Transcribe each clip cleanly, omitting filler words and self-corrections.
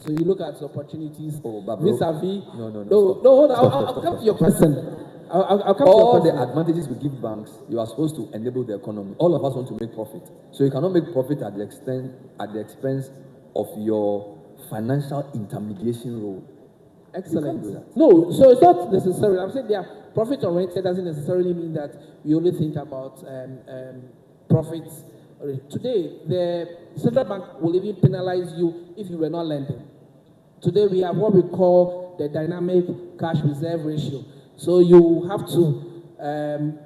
So you look at opportunities vis-a-vis. No, hold on. I'll come to your question. I'll come all to your the advantages we give banks, you are supposed to enable the economy. All of us want to make profit. So you cannot make profit at the expense of your financial intermediation role. Excellent. No, so it's not necessarily. I'm saying they are profit oriented doesn't necessarily mean that we only think about profits. Today, the central bank will even penalize you if you were not lending. Today, we have what we call the dynamic cash reserve ratio. So you have to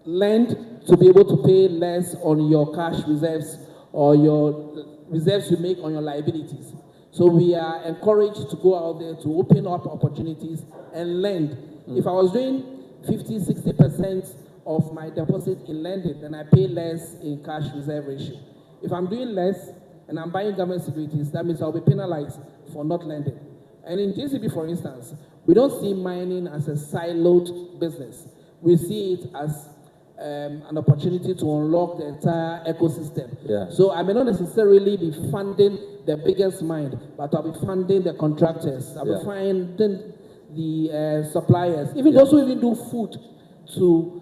lend to be able to pay less on your cash reserves or your reserves you make on your liabilities. So we are encouraged to go out there to open up opportunities and lend. If I was doing 50, 60% of my deposit in lending, then I pay less in cash reserve ratio. If I'm doing less and I'm buying government securities, that means I'll be penalized for not lending. And in JCB, for instance, we don't see mining as a siloed business. We see it as an opportunity to unlock the entire ecosystem. Yeah. So I may not necessarily be funding the biggest mine, but I'll be funding the contractors. I'll be funding the suppliers, even those who even do food to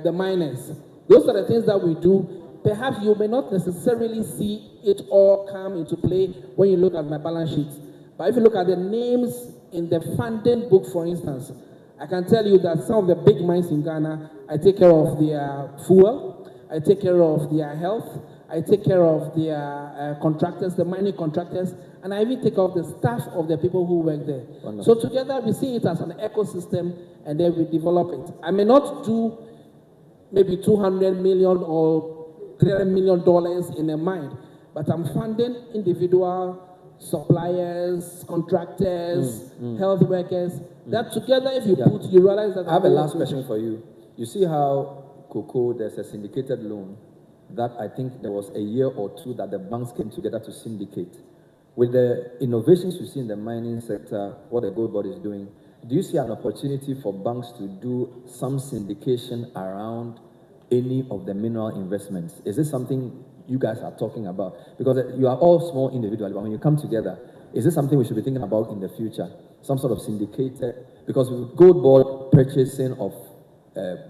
the miners. Those are the things that we do. Perhaps you may not necessarily see it all come into play when you look at my balance sheet. But if you look at the names in the funding book, for instance, I can tell you that some of the big mines in Ghana, I take care of their fuel, I take care of their health, I take care of their contractors, the mining contractors, and I even take care of the staff of the people who work there. Wonderful. So together we see it as an ecosystem, and then we develop it. I may not do maybe $200 million or $300 million in a mine, but I'm funding individual suppliers, contractors, health workers. That together, if you put, you realize that. I have a last question for you. You see how cocoa, there's a syndicated loan that I think there was a year or two that the banks came together to syndicate. With the innovations you see in the mining sector, what the Gold Board is doing, do you see an opportunity for banks to do some syndication around any of the mineral investments? Is this something you guys are talking about? Because you are all small individually, but when you come together, is this something we should be thinking about in the future? Some sort of syndicated, because with Gold Board purchasing of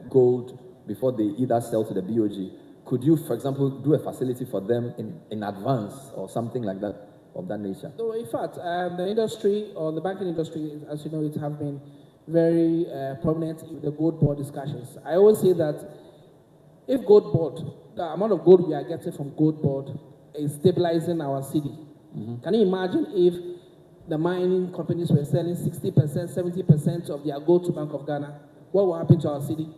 gold before they either sell to the BOG, could you, for example, do a facility for them in advance or something like that, of that nature? No, in fact, the industry, or the banking industry, as you know, it have been very prominent in the Gold Board discussions. I always say that if Gold Board, the amount of gold we are getting from Gold Board is stabilizing our city. Can you imagine if the mining companies were selling 60%, 70% of their gold to Bank of Ghana? What will happen to our city?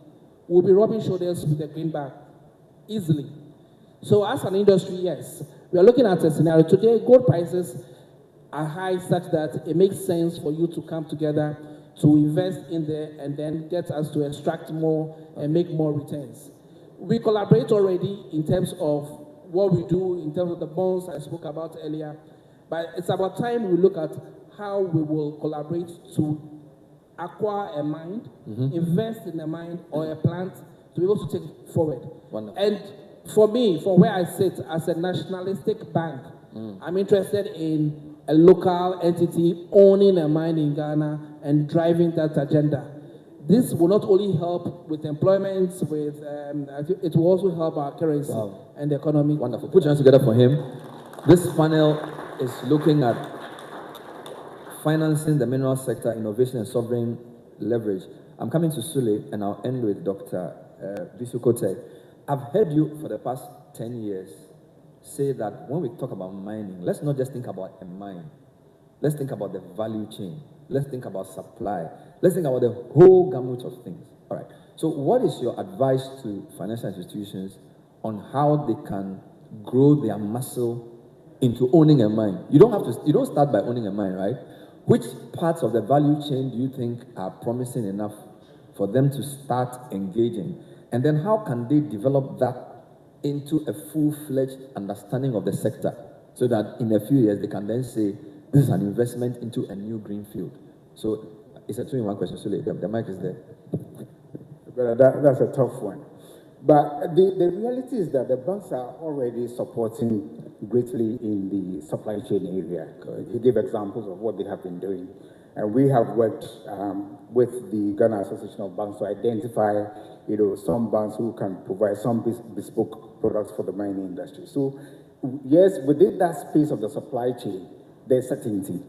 We'll be rubbing shoulders with the greenback easily. So as an industry, yes, we are looking at a scenario. Today, gold prices are high such that it makes sense for you to come together to invest in there and then get us to extract more and make more returns. We collaborate already in terms of what we do, in terms of the bonds I spoke about earlier. But it's about time we look at how we will collaborate to acquire a mine, invest in a mine or a plant to be able to take it forward. Wonderful. And for me, from where I sit as a nationalistic bank, I'm interested in a local entity owning a mine in Ghana and driving that agenda. This will not only help with employment, it will also help our currency and the economy. Wonderful. Put your hands together for him. This panel is looking at financing the mineral sector, innovation and sovereign leverage. I'm coming to Sule, and I'll end with Dr. Bisukote. I've heard you for the past 10 years say that when we talk about mining, let's not just think about a mine. Let's think about the value chain. Let's think about supply. Let's think about the whole gamut of things. All right. So what is your advice to financial institutions on how they can grow their muscle into owning a mine? You don't start by owning a mine, right? Which parts of the value chain do you think are promising enough for them to start engaging? And then how can they develop that into a full-fledged understanding of the sector so that in a few years they can then say, this is an investment into a new green field? So it's a two-in-one question. So the mic is there. But that's a tough one. But the reality is that the banks are already supporting greatly in the supply chain area. He gave examples of what they have been doing. And we have worked with the Ghana Association of Banks to identify, some banks who can provide some bespoke products for the mining industry. So, yes, within that space of the supply chain, there's certainty.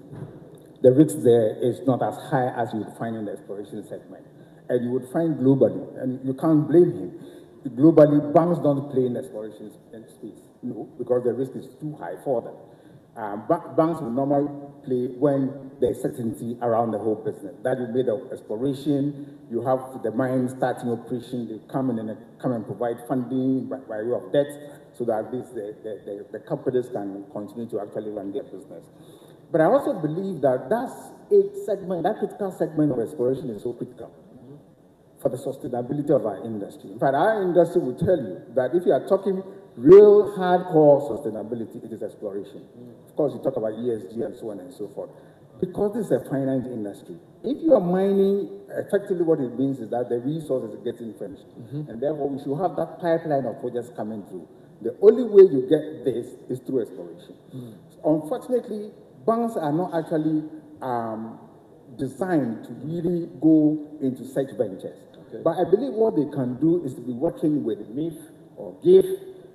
The risk there is not as high as you would find in the exploration segment. And you would find globally, and you can't blame him. Globally, banks don't play in the exploration space, no, because the risk is too high for them. Banks will normally play when there's certainty around the whole business. That you made of exploration, you have the mine starting operation, they come in and provide funding by way of debt, so that the companies can continue to actually run their business. But I also believe that that critical segment of exploration is so critical for the sustainability of our industry. In fact, our industry will tell you that if you are talking real hardcore sustainability, it is exploration. Of course, you talk about ESG and so on and so forth. Because this is a finite industry. If you are mining, effectively what it means is that the resource is getting finished. And therefore, we should have that pipeline of projects coming through. The only way you get this is through exploration. Unfortunately, banks are not actually designed to really go into such ventures. Okay. But I believe what they can do is to be working with MIF or GIF,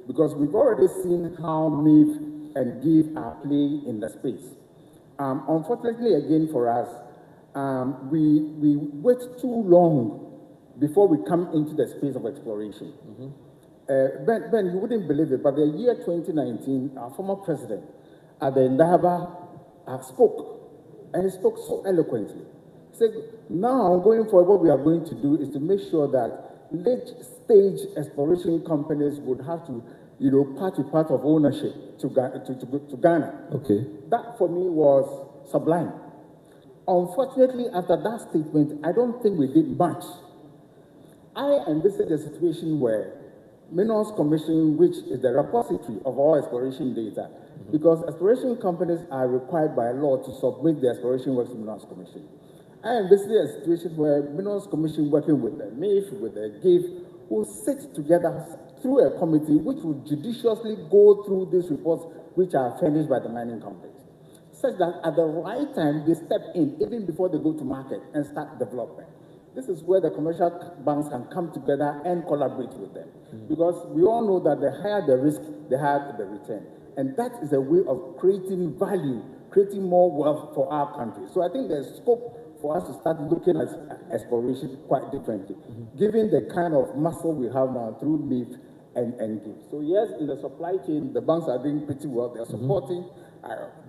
because we've already seen how MIF and GIF are playing in the space. Unfortunately, again, for us, we wait too long before we come into the space of exploration. Ben, you wouldn't believe it, but the year 2019, our former president at the Ndaba spoke, and he spoke so eloquently. He said, now going forward, what we are going to do is to make sure that late-stage exploration companies would have to, part of ownership to Ghana. Okay. That, for me, was sublime. Unfortunately, after that statement, I don't think we did much. I envisage a situation where Minerals Commission, which is the repository of all exploration data, because exploration companies are required by law to submit the exploration works to Minerals Commission. I envisage a situation where Minerals Commission, working with the MIF, with the GIF, will sit together through a committee which will judiciously go through these reports which are furnished by the mining companies, such that at the right time they step in, even before they go to market and start development. This is where the commercial banks can come together and collaborate with them. Because we all know that the higher the risk, the higher the return. And that is a way of creating value, creating more wealth for our country. So I think there's scope for us to start looking at exploration quite differently, given the kind of muscle we have now through MIF and GIF. So yes, in the supply chain, the banks are doing pretty well. They're supporting,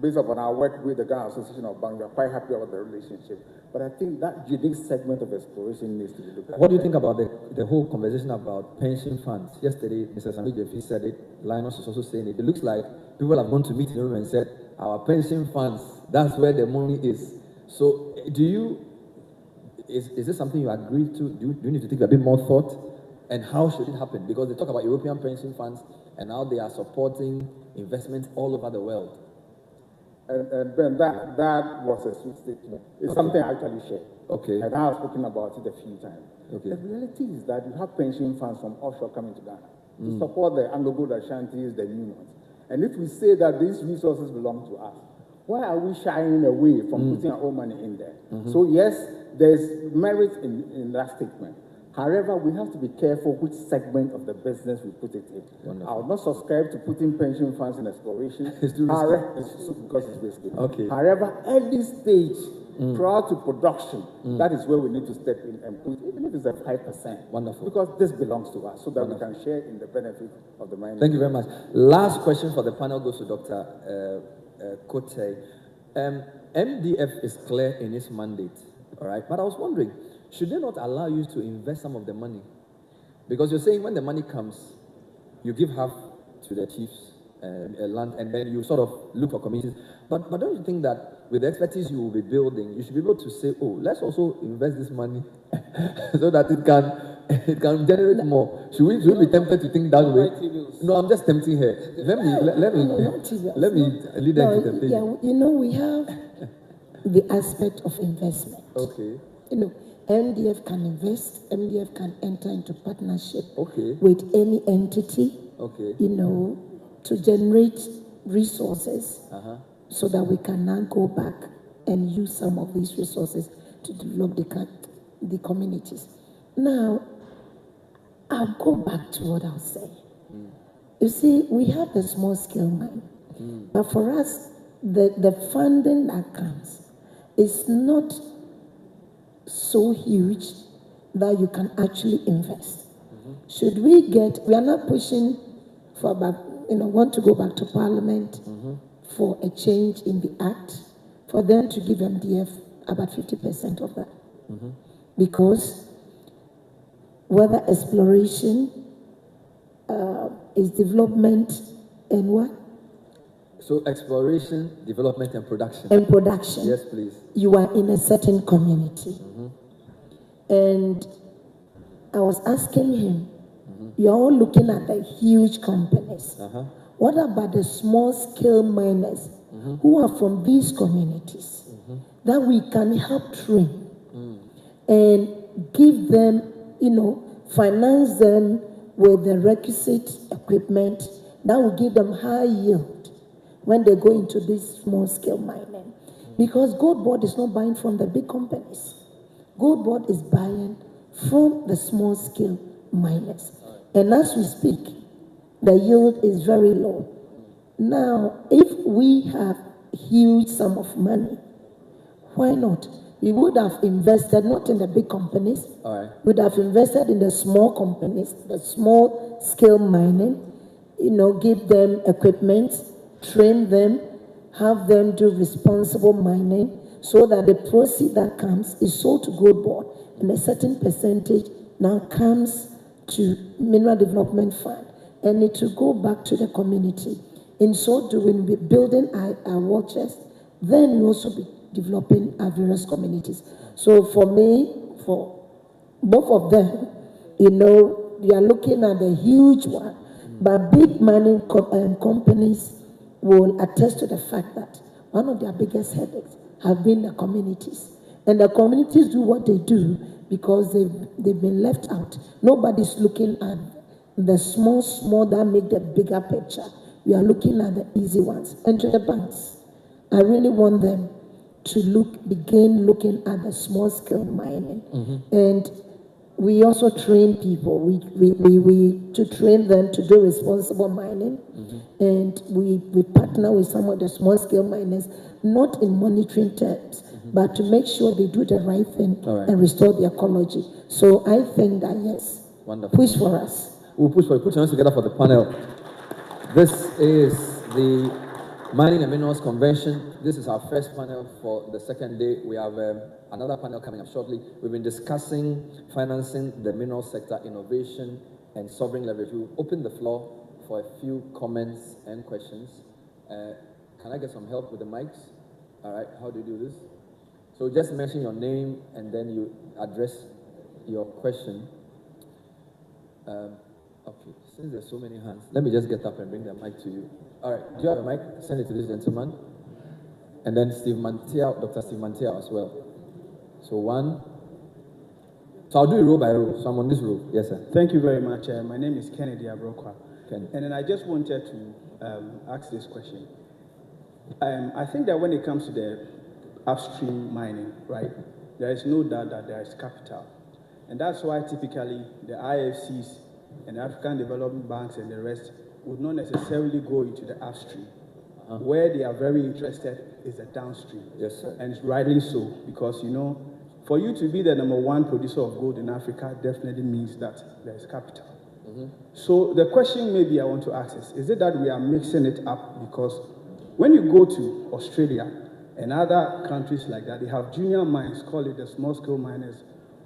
based upon our work with the Ghana Association of Banks, we're quite happy about the relationship. But I think that unique segment of exploration needs to be looked at. What do you think about the whole conversation about pension funds? Yesterday, Mr. Samijefi said it, Linus is also saying it. It looks like people have gone to meet in the room and said, our pension funds, that's where the money is. So is this something you agree to? Do you need to take a bit more thought? And how should it happen? Because they talk about European pension funds, and now they are supporting investments all over the world. And Ben, that was a sweet statement. It's something I actually share. Okay. And I have spoken about it a few times. Okay. The reality is that you have pension funds from offshore coming to Ghana to support the Anglo-Gold Ashantis, the new ones. And if we say that these resources belong to us, why are we shying away from putting our own money in there? So yes, there's merit in that statement. However, we have to be careful which segment of the business we put it in. Wonderful. I would not subscribe to putting pension funds in exploration. It's too risky. Because it's risky. Okay. However, early stage, prior to production, that is where we need to step in and put, even if it's at 5%. Wonderful. Because this belongs to us, so that we can share in the benefit of the mining. Thank you very much. Last question for the panel goes to Dr. Kote. MDF is clear in its mandate, all right? But I was wondering, should they not allow you to invest some of the money? Because you're saying when the money comes, you give half to the chiefs land, and then you sort of look for communities. But don't you think that with the expertise you will be building, you should be able to say, oh, let's also invest this money so that it can generate more. Should we be tempted to think that way? No, I'm just tempting her. Let me lead her into temptation. Yeah, we have the aspect of investment. Okay. MDF can invest, MDF can enter into partnership with any entity, to generate resources so that we can now go back and use some of these resources to develop the communities. Now, I'll go back to what I'll say. You see, we have the small scale mine, but for us, the funding that comes is not so huge that you can actually invest. Should we are not pushing for want to go back to Parliament for a change in the Act, for them to give MDF about 50% of that. Because whether exploration is development and what? So exploration, development, and production. And production. Yes, please. You are in a certain community. And I was asking him, you're all looking at the huge companies. What about the small scale miners who are from these communities that we can help train and give them, finance them with the requisite equipment that will give them high yield when they go into this small scale mining? Because Gold Board is not buying from the big companies. Gold Board is buying from the small scale miners. And as we speak, the yield is very low. Now, if we have huge sum of money, why not? We would have invested not in the big companies. We would have invested in the small companies, the small scale mining, give them equipment, train them, have them do responsible mining, so that the proceed that comes is sold to Gold Board, and a certain percentage now comes to Mineral Development Fund, and it will go back to the community. In so doing, we're building our war chest, then we also be developing our various communities. So for me, for both of them, we are looking at a huge one, but big mining companies will attest to the fact that one of their biggest headaches have been the communities. And the communities do what they do because they've been left out. Nobody's looking at the small that make the bigger picture. We are looking at the easy ones. And to the banks, I really want them to begin looking at the small scale mining. And we also train people. We to train them to do responsible mining. And we partner with some of the small scale miners, not in monitoring terms, but to make sure they do the right thing and restore the ecology. So I think that, yes, push for us. We'll push for it. Put your hands together for the panel. This is the Mining and Minerals Convention. This is our first panel for the second day. We have another panel coming up shortly. We've been discussing financing the mineral sector, innovation, and sovereign leverage. We'll open the floor for a few comments and questions. Can I get some help with the mics? All right, how do you do this? So just mention your name and then you address your question. Okay, since there's so many hands, let me just get up and bring the mic to you. All right, do you have a mic? Send it to this gentleman. And then Dr. Steve Mantia as well. So one. So I'll do it row by row. So I'm on this row. Yes, sir. Thank you very much. My name is Kennedy Abrokwa. Ken. And then I just wanted to ask this question. I think that when it comes to the upstream mining, right, there is no doubt that there is capital. And that's why typically the IFCs and African Development Banks and the rest would not necessarily go into the upstream. Where they are very interested is the downstream. Yes, sir. And rightly so, because, for you to be the #1 producer of gold in Africa definitely means that there is capital. So the question maybe I want to ask is it that we are mixing it up? Because when you go to Australia and other countries like that, they have junior mines, call it the small-scale miners,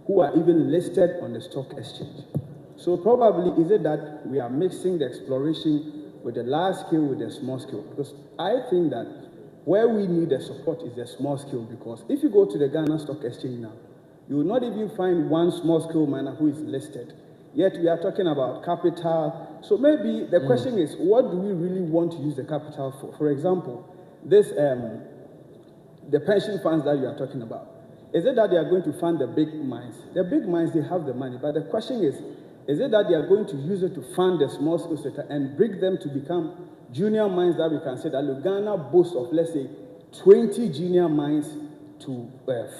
who are even listed on the stock exchange. So probably is it that we are mixing the exploration with the large scale with the small scale? Because I think that where we need the support is the small scale, because if you go to the Ghana Stock Exchange now, you will not even find one small scale miner who is listed. Yet we are talking about capital. So maybe the question is, what do we really want to use the capital for? For example, this the pension funds that you are talking about. Is it that they are going to fund the big mines? The big mines, they have the money. But the question is it that they are going to use it to fund the small scale sector and bring them to become junior mines that we can say that Ghana boasts of, let's say, 20 junior mines to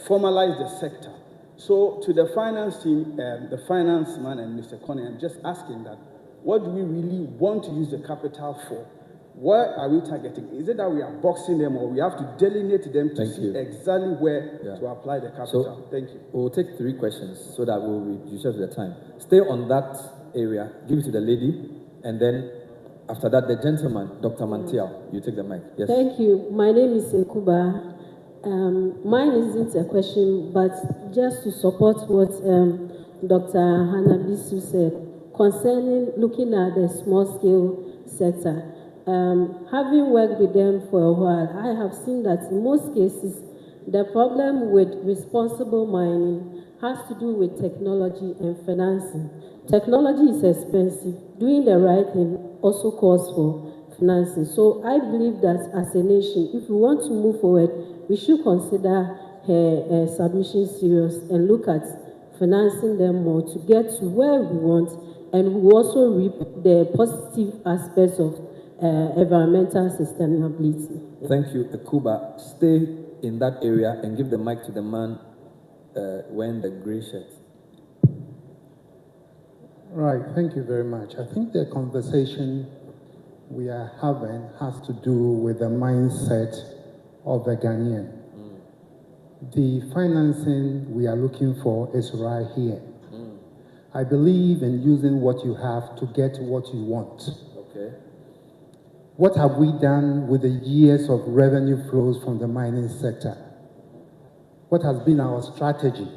formalize the sector. So to the finance team, the finance man and Mr. Connie, I'm just asking that, what do we really want to use the capital for? What are we targeting? Is it that we are boxing them, or we have to delineate them to see exactly where to apply the capital? So, thank you. We'll take 3 questions so that we'll reduce the time. Stay on that area, give it to the lady, and then after that, the gentleman, Dr. Mantiao, you take the mic. Yes. Thank you. My name is Ekuba. Mine isn't a question, but just to support what Dr. Hanabisu said concerning looking at the small-scale sector. Having worked with them for a while, I have seen that in most cases, the problem with responsible mining has to do with technology and financing. Technology is expensive. Doing the right thing also calls for financing. So I believe that as a nation, if we want to move forward, we should consider her submission serious and look at financing them more to get to where we want, and we also reap the positive aspects of environmental sustainability. Thank you, Ekuba. Stay in that area and give the mic to the man wearing the gray shirt. Right, thank you very much. I think the conversation we are having has to do with the mindset of the Ghanaian. The financing we are looking for is right here. I believe in using what you have to get what you want. Okay. What have we done with the years of revenue flows from the mining sector? What has been our strategy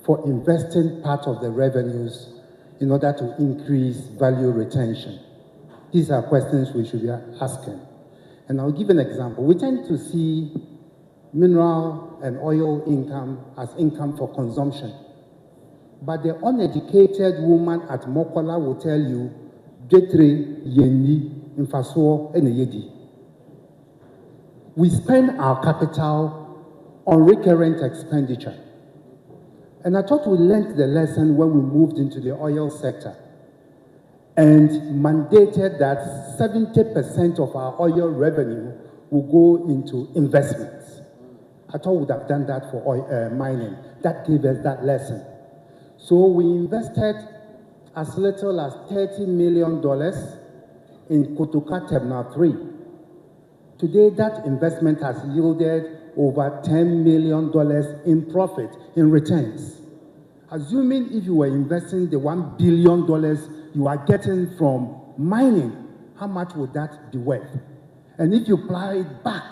for investing part of the revenues in order to increase value retention? These are questions we should be asking. And I'll give an example. We tend to see mineral and oil income as income for consumption. But the uneducated woman at Mokola will tell you, Detre, Yendi, Infasuo, and Yedi. We spend our capital on recurrent expenditure. And I thought we learned the lesson when we moved into the oil sector and mandated that 70% of our oil revenue will go into investments. I thought we would have done that for oil, mining. That gave us that lesson. So we invested as little as $30 million in Kotoka Terminal 3. Today, that investment has yielded over $10 million in profit, in returns. Assuming if you were investing the $1 billion you are getting from mining, how much would that be worth? And if you apply it back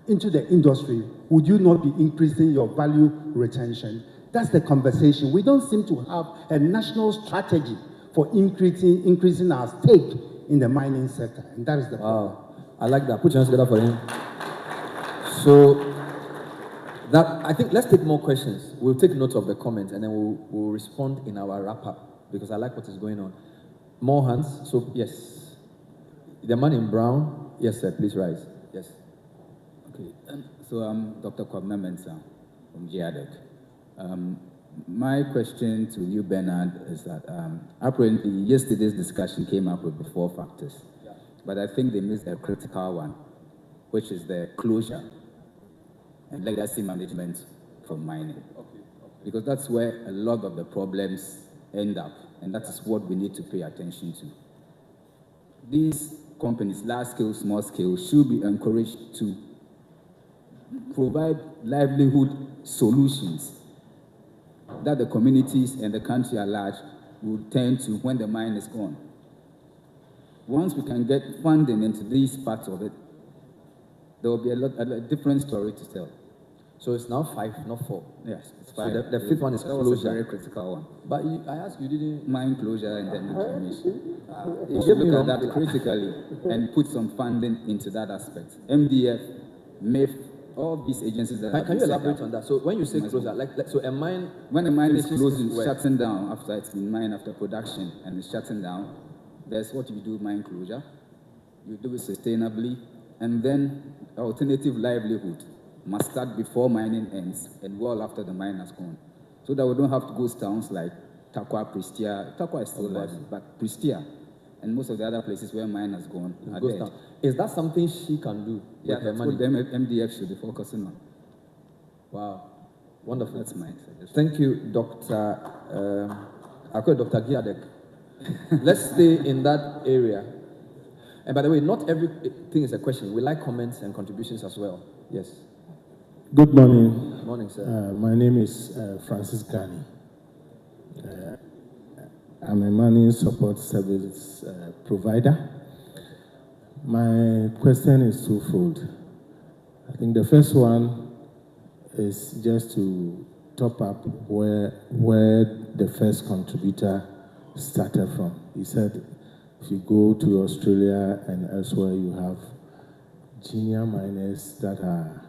into the industry, would you not be increasing your value retention? That's the conversation. We don't seem to have a national strategy for increasing our stake in the mining sector, and that is the problem. Wow, I like that. Put your hands together for him. So, that, I think, let's take more questions. We'll take note of the comments and then we'll respond in our wrap-up because I like what is going on. More hands. So, yes. The man in brown. Yes, sir. Please rise. Yes. Okay. So I'm Dr. Kwabena Mensah from GIADEC. My question to you, Bernard, is that apparently yesterday's discussion came up with the 4 factors. Yeah. But I think they missed a critical one, which is the closure and legacy management from mining. Okay. Because that's where a lot of the problems end up, and that is what we need to pay attention to. These companies, large scale, small scale, should be encouraged to provide livelihood solutions that the communities and the country at large will turn to when the mine is gone. Once we can get funding into these parts of it, there will be a different story to tell. So it's now 5, not 4. Yes, it's 5. So the 5th one is closure. That was a very critical one. But I asked you didn't... Mine closure and then reclamation. You should look at that critically and put some funding into that aspect. MDF, MIF, all these agencies that can you elaborate on that? So when you say closure, like so a mine... When a mine is closing, shutting down after it's been mined after production and it's shutting down, there's what you do, mine closure. You do it sustainably, and then alternative livelihood must start before mining ends and well after the mine has gone. So that we don't have to go towns like Takwa, Pristia. Takwa is still lively, but Pristia, and most of the other places where mine has gone are goes dead. down. Is that something she can do Yeah, with her that's money? what the MDF should be focusing on. Wow, wonderful. That's my suggestion. Thank you, Dr. I call it Dr. Giadek. Let's stay in that area. And by the way, not everything is a question. We like comments and contributions as well. Yes. Good morning. Good morning, sir. My name is Francis Gani. I'm a money support service provider. My question is twofold. I think the first one is just to top up where the first contributor started from. He said, if you go to Australia and elsewhere, you have junior miners that are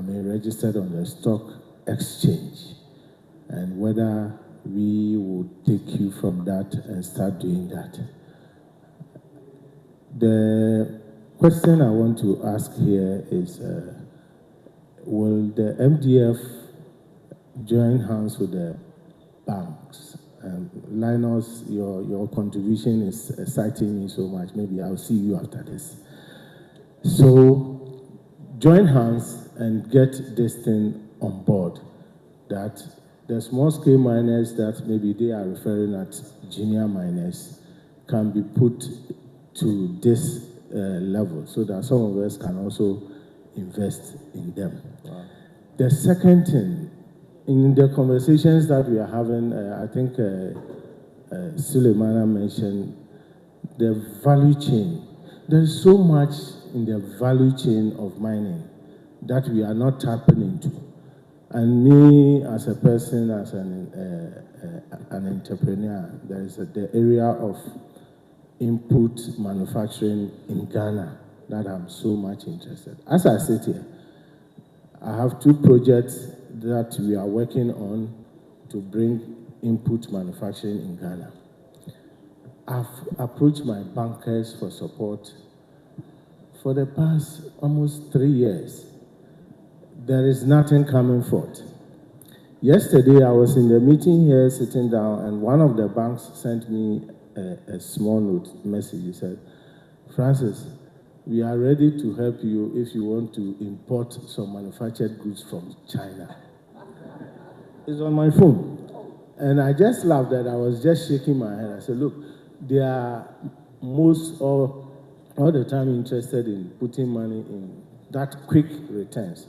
registered on the stock exchange, and whether we would take you from that and start doing that. The question I want to ask here is, will the MDF join hands with the banks? Linus, your contribution is exciting me so much. Maybe I'll see you after this. So join hands and get this thing on board, that the small-scale miners that maybe they are referring at junior miners can be put to this level so that some of us can also invest in them. Wow. The second thing, in the conversations that we are having, I think Suleimana mentioned the value chain. There is so much in the value chain of mining that we are not tapping into. And me, as a person, as an entrepreneur, there is the area of input manufacturing in Ghana that I'm so much interested. As I sit here, I have 2 projects that we are working on to bring input manufacturing in Ghana. I've approached my bankers for support for the past almost 3 years. There is nothing coming forth. Yesterday, I was in the meeting here sitting down, and one of the banks sent me a small note message. He said, Francis, we are ready to help you if you want to import some manufactured goods from China. It's on my phone. And I just laughed that I was just shaking my head. I said, look, they are most all the time interested in putting money in that quick returns.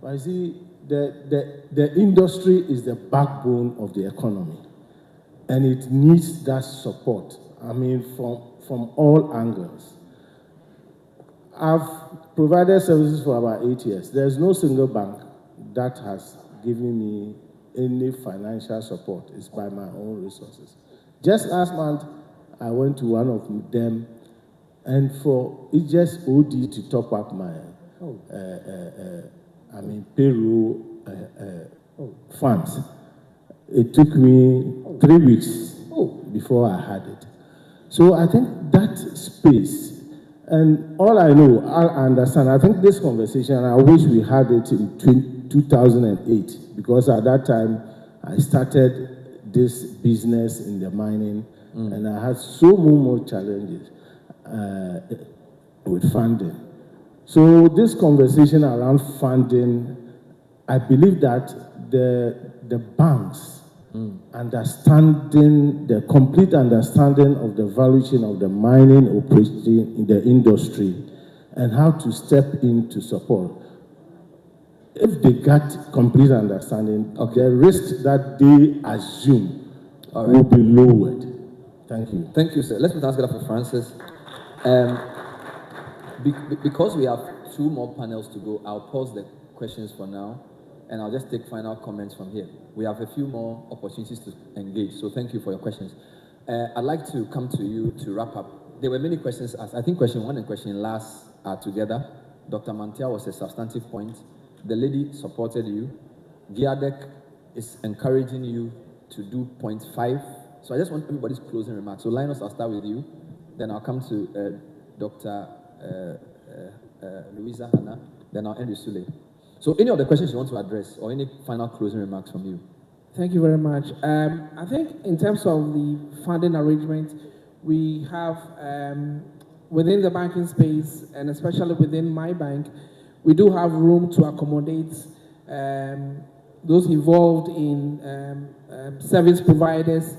But you see, the industry is the backbone of the economy. And it needs that support, from all angles. I've provided services for about 8 years. There's no single bank that has given me any financial support. It's by my own resources. Just last month, I went to one of them, and it's just OD to top up my payroll funds. It took me 3 weeks before I had it. So I think that space, and all I know, I understand, I think this conversation, I wish we had it in 2008, because at that time, I started this business in the mining, and I had so many more challenges with funding. So this conversation around funding, I believe that the banks understanding, the complete understanding of the value chain of the mining operation in the industry and how to step in to support. If they got complete understanding, the risk that they assume will be lowered. Thank you. Thank you, sir. Let's put our hands together for Francis. Because we have 2 more panels to go, I'll pause the questions for now, and I'll just take final comments from here. We have a few more opportunities to engage, so thank you for your questions. I'd like to come to you to wrap up. There were many questions asked. I think question 1 and question last are together. Dr. Mantia was a substantive point. The lady supported you. Giadek is encouraging you to do point 5. So I just want everybody's closing remarks. So Linus, I'll start with you. Then I'll come to Dr. Louisa Hannah. Then I'll end with Sule. So any of the questions you want to address or any final closing remarks from you? Thank you very much. I think in terms of the funding arrangement, we have, within the banking space, and especially within my bank, we do have room to accommodate those involved in service providers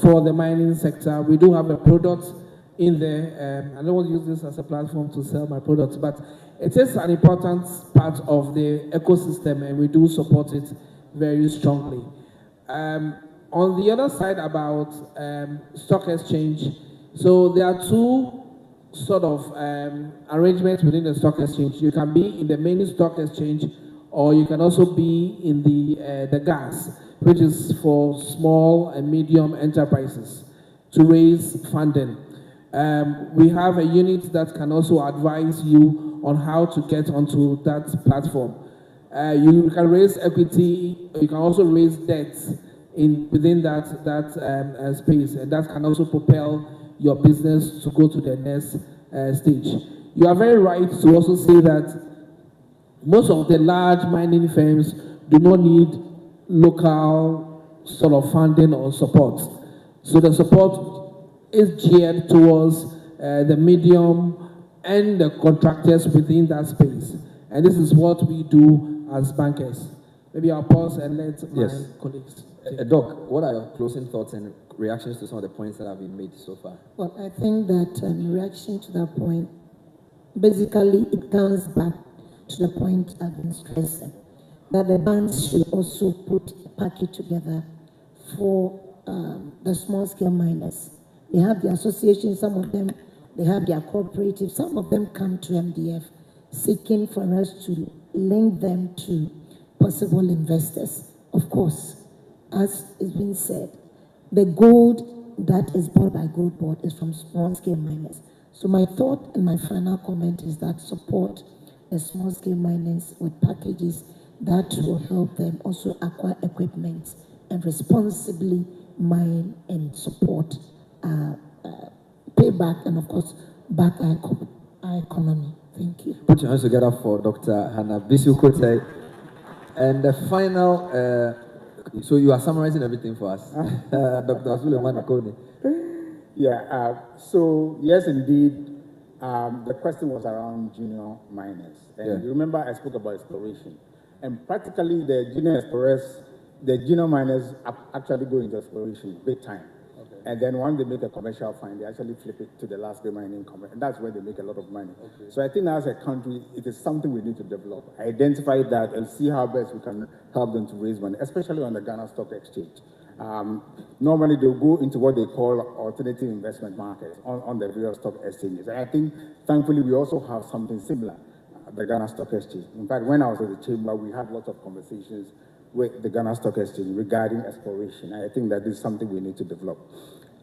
for the mining sector. We do have a product in there. I don't want to use this as a platform to sell my products, but it is an important part of the ecosystem, and we do support it very strongly. On the other side about stock exchange, so there are two sort of arrangements within the stock exchange. You can be in the main stock exchange, or you can also be in the gas, which is for small and medium enterprises to raise funding. We have a unit that can also advise you on how to get onto that platform. You can raise equity, you can also raise debt within that space, and that can also propel your business to go to the next stage. You are very right to also say that most of the large mining firms do not need local sort of funding or support. So the support is geared towards the medium and the contractors within that space. And this is what we do as bankers. Maybe I'll pause and let my colleagues. Doc, what are your closing thoughts and reactions to some of the points that have been made so far? Well, I think that in reaction to that point, basically it comes back to the point I've been stressing, that the banks should also put a package together for the small-scale miners. They have the association, some of them, they have their cooperatives, some of them come to MDF seeking for us to link them to possible investors. Of course, as it's been said, the gold that is bought by Gold Board is from small-scale miners. So my thought and my final comment is that support the small-scale miners with packages that will help them also acquire equipment and responsibly mine and support, pay back, and of course, back our economy. Thank you. Put your hands together for Dr. Hannah Bisukote. And the final, so you are summarizing everything for us. Dr. Suleiman Okone. Yeah, so yes, indeed, the question was around junior miners. And you remember I spoke about exploration. And practically the junior explorers, the junior miners actually go into exploration big time. Okay. And then once they make a commercial find, they actually flip it to the last day mining company. And that's where they make a lot of money. Okay. So I think as a country, it is something we need to develop. Identify that and see how best we can help them to raise money, especially on the Ghana Stock Exchange. Normally they'll go into what they call alternative investment markets on the various stock exchanges. And I think, thankfully, we also have something similar at the Ghana Stock Exchange. In fact, when I was at the chamber, we had lots of conversations with the Ghana Stock Exchange regarding exploration. I think that is something we need to develop.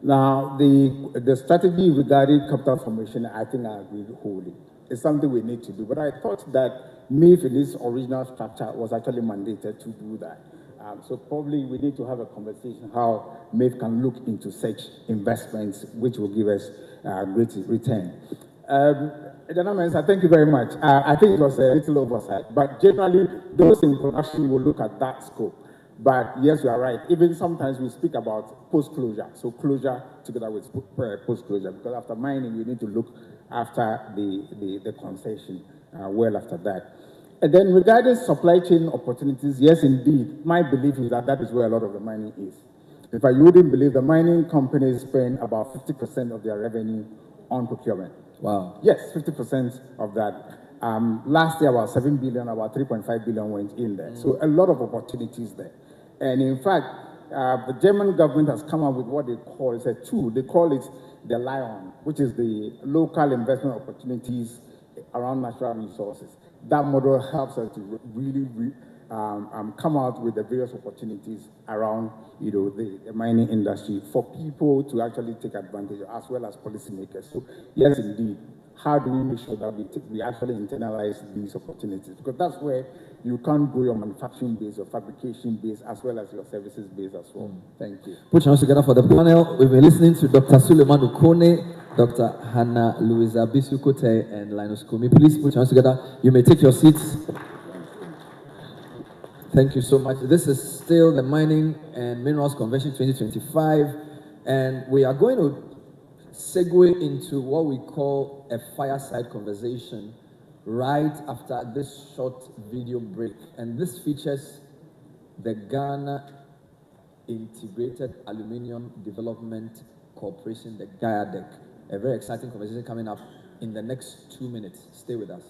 Now, the strategy regarding capital formation, I think I agree wholly. It's something we need to do. But I thought that MIF in its original structure was actually mandated to do that. So probably we need to have a conversation how MIF can look into such investments, which will give us great return. Thank you very much. I think it was a little oversight, but generally those in production will look at that scope. But yes, you are right. Even sometimes we speak about post-closure. So closure together with post-closure, because after mining, we need to look after the concession well after that. And then regarding supply chain opportunities, yes, indeed, my belief is that that is where a lot of the mining is. In fact, you wouldn't believe the mining companies spend about 50% of their revenue on procurement. Wow. Yes, 50% of that. Last year, about 7 billion, about 3.5 billion went in there. So a lot of opportunities there. And in fact, the German government has come up with what they call, it's a tool, they call it the LION, which is the local investment opportunities around natural resources. That model helps us to really come out with the various opportunities around, the mining industry for people to actually take advantage of, as well as policymakers. So yes, indeed, how do we make sure that we actually internalize these opportunities? Because that's where you can't grow your manufacturing base, your fabrication base, as well as your services base as well. Thank you. Put your hands together for the panel. We've been listening to Dr. Suleiman Okone, Dr. Hannah Louisa Bisukote, and Linus Kumi. Please put your hands together. You may take your seats. Thank you so much. This is still the Mining and Minerals Convention 2025, and we are going to segue into what we call a fireside conversation right after this short video break. And this features the Ghana Integrated Aluminium Development Corporation, the GIADEC. A very exciting conversation coming up in the next 2 minutes. Stay with us.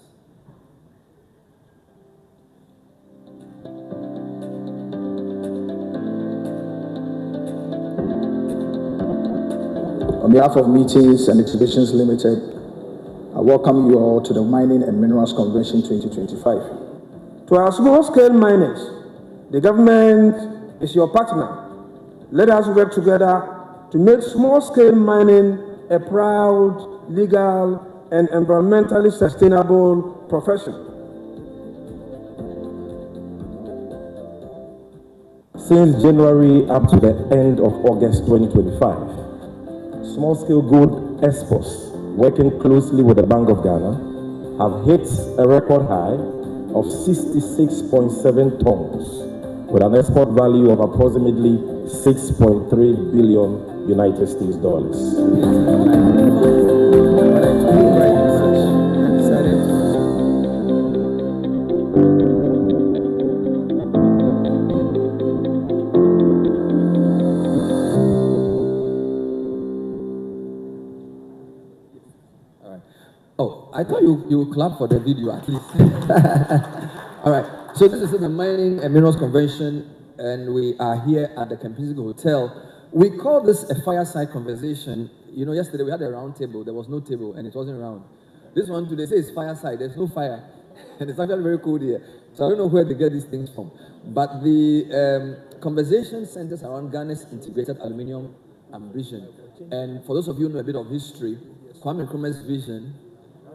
On behalf of Meetings and Exhibitions Limited, I welcome you all to the Mining and Minerals Convention 2025. To our small-scale miners, the government is your partner. Let us work together to make small-scale mining a proud, legal, and environmentally sustainable profession. Since January up to the end of August 2025, small-scale gold exports, working closely with the Bank of Ghana, have hit a record high of 66.7 tons, with an export value of approximately 6.3 billion United States dollars. I thought you would clap for the video at least. All right. So this is the Mining and Minerals Convention, and we are here at the Kempinski Hotel. We call this a fireside conversation. You know, yesterday we had a round table. There was no table, and it wasn't round. This one today says fireside. There's no fire, and it's actually very cold here. So I don't know where they get these things from. But the conversation centers around Ghana's integrated aluminium ambition. And for those of you who know a bit of history, Kwame Nkrumah's vision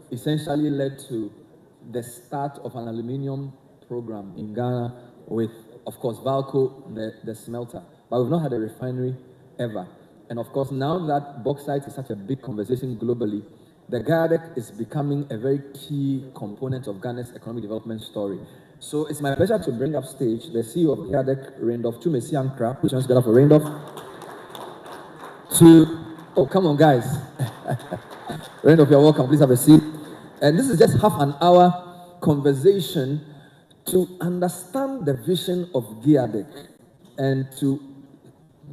essentially led to the start of an aluminium program in Ghana with, of course, Valco, the smelter. But we've not had a refinery ever. And of course, now that bauxite is such a big conversation globally, the GIADEC is becoming a very key component of Ghana's economic development story. So it's my pleasure to bring up stage the CEO of GIADEC, Reindolf Tumesiankra, which wants to get up for Reindolf. Oh, come on, guys. Reindolf, you're welcome. Please have a seat. And this is just half an hour conversation to understand the vision of GIADEC and to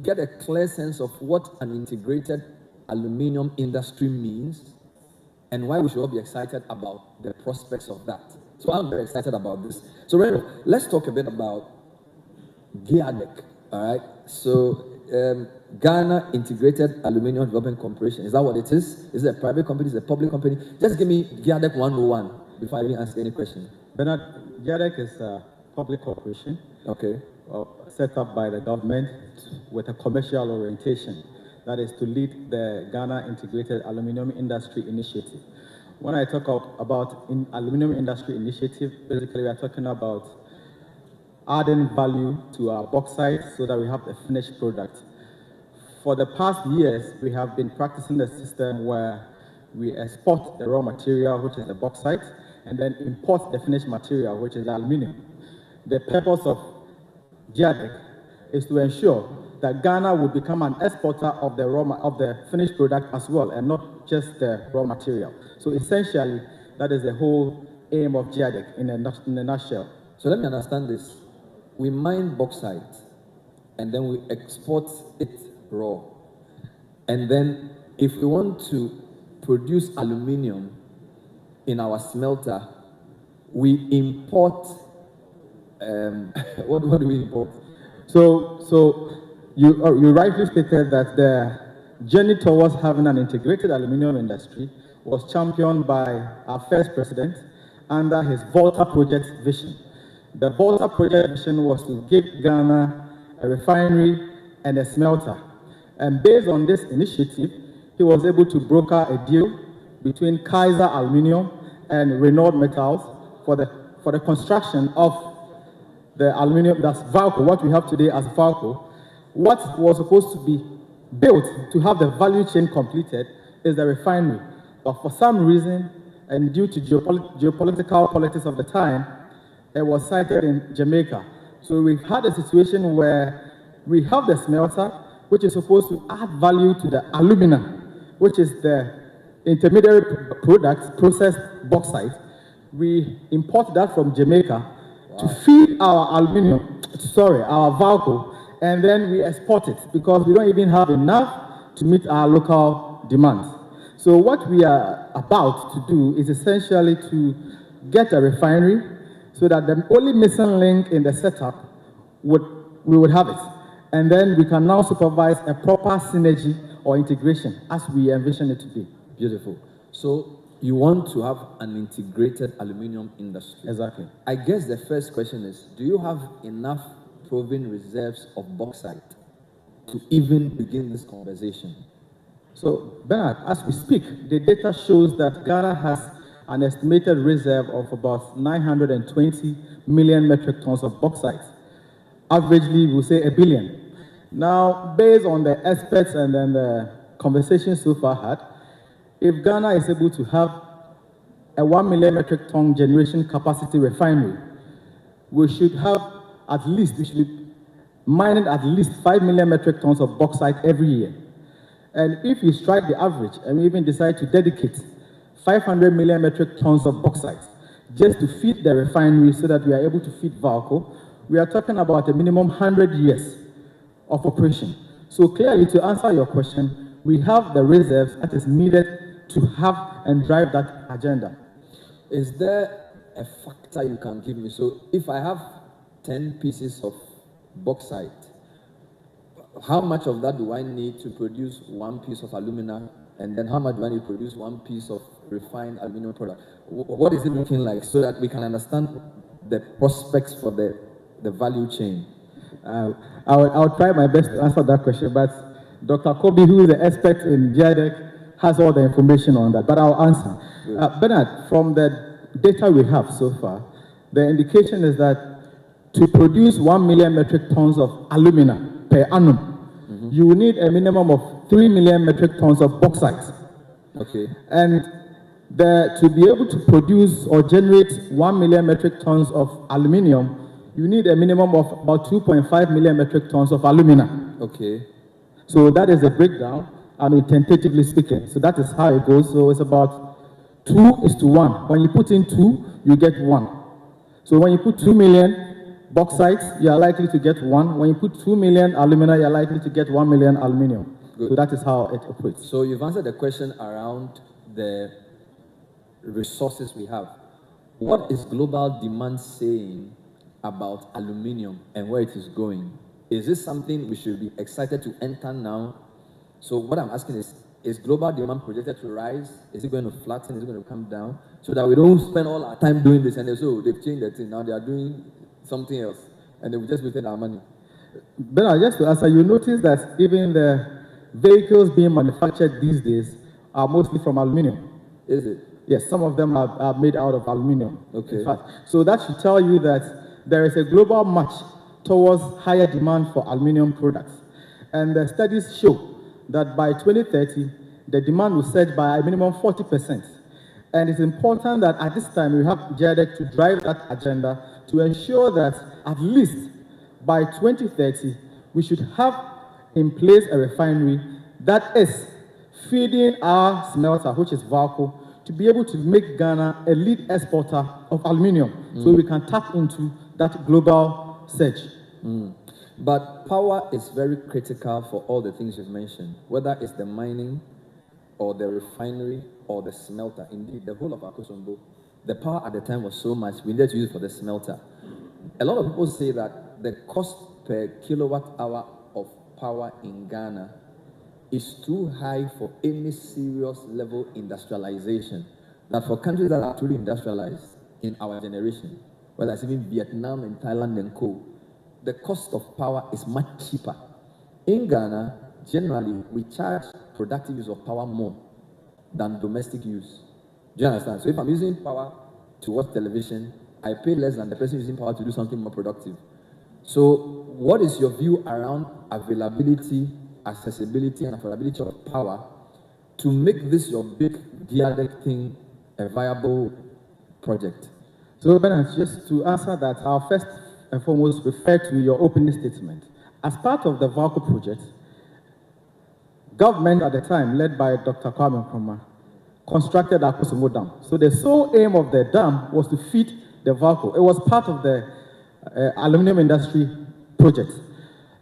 get a clear sense of what an integrated aluminium industry means and why we should all be excited about the prospects of that. So I'm very excited about this. So Reindolf, let's talk a bit about GIADEC, all right? So Ghana Integrated Aluminium Development Corporation. Is that what it is? Is it a private company? Is it a public company? Just give me GIADEC 101 before I even ask any question. Bernard, GIADEC is a public corporation. Okay. Set up by the government with a commercial orientation. That is to lead the Ghana Integrated Aluminium Industry Initiative. When I talk about Aluminium Industry Initiative, basically we are talking about adding value to our bauxite so that we have a finished product. For the past years, we have been practicing the system where we export the raw material, which is the bauxite, and then import the finished material, which is the aluminium. The purpose of GIADEC is to ensure that Ghana will become an exporter of the finished product as well, and not just the raw material. So essentially, that is the whole aim of GIADEC in a nutshell. So let me understand this. We mine bauxite, and then we export it raw. And then if we want to produce aluminium in our smelter, we import, what do we import? So you rightly stated that the journey towards having an integrated aluminium industry was championed by our first president under his Volta Project vision. The Volta Project vision was to give Ghana a refinery and a smelter. And based on this initiative, he was able to broker a deal between Kaiser Aluminium and Renault Metals for the construction of the aluminium, that's Valco, what we have today as Valco. What was supposed to be built to have the value chain completed is the refinery. But for some reason, and due to geopolitical politics of the time, it was sited in Jamaica. So we've had a situation where we have the smelter, which is supposed to add value to the alumina, which is the intermediary product, processed bauxite. We import that from Jamaica to feed our our Valco, and then we export it because we don't even have enough to meet our local demands. So what we are about to do is essentially to get a refinery so that the only missing link in the setup we would have it. And then we can now supervise a proper synergy or integration as we envision it to be. Beautiful. So you want to have an integrated aluminum industry. Exactly. I guess the first question is, do you have enough proven reserves of bauxite to even begin this conversation? So, Bernard, as we speak, the data shows that Ghana has an estimated reserve of about 920 million metric tons of bauxite. Averagely, we'll say 1 billion. Now, based on the experts and then the conversations so far had, if Ghana is able to have a 1 million metric ton generation capacity refinery, we should mine at least 5 million metric tons of bauxite every year. And if you strike the average and we even decide to dedicate 500 million metric tons of bauxite just to feed the refinery so that we are able to feed Valco, we are talking about a minimum 100 years of operation. So clearly, to answer your question, we have the reserves that is needed to have and drive that agenda. Is there a factor you can give me? So if I have 10 pieces of bauxite, how much of that do I need to produce 1 piece of alumina? And then how much do I need to produce 1 piece of refined aluminum product? What is it looking like so that we can understand the prospects for the value chain? I'll try my best to answer that question, but Dr. Kobe, who is the expert in GIDEC, has all the information on that, but I'll answer. Bernard, from the data we have so far, the indication is that to produce 1 million metric tons of alumina per annum, you will need a minimum of 3 million metric tons of bauxite. Okay. And to be able to produce or generate 1 million metric tons of aluminium, you need a minimum of about 2.5 million metric tons of alumina. Okay. So that is a breakdown, tentatively speaking. So that is how it goes. So it's about 2:1. When you put in 2, you get 1. So when you put 2 million bauxite, you are likely to get 1. When you put 2 million alumina, you are likely to get 1 million aluminium. Good. So that is how it operates. So you've answered the question around the resources we have. What is global demand saying about aluminium and where it is going? Is this something we should be excited to enter now? So what I'm asking is global demand projected to rise? Is it going to flatten? Is it going to come down? So that we don't spend all our time doing this and they've changed the thing. Now they are doing something else and they will just return our money. But just to answer, you notice that even the vehicles being manufactured these days are mostly from aluminium. Is it? Yes, some of them are made out of aluminium. Okay. In fact. So that should tell you that there is a global march towards higher demand for aluminium products. And the studies show that by 2030, the demand will surge by a minimum 40%. And it's important that at this time we have GIDEC to drive that agenda to ensure that at least by 2030, we should have in place a refinery that is feeding our smelter, which is Valco, to be able to make Ghana a lead exporter of aluminium, so we can tap into that global surge. But power is very critical for all the things you've mentioned, whether it's the mining or the refinery or the smelter. Indeed, the whole of Akosombo, the power at the time was so much, we needed to use it for the smelter. A lot of people say that the cost per kilowatt hour of power in Ghana is too high for any serious level industrialization. That for countries that are truly industrialized in our generation, whether it's even Vietnam and Thailand and co, the cost of power is much cheaper. In Ghana, generally, we charge productive use of power more than domestic use. Do you understand? So if I'm using power to watch television, I pay less than the person using power to do something more productive. So what is your view around availability, accessibility, and affordability of power to make this your big GIDEC thing a viable project? So, Bernard, just to answer that, I'll first and foremost refer to your opening statement. As part of the Valco project, government at the time, led by Dr. Kwame Nkrumah, constructed Akosombo Dam. So the sole aim of the dam was to feed the VALCO. It was part of the aluminum industry project.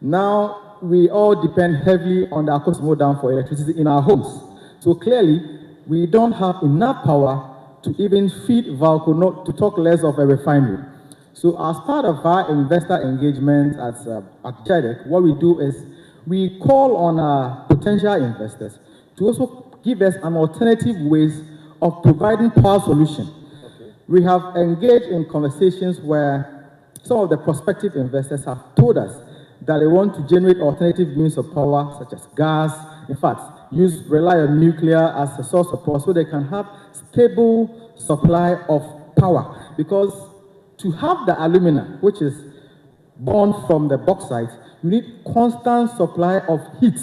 Now, we all depend heavily on the Akosombo Dam for electricity in our homes. So clearly, we don't have enough power to even feed VALCO, not to talk less of a refinery. So as part of our investor engagement at JEDEC, what we do is we call on our potential investors to also give us an alternative ways of providing power solution. Okay. We have engaged in conversations where some of the prospective investors have told us that they want to generate alternative means of power, such as gas, in fact, rely on nuclear as a source of power so they can have stable supply of power. Because to have the alumina, which is born from the bauxite, you need constant supply of heat.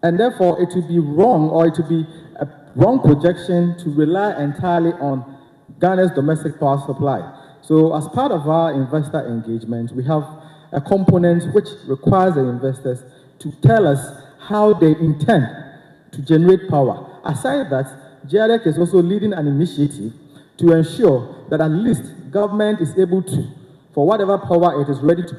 And therefore, it would be wrong, or it would be a wrong projection to rely entirely on Ghana's domestic power supply. So as part of our investor engagement, we have a component which requires the investors to tell us how they intend to generate power. Aside that, JEDEC is also leading an initiative to ensure that at least government is able to, for whatever power it is ready to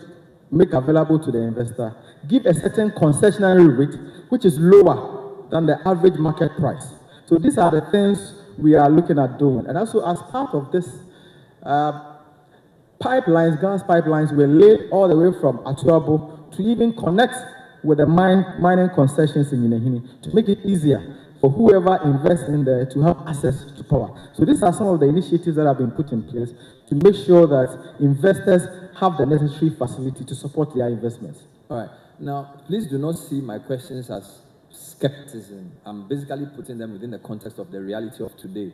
make available to the investor, give a certain concessionary rate which is lower than the average market price. So these are the things we are looking at doing. And also as part of this, pipelines, gas pipelines were laid all the way from Atuabo to even connect with the mining concessions in Yinehini to make it easier for whoever invests in there to have access to power. So these are some of the initiatives that have been put in place to make sure that investors have the necessary facility to support their investments. All right. Now, please do not see my questions as skepticism. I'm basically putting them within the context of the reality of today.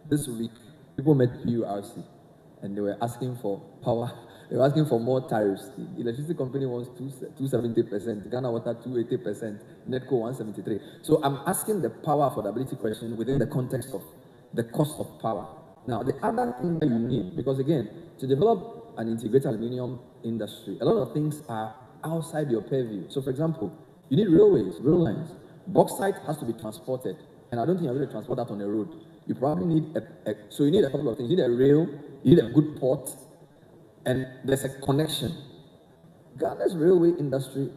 This week, people met PURC, and they were asking for power. They were asking for more tariffs. The electricity company wants 270%, Ghana Water 280%, NETCO 173%. So I'm asking the power affordability question within the context of the cost of power. Now, the other thing that you need, because again, to develop an integrated aluminium industry, a lot of things are outside your purview. So for example, you need railways, rail lines. Bauxite has to be transported, and I don't think you're going to transport that on a road. You probably need so you need a couple of things. You need a rail, you need a good port, and there's a connection. Ghana's railway industry,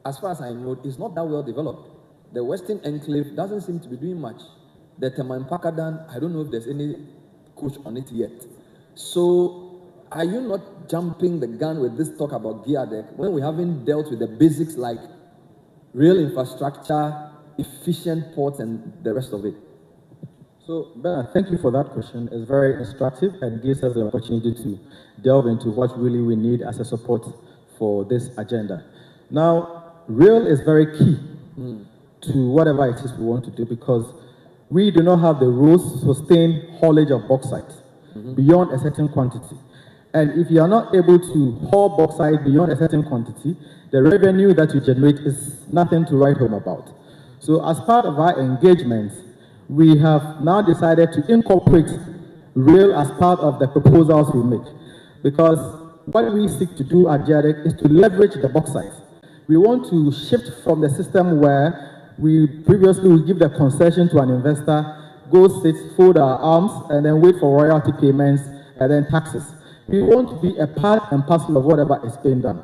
as far as I know, is not that well developed. The Western Enclave doesn't seem to be doing much. The Teman-Pakadan, I don't know if there's any coach on it yet. So are you not jumping the gun with this talk about JEDEC when we haven't dealt with the basics like rail infrastructure, efficient ports, and the rest of it? So, Bernard, thank you for that question. It's very instructive and gives us the opportunity to delve into what really we need as a support for this agenda. Now, rail is very key to whatever it is we want to do, because we do not have the roads to sustain haulage of bauxite beyond a certain quantity. And if you are not able to haul bauxite beyond a certain quantity, the revenue that you generate is nothing to write home about. So as part of our engagement, we have now decided to incorporate rail as part of the proposals we make. Because what we seek to do at JEDEC is to leverage the bauxite. We want to shift from the system where we previously would give the concession to an investor, go sit, fold our arms, and then wait for royalty payments and then taxes. We want to be a part and parcel of whatever is being done.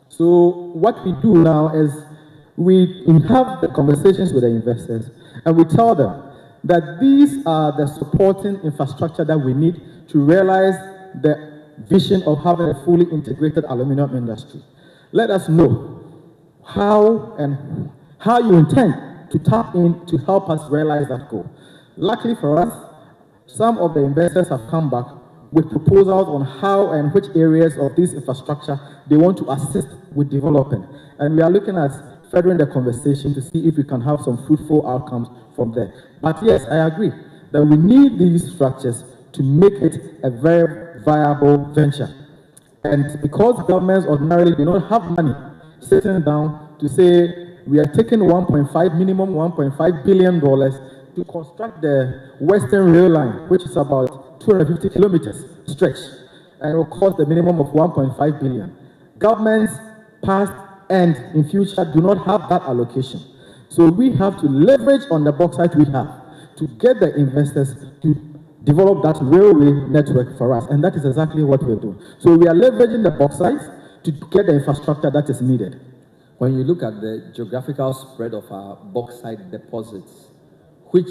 So what we do now is we have the conversations with the investors, and we tell them that these are the supporting infrastructure that we need to realize the vision of having a fully integrated aluminum industry. Let us know how you intend to tap in to help us realize that goal. Luckily for us, some of the investors have come back with proposals on how and which areas of this infrastructure they want to assist with developing. And we are looking at furthering the conversation to see if we can have some fruitful outcomes from there. But yes, I agree that we need these structures to make it a very viable venture. And because governments ordinarily do not have money sitting down to say we are taking minimum $1.5 billion to construct the Western Rail Line, which is about 250 kilometers stretch, and it will cost a minimum of 1.5 billion. Governments past and in future do not have that allocation. So we have to leverage on the bauxite we have to get the investors to develop that railway network for us. And that is exactly what we're doing. So we are leveraging the bauxite to get the infrastructure that is needed. When you look at the geographical spread of our bauxite deposits, which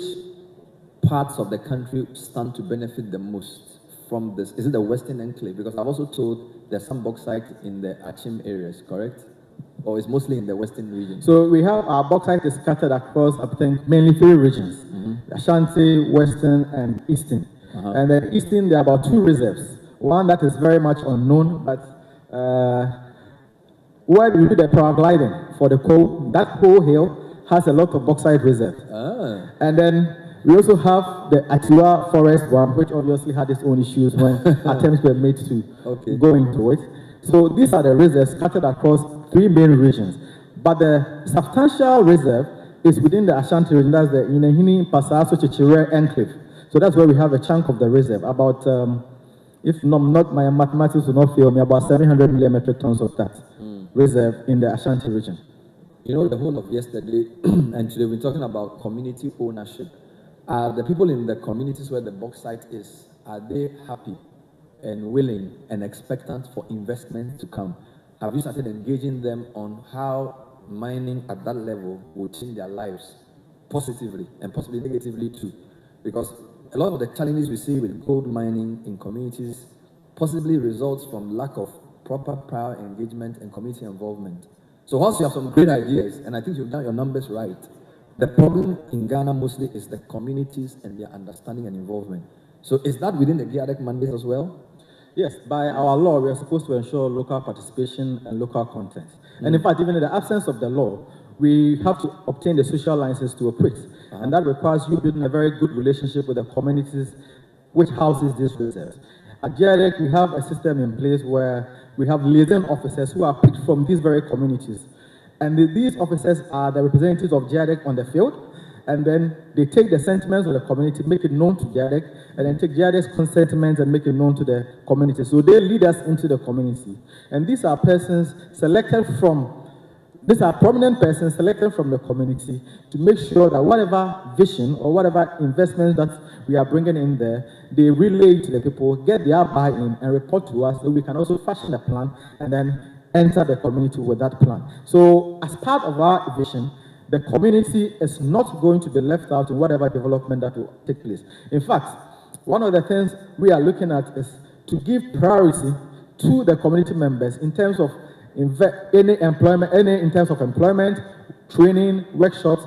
parts of the country stand to benefit the most from this? Is it the Western Enclave? Because I've also told there's some bauxite in the Achim areas, correct? Or it's mostly in the Western region? So we have our bauxite is scattered across, I think, mainly 3 regions. Ashanti, Western, and Eastern. And then Eastern, there are about 2 reserves. One that is very much unknown, but where we do the paragliding for the coal, that whole hill has a lot of bauxite reserve. And then we also have the Atiwa forest one, which obviously had its own issues when attempts were made to go into it. So these are the reserves scattered across 3 main regions. But the substantial reserve is within the Ashanti region. That's the Inahini, Pasaso, Chichire enclave. So that's where we have a chunk of the reserve. About, if not my mathematics will not fail me, about 700 million metric tons of that reserve in the Ashanti region. You know, the whole of yesterday and today we're talking about community ownership. Are the people in the communities where the bauxite is, are they happy and willing and expectant for investment to come? Have you started engaging them on how mining at that level will change their lives positively and possibly negatively too? Because a lot of the challenges we see with gold mining in communities possibly results from lack of proper prior engagement and community involvement. So whilst you have some great ideas, and I think you've done your numbers right, the problem in Ghana mostly is the communities and their understanding and involvement. So is that within the GIADEC mandate as well? Yes, by our law, we are supposed to ensure local participation and local content. And in fact, even in the absence of the law, we have to obtain the social license to operate. And that requires you building a very good relationship with the communities which houses these reserves. At GIADEC, we have a system in place where we have liaison officers who are picked from these very communities. And these officers are the representatives of GIADEC on the field, and then they take the sentiments of the community, make it known to GIADEC, and then take GIADEC's sentiments and make it known to the community. So they lead us into the community. And these are persons selected from, these are prominent persons selected from the community to make sure that whatever vision or whatever investments that we are bringing in there, they relay to the people, get their buy-in, and report to us so we can also fashion a plan and then enter the community with that plan. So as part of our vision, the community is not going to be left out in whatever development that will take place. In fact, one of the things we are looking at is to give priority to the community members in terms of any in terms of employment, training, workshops,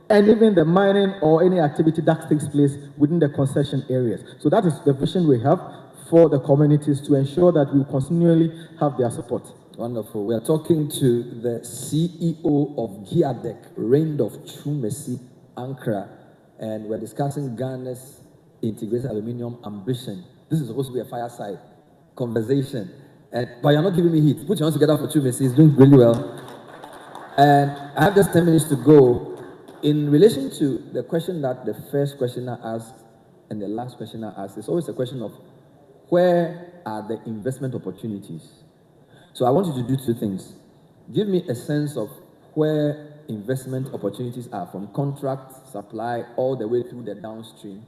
and even the mining or any activity that takes place within the concession areas. So that is the vision we have for the communities to ensure that we continually have their support. Wonderful. We are talking to the CEO of GIADEC, Randolph Chumesi Ankara, and we're discussing Ghana's integrated aluminium ambition. This is supposed to be a fireside conversation, but you're not giving me heat. Put your hands together for Chumesi. He's doing really well. And I have just 10 minutes to go. In relation to the question that the first questioner asked and the last questioner asked, it's always a question of where are the investment opportunities? So I want you to do 2 things. Give me a sense of where investment opportunities are, from contract, supply, all the way through the downstream.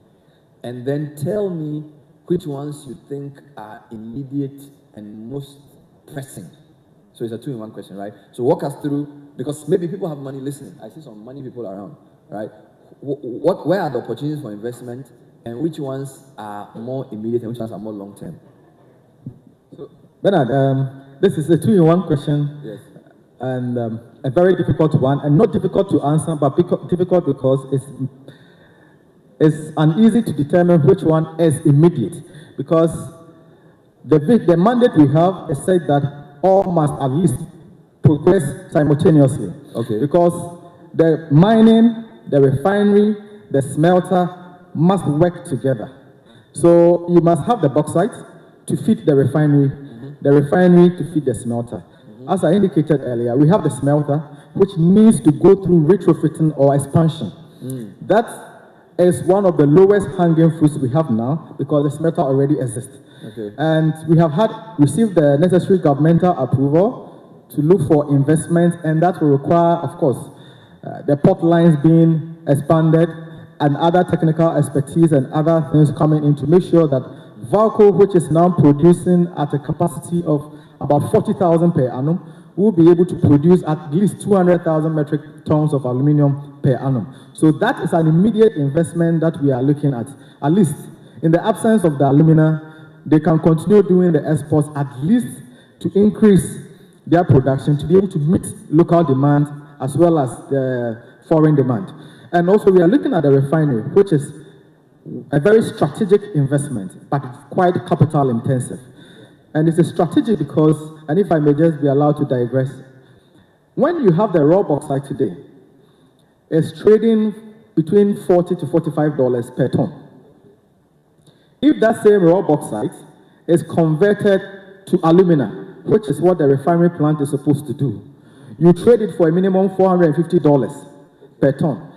And then tell me which ones you think are immediate and most pressing. So it's a 2-in-1 question, right? So walk us through, because maybe people have money listening. I see some money people around, right? Where are the opportunities for investment, and which ones are more immediate and which ones are more long-term? So, Bernard, this is a 2-in-1 question, yes, and a very difficult one, and not difficult to answer, but difficult because it's uneasy to determine which one is immediate, because the mandate we have is said that all must at least progress simultaneously. Okay. Because the mining, the refinery, the smelter must work together. So you must have the bauxite to feed the refinery, the refinery to feed the smelter. As I indicated earlier, we have the smelter, which needs to go through retrofitting or expansion. That is one of the lowest hanging fruits we have now, because the smelter already exists. Okay. And we have received the necessary governmental approval to look for investment, and that will require, of course, the port lines being expanded, and other technical expertise and other things coming in to make sure that Valco, which is now producing at a capacity of about 40,000 per annum, will be able to produce at least 200,000 metric tons of aluminum per annum. So that is an immediate investment that we are looking at least in the absence of the alumina, they can continue doing the exports at least to increase their production to be able to meet local demand as well as the foreign demand. And also we are looking at the refinery, which is a very strategic investment, but it's quite capital intensive. And it's a strategic because, and if I may just be allowed to digress, when you have the raw bauxite today, it's trading between $40 to $45 per ton. If that same raw bauxite is converted to alumina, which is what the refinery plant is supposed to do, you trade it for a minimum $450 per ton.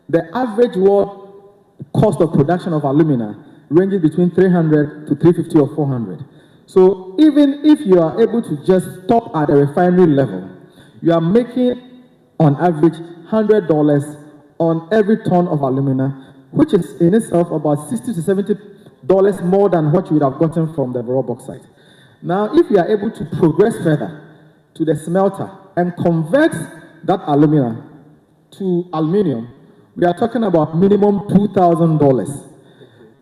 The average world cost of production of alumina ranges between 300 to 350 or 400. So even if you are able to just stop at the refinery level, you are making on average $100 on every ton of alumina, which is in itself about $60 to $70 more than what you would have gotten from the raw bauxite. Now, if you are able to progress further to the smelter and convert that alumina to aluminium, we are talking about minimum $2,000.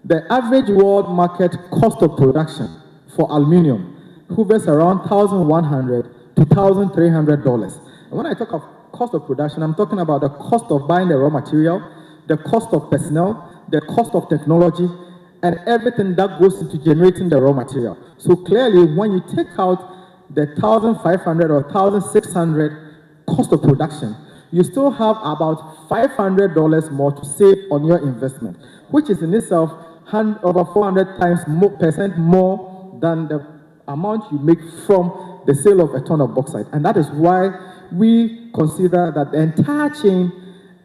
The average world market cost of production for aluminium hovers around $1,100 to $1,300. And when I talk of cost of production, I'm talking about the cost of buying the raw material, the cost of personnel, the cost of technology, and everything that goes into generating the raw material. So clearly, when you take out the $1,500 or $1,600 cost of production, you still have about $500 more to save on your investment, which is in itself over 400% more than the amount you make from the sale of a ton of bauxite. And that is why we consider that the entire chain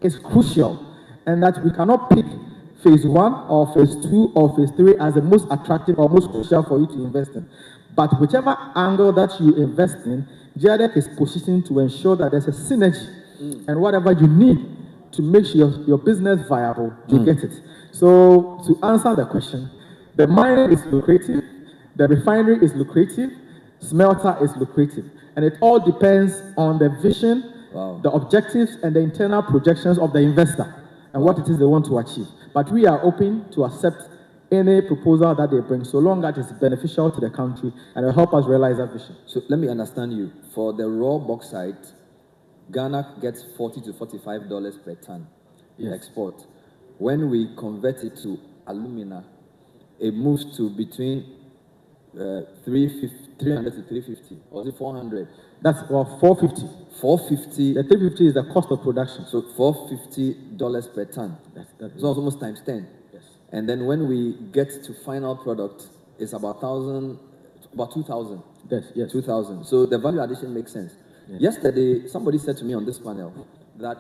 is crucial and that we cannot pick phase 1 or phase 2 or phase 3 as the most attractive or most crucial for you to invest in. But whichever angle that you invest in, GIADEC is positioned to ensure that there's a synergy and whatever you need to make sure your business viable, you get it. So to answer the question, the mining is lucrative, the refinery is lucrative, smelter is lucrative. And it all depends on the vision, the objectives, and the internal projections of the investor and what it is they want to achieve. But we are open to accept any proposal that they bring, so long as it's beneficial to the country and will help us realize that vision. So let me understand you. For the raw bauxite, Ghana gets $40 to $45 per ton in export. When we convert it to alumina, it moves to between 300 to 350, or is it 400? That's about 450. 450. The 350 is the cost of production. So $450 per ton. That's almost times 10. Yes. And then when we get to final product, it's about 2,000. Yes. 2,000. So the value addition makes sense. Yes. Yesterday, somebody said to me on this panel that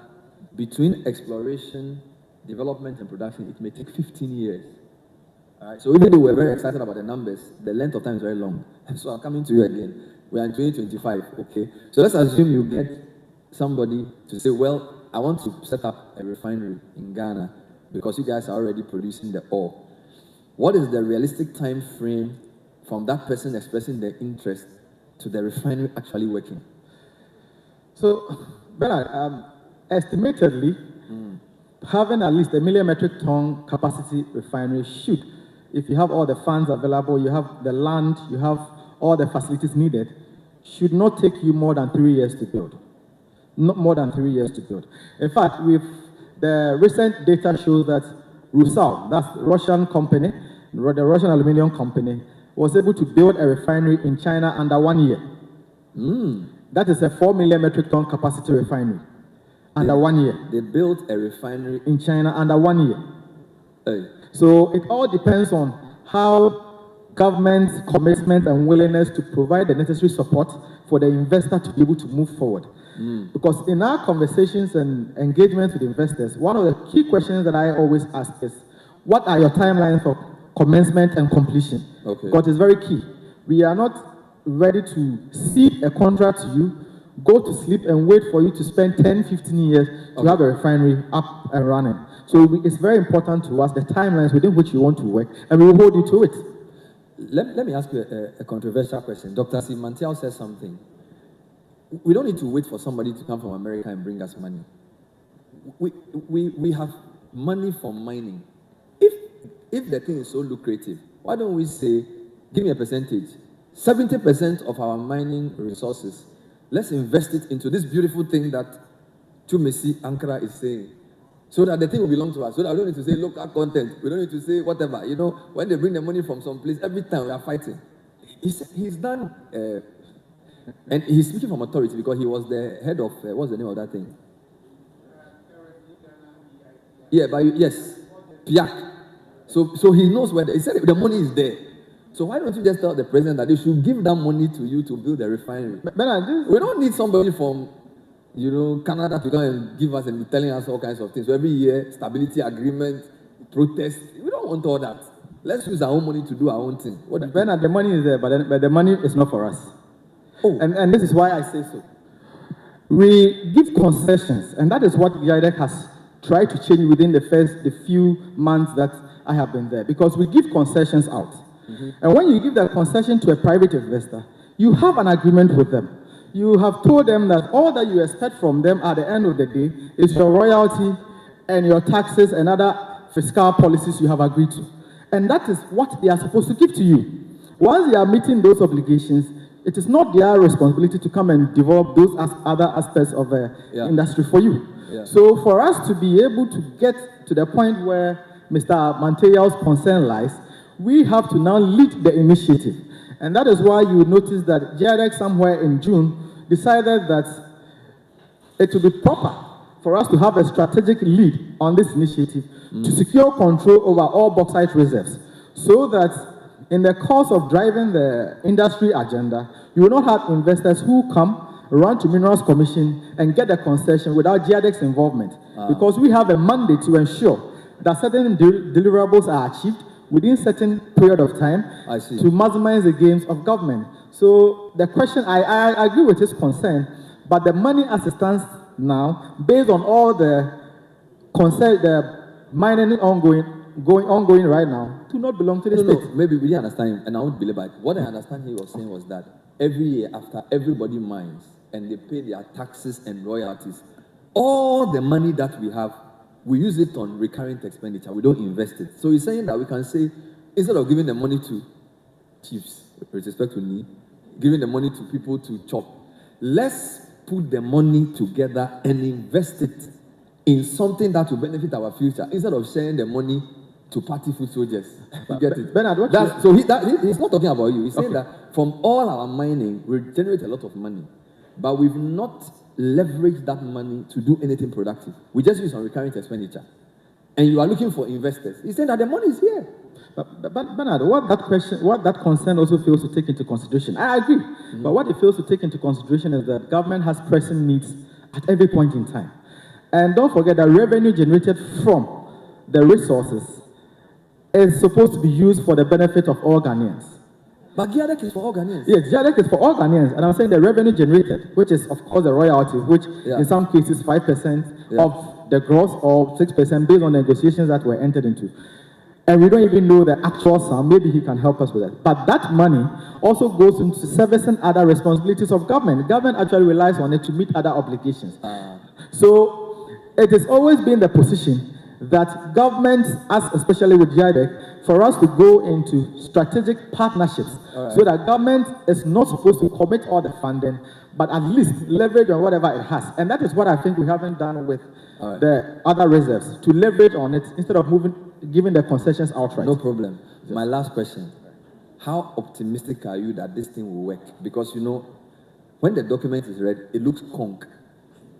between exploration, development, and production, it may take 15 years. All right. So even though we're very excited about the numbers, the length of time is very long. So I'm coming to you again. We are in 2025, okay? So let's assume you get somebody to say, well, I want to set up a refinery in Ghana because you guys are already producing the ore. What is the realistic time frame from that person expressing their interest to the refinery actually working? So, Bernard, estimatedly, having at least 1 million metric ton capacity refinery should, if you have all the funds available, you have the land, you have all the facilities needed, should not take you more than 3 years to build. Not more than 3 years to build. In fact, the recent data shows that Rusal, that's the Russian company, the Russian aluminum company, was able to build a refinery in China under 1 year. That is a 4 million metric ton capacity refinery under 1 year. They built a refinery in China under 1 year. Hey. So it all depends on how government's commitment and willingness to provide the necessary support for the investor to be able to move forward. Because in our conversations and engagements with investors, one of the key questions that I always ask is, what are your timelines for commencement and completion? Okay. Because it's very key. We are not ready to cede a contract to you go to sleep and wait for you to spend 10, 15 years to have a refinery up and running. So it's very important to us, the timelines within which you want to work, and we will hold you to it. Let me ask you a controversial question. Dr. Simantiao says something. We don't need to wait for somebody to come from America and bring us money. We have money from mining. If the thing is so lucrative, why don't we say, give me a percentage, 70% of our mining resources, let's invest it into this beautiful thing that Tumesi Ankara is saying, so that the thing will belong to us, so that we don't need to say local content, we don't need to say whatever. You know, when they bring the money from some place, every time we are fighting. He's done, and he's speaking from authority because he was the head of, what's the name of that thing? Yeah, but yes, PIAC. So he knows where, he said the money is there. So why don't you just tell the president that they should give that money to you to build a refinery? We don't need somebody from, you know, Canada to come and give us and be telling us all kinds of things. So every year, stability agreement, protest. We don't want all that. Let's use our own money to do our own thing. Bernard, the money is there, but the money is not for us. Oh. And this is why I say so. We give concessions, and that is what GIDEC has tried to change within the few months that I have been there, because we give concessions out. And when you give that concession to a private investor, you have an agreement with them. You have told them that all that you expect from them at the end of the day is your royalty and your taxes and other fiscal policies you have agreed to. And that is what they are supposed to give to you. Once they are meeting those obligations, it is not their responsibility to come and develop those other aspects of the industry for you. So for us to be able to get to the point where Mr. Manteya's concern lies, we have to now lead the initiative. And that is why you notice that GIDEC somewhere in June decided that it would be proper for us to have a strategic lead on this initiative to secure control over all bauxite reserves, so that in the course of driving the industry agenda, you will not have investors who come, run to Minerals Commission and get a concession without GIDEC's involvement. Because we have a mandate to ensure that certain deliverables are achieved within certain period of time to maximize the gains of government. So the question, I agree with his concern, but the money as it stands now, based on all the mining ongoing right now, do not belong to the state. No, maybe we didn't understand him, and I won't believe it. What I understand he was saying was that every year after everybody mines and they pay their taxes and royalties, all the money that we have, we use it on recurrent expenditure. We don't invest it. So he's saying that we can say, instead of giving the money to chiefs, with respect to me, giving the money to people to chop, let's put the money together and invest it in something that will benefit our future, instead of sharing the money to party food soldiers. You get it? Bernard, he's not talking about you. He's saying that from all our mining, we generate a lot of money, but we've not leveraged that money to do anything productive. We just use on recurrent expenditure. And you are looking for investors. He's saying that the money is here. But Bernard, what that concern also fails to take into consideration, I agree, but what it fails to take into consideration is that government has pressing needs at every point in time. And don't forget that revenue generated from the resources is supposed to be used for the benefit of all Ghanaians. But GIDEC is for all Ghanaians. Yes, GIDEC is for all Ghanaians. And I'm saying the revenue generated, which is, of course, the royalty, which in some cases 5% of the gross or 6% based on negotiations that were entered into. And we don't even know the actual sum. Maybe he can help us with that. But that money also goes into servicing other responsibilities of government. Government actually relies on it to meet other obligations. So it has always been the position that government, especially with GIDEC, for us to go into strategic partnerships so that government is not supposed to commit all the funding, but at least leverage on whatever it has. And that is what I think we haven't done with the other reserves, to leverage on it instead of giving the concessions outright. No problem. My last question. How optimistic are you that this thing will work? Because, you know, when the document is read, it looks conk.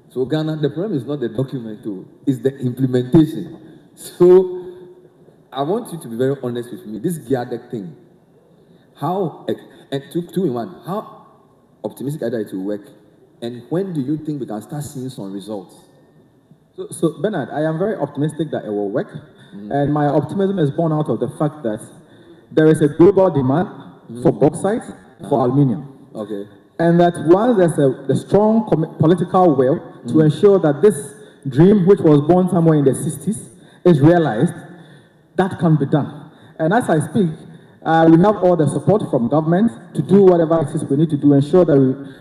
So Ghana, the problem is not the document too, it's the implementation. So I want you to be very honest with me. This GIDEC thing, how, and two in one, how optimistic are you that it will work? And when do you think we can start seeing some results? So Bernard, I am very optimistic that it will work. And my optimism is born out of the fact that there is a global demand for bauxite, for aluminium. Okay. and that once there's a strong political will to ensure that this dream, which was born somewhere in the 60s, is realized, that can be done. And as I speak, we have all the support from government to do whatever it is we need to do, ensure that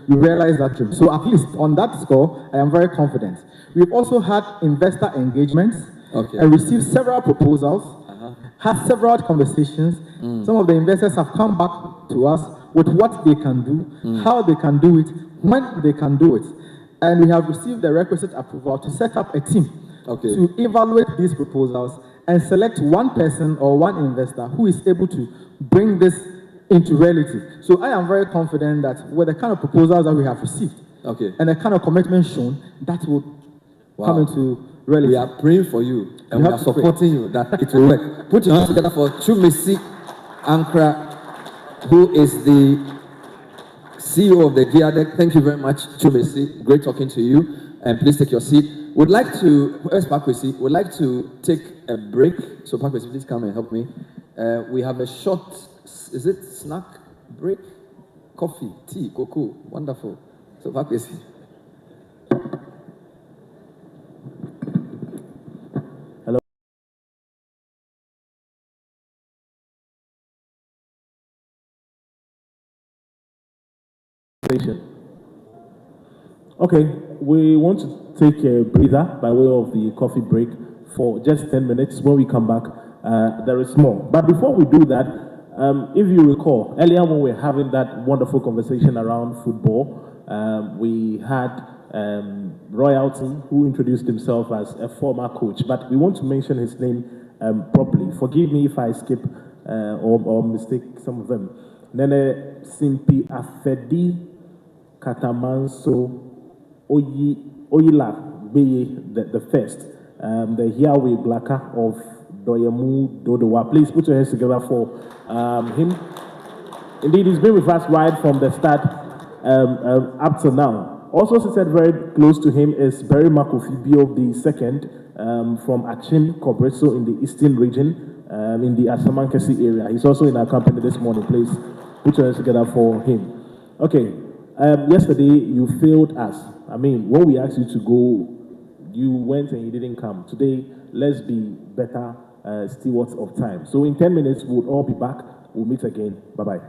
we realize that dream. So at least on that score, I am very confident. We've also had investor engagements and received several proposals, had several conversations. Some of the investors have come back to us with what they can do, how they can do it, when they can do it. And we have received the requisite approval to set up a team to evaluate these proposals and select one person or one investor who is able to bring this into reality. So I am very confident that with the kind of proposals that we have received and the kind of commitment shown, that will come into reality. We are praying for you and we are supporting you that it will work. Put your hands together for Chumesi Ankra, who is the CEO of the GIADEC. Thank you very much, Chumesi. Great talking to you. And please take your seat. Would like to, where's Pakwesi? Would like to take a break. So Pakwesi, please come and help me. We have a short, is it snack break? Coffee, tea, cocoa. Wonderful. So Pakwesi. Hello. Okay, we want to take a breather by way of the coffee break for just 10 minutes. When we come back, there is more. But before we do that, if you recall, earlier when we were having that wonderful conversation around football, we had Royalty, who introduced himself as a former coach, but we want to mention his name properly. Forgive me if I skip or mistake some of them. Nene Simpi Afedi Katamanso Oyila Beye the first, the Yahweh Blacker of Doyemu Dodowa. Please put your hands together for him. Indeed, he's been with us right from the start up to now. Also seated very close to him is Barry Makofi Bio II from Achim Kobreso in the Eastern region, in the Asamankesi area. He's also in our company this morning. Please put your hands together for him. Okay. Yesterday, you failed us. I mean, when we asked you to go, you went and you didn't come. Today, let's be better stewards of time. So in 10 minutes, we'll all be back. We'll meet again. Bye-bye.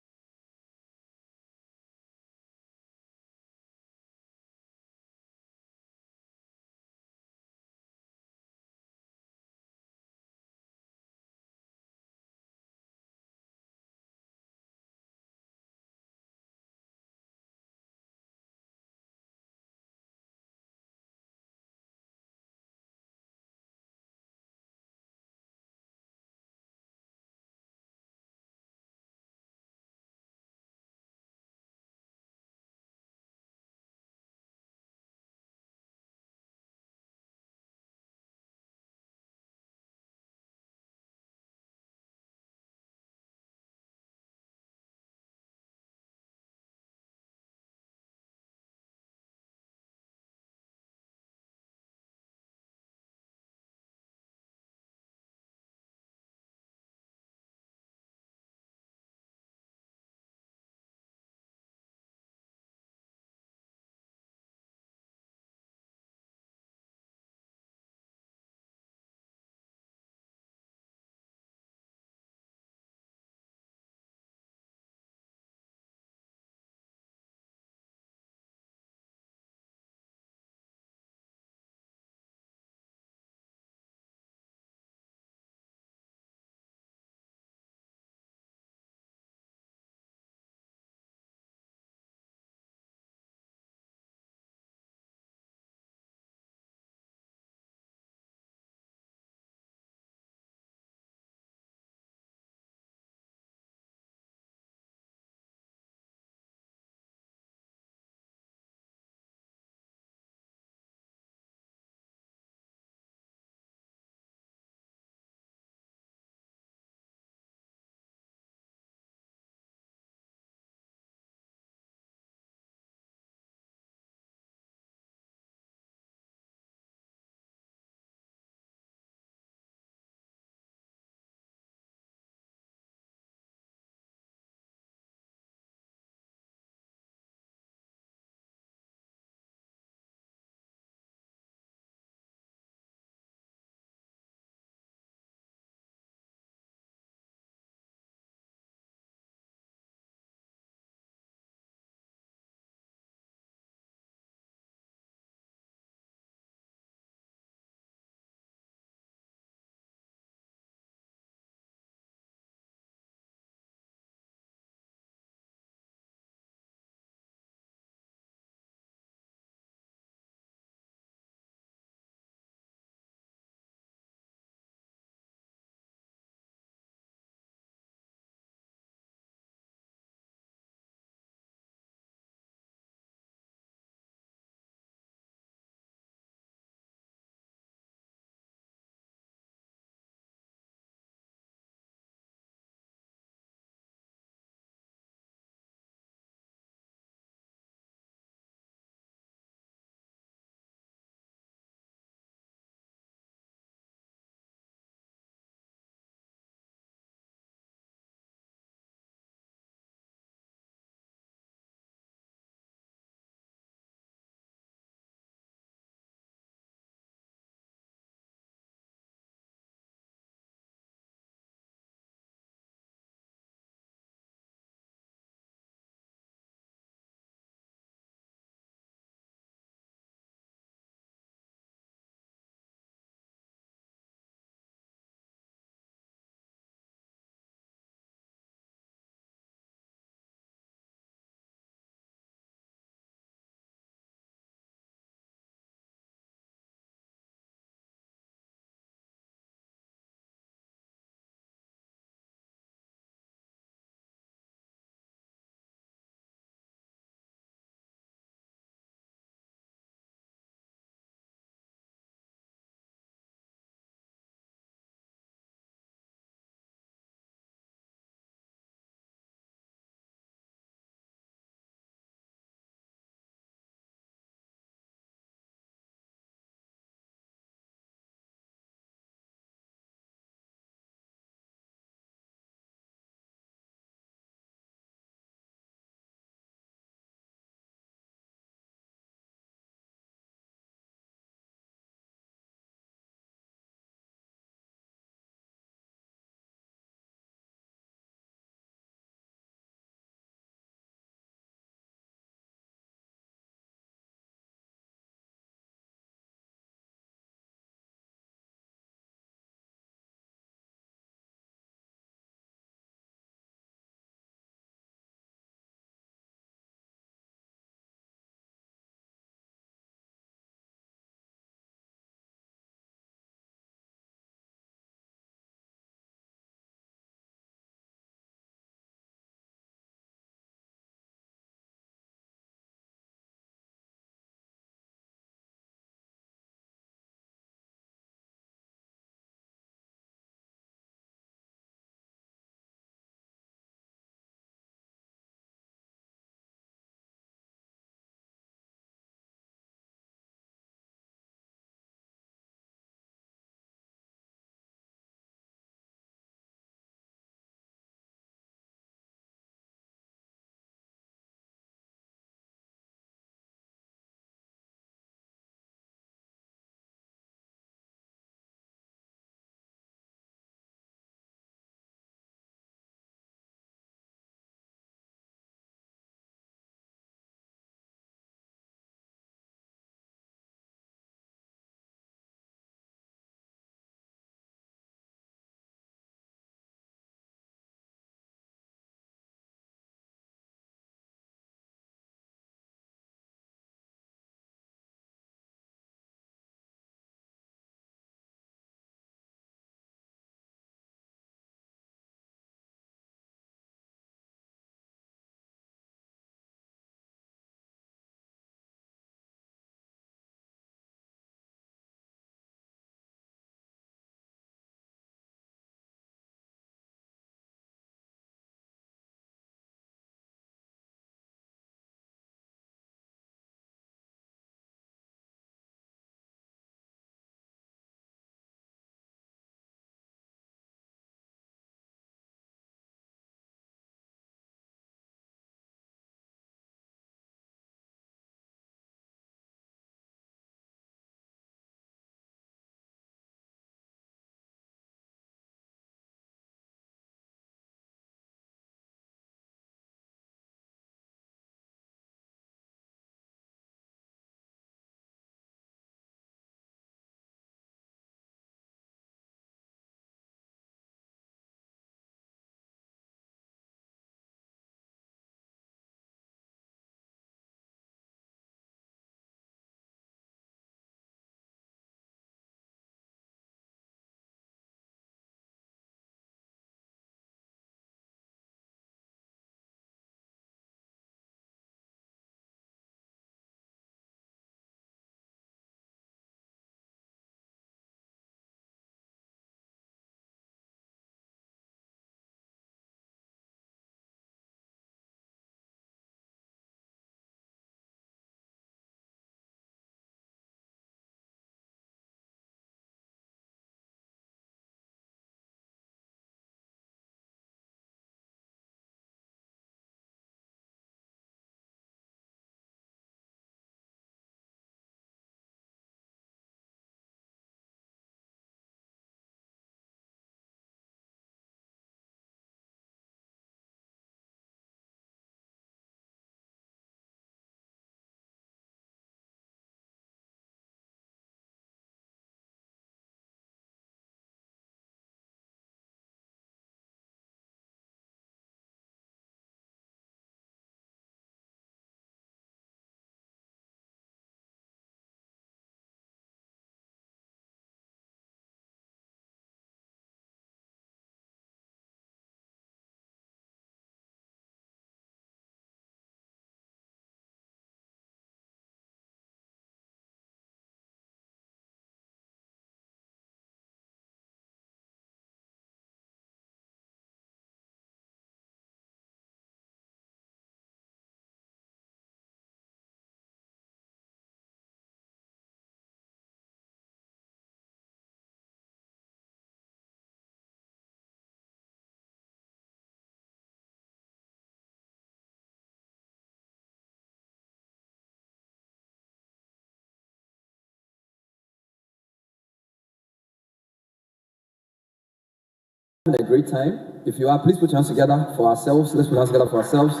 a great time? If you are, please put your hands together for ourselves. Let's put our hands together for ourselves.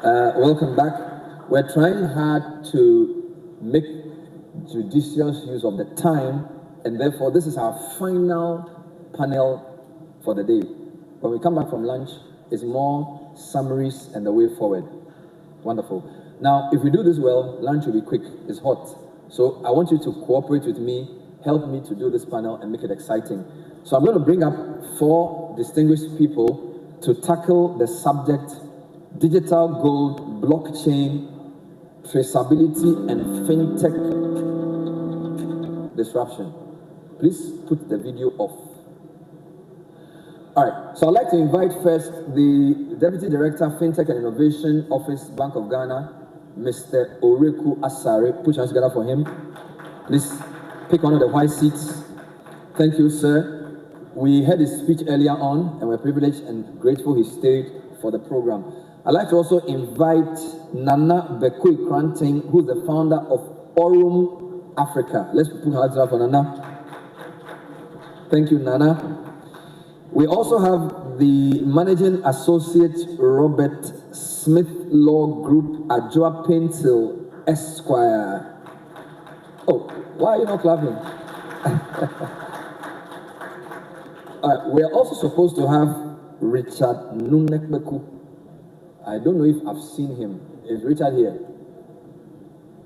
Welcome back. We're trying hard to make judicious use of the time, and therefore this is our final panel for the day. When we come back from lunch, it's more summaries and the way forward. Wonderful. Now, if we do this well, lunch will be quick. It's hot. So I want you to cooperate with me, help me to do this panel and make it exciting. So I'm going to bring up 4 distinguished people to tackle the subject: digital gold, blockchain, traceability, and fintech disruption. Please put the video off. All right, so I'd like to invite first the Deputy Director, Fintech and Innovation Office, Bank of Ghana, Mr. Oreku Asare. Put your hands together for him. Please pick one of the white seats. Thank you, sir. We heard his speech earlier on, and we're privileged and grateful he stayed for the program. I'd like to also invite Nana Bekui Kranting, who's the founder of Orum Africa. Let's put our hands up for Nana. Thank you, Nana. We also have the Managing Associate, Robert Smith Law Group, Adjoa Pentil Esquire. Oh, why are you not clapping? We're also supposed to have Richard Numnekbeku. I don't know if I've seen him. Is Richard here?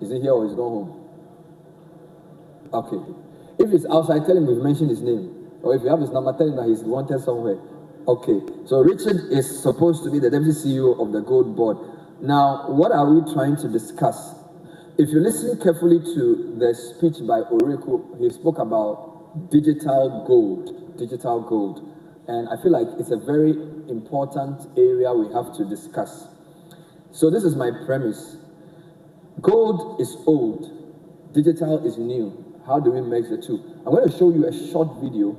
Is he here or he's gone home? Okay. If he's outside, tell him we've mentioned his name. Or if you have his number, tell him that he's wanted somewhere. Okay. So Richard is supposed to be the Deputy CEO of the Gold Board. Now, what are we trying to discuss? If you listen carefully to the speech by Oreku, he spoke about digital gold. Digital gold. And I feel like it's a very important area we have to discuss. So this is my premise. Gold is old. Digital is new. How do we merge the two? I'm going to show you a short video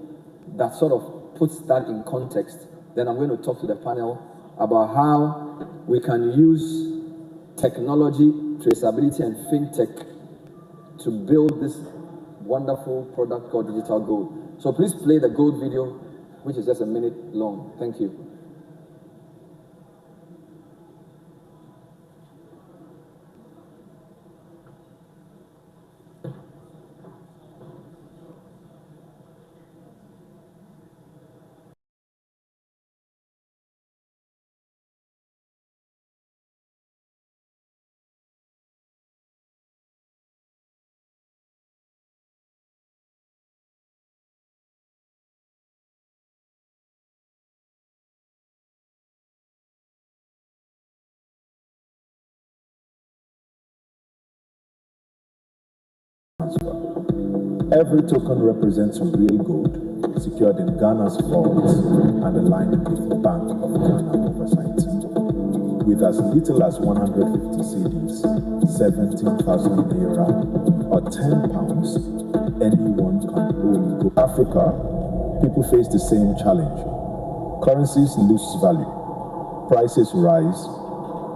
that sort of puts that in context. Then I'm going to talk to the panel about how we can use technology, traceability, and fintech to build this wonderful product called digital gold. So please play the gold video, which is just a minute long. Thank you. Every token represents some real gold secured in Ghana's vaults and aligned with the Bank of Ghana oversight. With as little as 150 cedis, 17,000 naira, or 10 pounds, anyone can own gold. Africa, people face the same challenge. Currencies lose value, prices rise,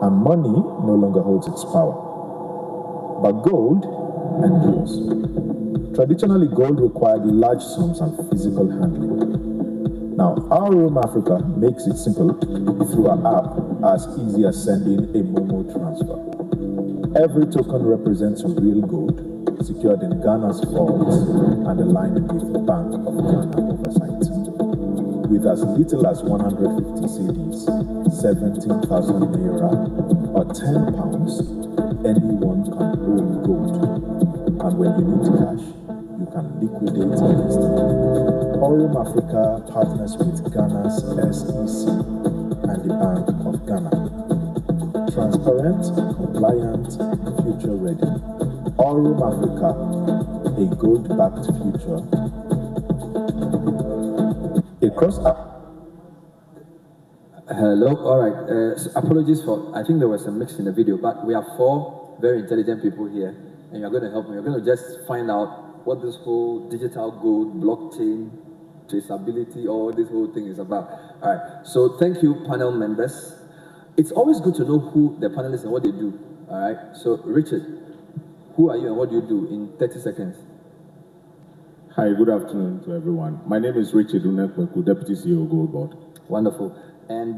and money no longer holds its power. But gold endures. Traditionally, gold required large sums and physical handling. Now, Are RJ Africa makes it simple through an app as easy as sending a Momo transfer. Every token represents some real gold secured in Ghana's vaults and aligned with the Bank of Ghana oversight. With as little as 150 cedis, 17,000 naira, or 10 pounds, anyone can own gold. And when you need cash, you can liquidate instantly. RJ Africa partners with Ghana's SEC and the Bank of Ghana. Transparent, compliant, future-ready. RJ Africa, a gold-backed future. Hello, all right. So apologies for, I think there was a mix in the video, but we have 4 very intelligent people here, and you're going to help me. You're going to just find out what this whole digital gold, blockchain, traceability, all this whole thing is about. All right, so thank you, panel members. It's always good to know who the panelists and what they do. All right, so Richard, who are you and what do you do in 30 seconds? Hi, good afternoon to everyone. My name is Richard Unekweku, Deputy CEO of Gold Board. Wonderful. And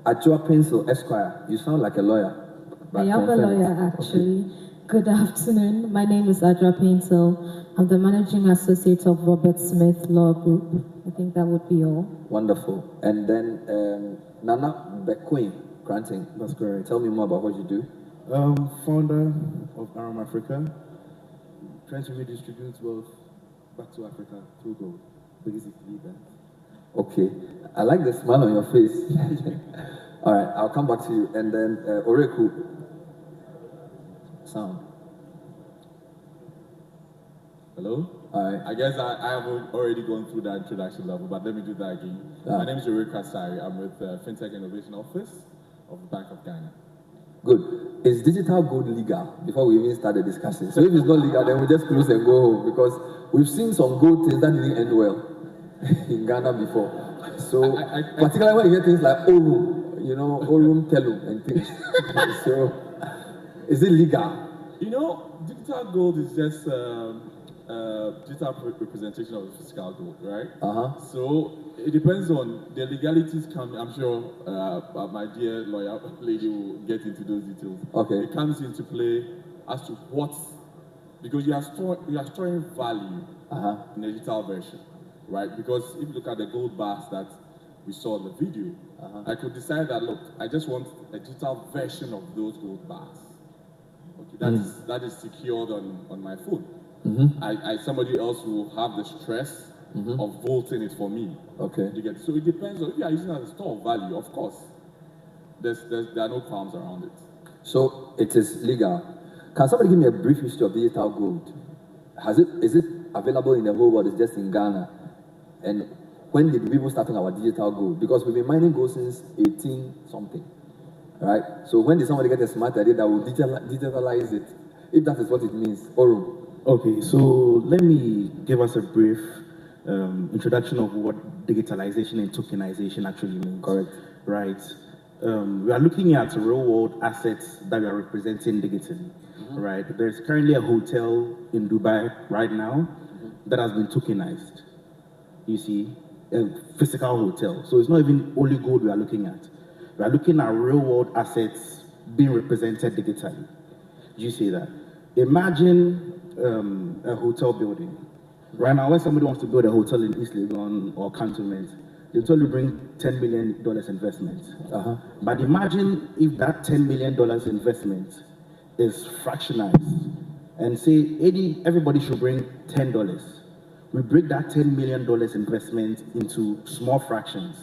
Ajua Pencil, Esquire, you sound like a lawyer. I am a lawyer, actually. Okay. Good afternoon. My name is Ajua Pencil. I'm the Managing Associate of Robert Smith Law Group. I think that would be all. Wonderful. And then Nana Bequin Granting. That's correct. Tell me more about what you do. Founder of Aram Africa, trying to redistribute wealth back to Africa through gold. Basically that. Okay. I like the smile on your face. All right, I'll come back to you. And then Oreku. Sound. Hello? I guess I have already gone through that introduction level, but let me do that again. My name is Oreku Asari. I'm with the FinTech Innovation Office of the Bank of Ghana. Good. Is digital gold legal? Before we even start the discussion. So if it's not legal, then we just close and go home, because we've seen some gold things that didn't end well in Ghana before. So particularly when you hear things like Orum, Orum Telum and things. So is it legal? Digital gold is just digital representation of the physical gold, right? So it depends on the legalities. I'm sure my dear lawyer lady will get into those details. Okay. It comes into play as to what, because you are storing value in the digital version, right? Because if you look at the gold bars that we saw in the video, I could decide that, look, I just want a digital version of those gold bars. Okay, that is secured on my phone. Somebody else will have the stress of vaulting it for me. Okay. So it depends on if you are using it as a store of value, of course. There are no qualms around it. So it is legal. Can somebody give me a brief history of digital gold? Is it available in the whole world? It's just in Ghana? And when did people start talking about digital gold? Because we've been mining gold since 18 something. Right? So when did somebody get a smart idea that will digitalize it? If that is what it means. Orum. Okay, so let me give us a brief introduction of what digitalization and tokenization actually means. Correct. Right. We are looking at real-world assets that we are representing digitally. Right. There's currently a hotel in Dubai right now that has been tokenized. You see, a physical hotel. So it's not even only gold we are looking at. We are looking at real-world assets being represented digitally. Do you see that? Imagine a hotel building. Right now, when somebody wants to build a hotel in East Legon or Cantonment, they'll tell you bring $10 million investment. But imagine if that $10 million investment is fractionized and say everybody should bring $10. We break that $10 million investment into small fractions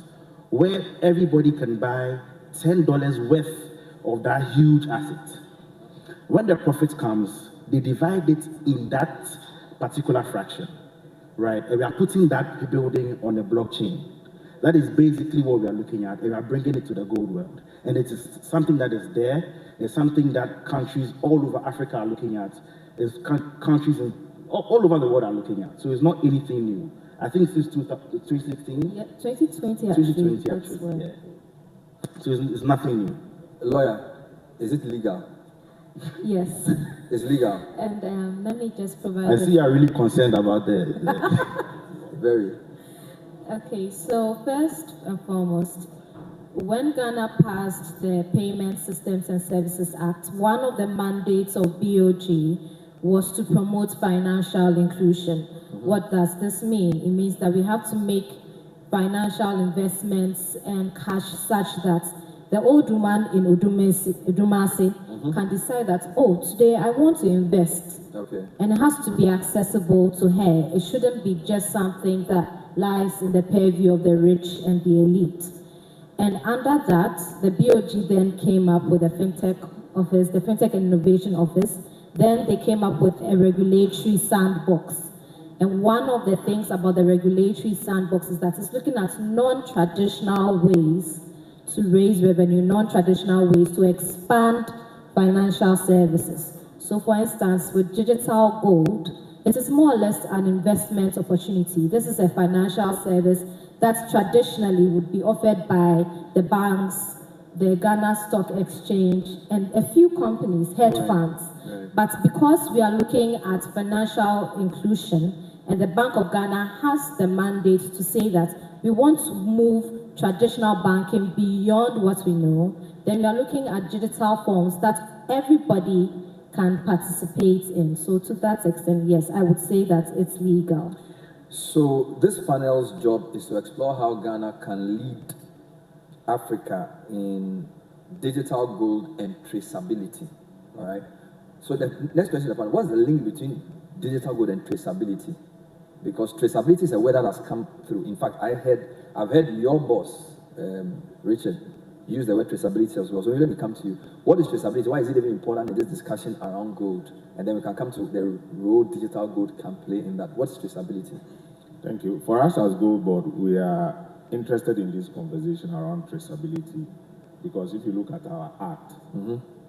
where everybody can buy $10 worth of that huge asset. When the profit comes, they divide it in that particular fraction, right? And we are putting that building on a blockchain. That is basically what we are looking at, and we are bringing it to the gold world. And it is something that is there. It's something that countries all over Africa are looking at. It's countries all over the world are looking at. So it's not anything new. I think since 2016? Yeah, 2020 actually. 2020 actually, yeah. So it's nothing new. Lawyer, is it legal? Yes. It's legal. And let me just provide. I see you are really concerned about the Very. Okay, so first and foremost, when Ghana passed the Payment Systems and Services Act, one of the mandates of BOG was to promote financial inclusion. What does this mean? It means that we have to make financial investments and cash such that the old woman in Udumasi can decide that, oh, today I want to invest. Okay. And it has to be accessible to her. It shouldn't be just something that lies in the purview of the rich and the elite. And under that, the BOG then came up with the FinTech Office, the FinTech Innovation Office. Then they came up with a regulatory sandbox. And one of the things about the regulatory sandbox is that it's looking at non-traditional ways to raise revenue, non-traditional ways to expand financial services. So for instance, with digital gold, it is more or less an investment opportunity. This is a financial service that traditionally would be offered by the banks, the Ghana Stock Exchange, and a few companies, hedge funds. But because we are looking at financial inclusion, And the Bank of Ghana has the mandate to say that we want to move traditional banking beyond what we know. Then we are looking at digital forms that everybody can participate in. So to that extent, yes, I would say that it's legal. So this panel's job is to explore how Ghana can lead Africa in digital gold and traceability. All right. So the next question is, what's the link between digital gold and traceability? Because traceability is a word that has come through. In fact, I've heard your boss, Richard, use the word traceability as well. So let me come to you. What is traceability? Why is it even important in this discussion around gold? And then we can come to the role digital gold can play in that. What's traceability? Thank you. For us as Gold Board, we are interested in this conversation around traceability because if you look at our act,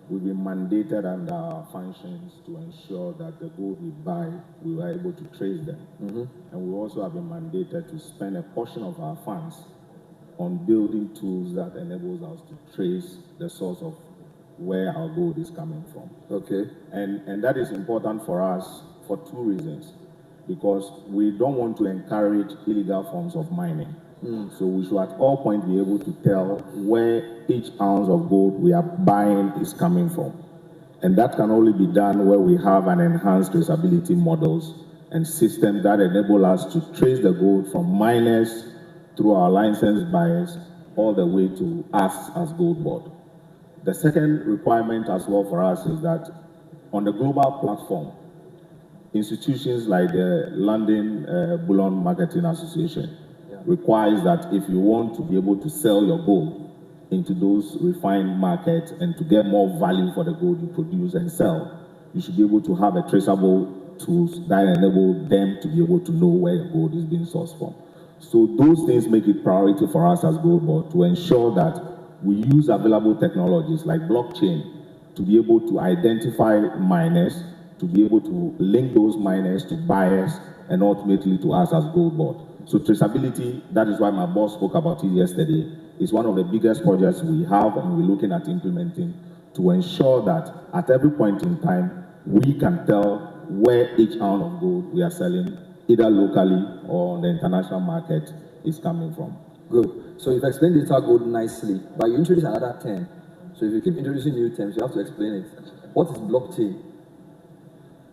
we've been mandated under our functions to ensure that the gold we buy, we are able to trace them. And we also have been mandated to spend a portion of our funds on building tools that enables us to trace the source of where our gold is coming from. Okay. And that is important for us for two reasons. Because we don't want to encourage illegal forms of mining. So we should at all points be able to tell where each ounce of gold we are buying is coming from. And that can only be done where we have an enhanced traceability models and systems that enable us to trace the gold from miners through our licensed buyers all the way to us as Gold Board. The second requirement as well for us is that on the global platform, institutions like the London Bullion Marketing Association requires that if you want to be able to sell your gold into those refined markets and to get more value for the gold you produce and sell, you should be able to have a traceable tools that enable them to be able to know where your gold is being sourced from. So those things make it priority for us as Gold Board to ensure that we use available technologies like blockchain to be able to identify miners, to be able to link those miners to buyers and ultimately to us as Gold Board. So traceability, that is why my boss spoke about it yesterday, is one of the biggest projects we have and we're looking at implementing to ensure that at every point in time, we can tell where each ounce of gold we are selling, either locally or on the international market, is coming from. Good. So you've explained digital gold nicely, but you introduced another term. So if you keep introducing new terms, you have to explain it. What is blockchain?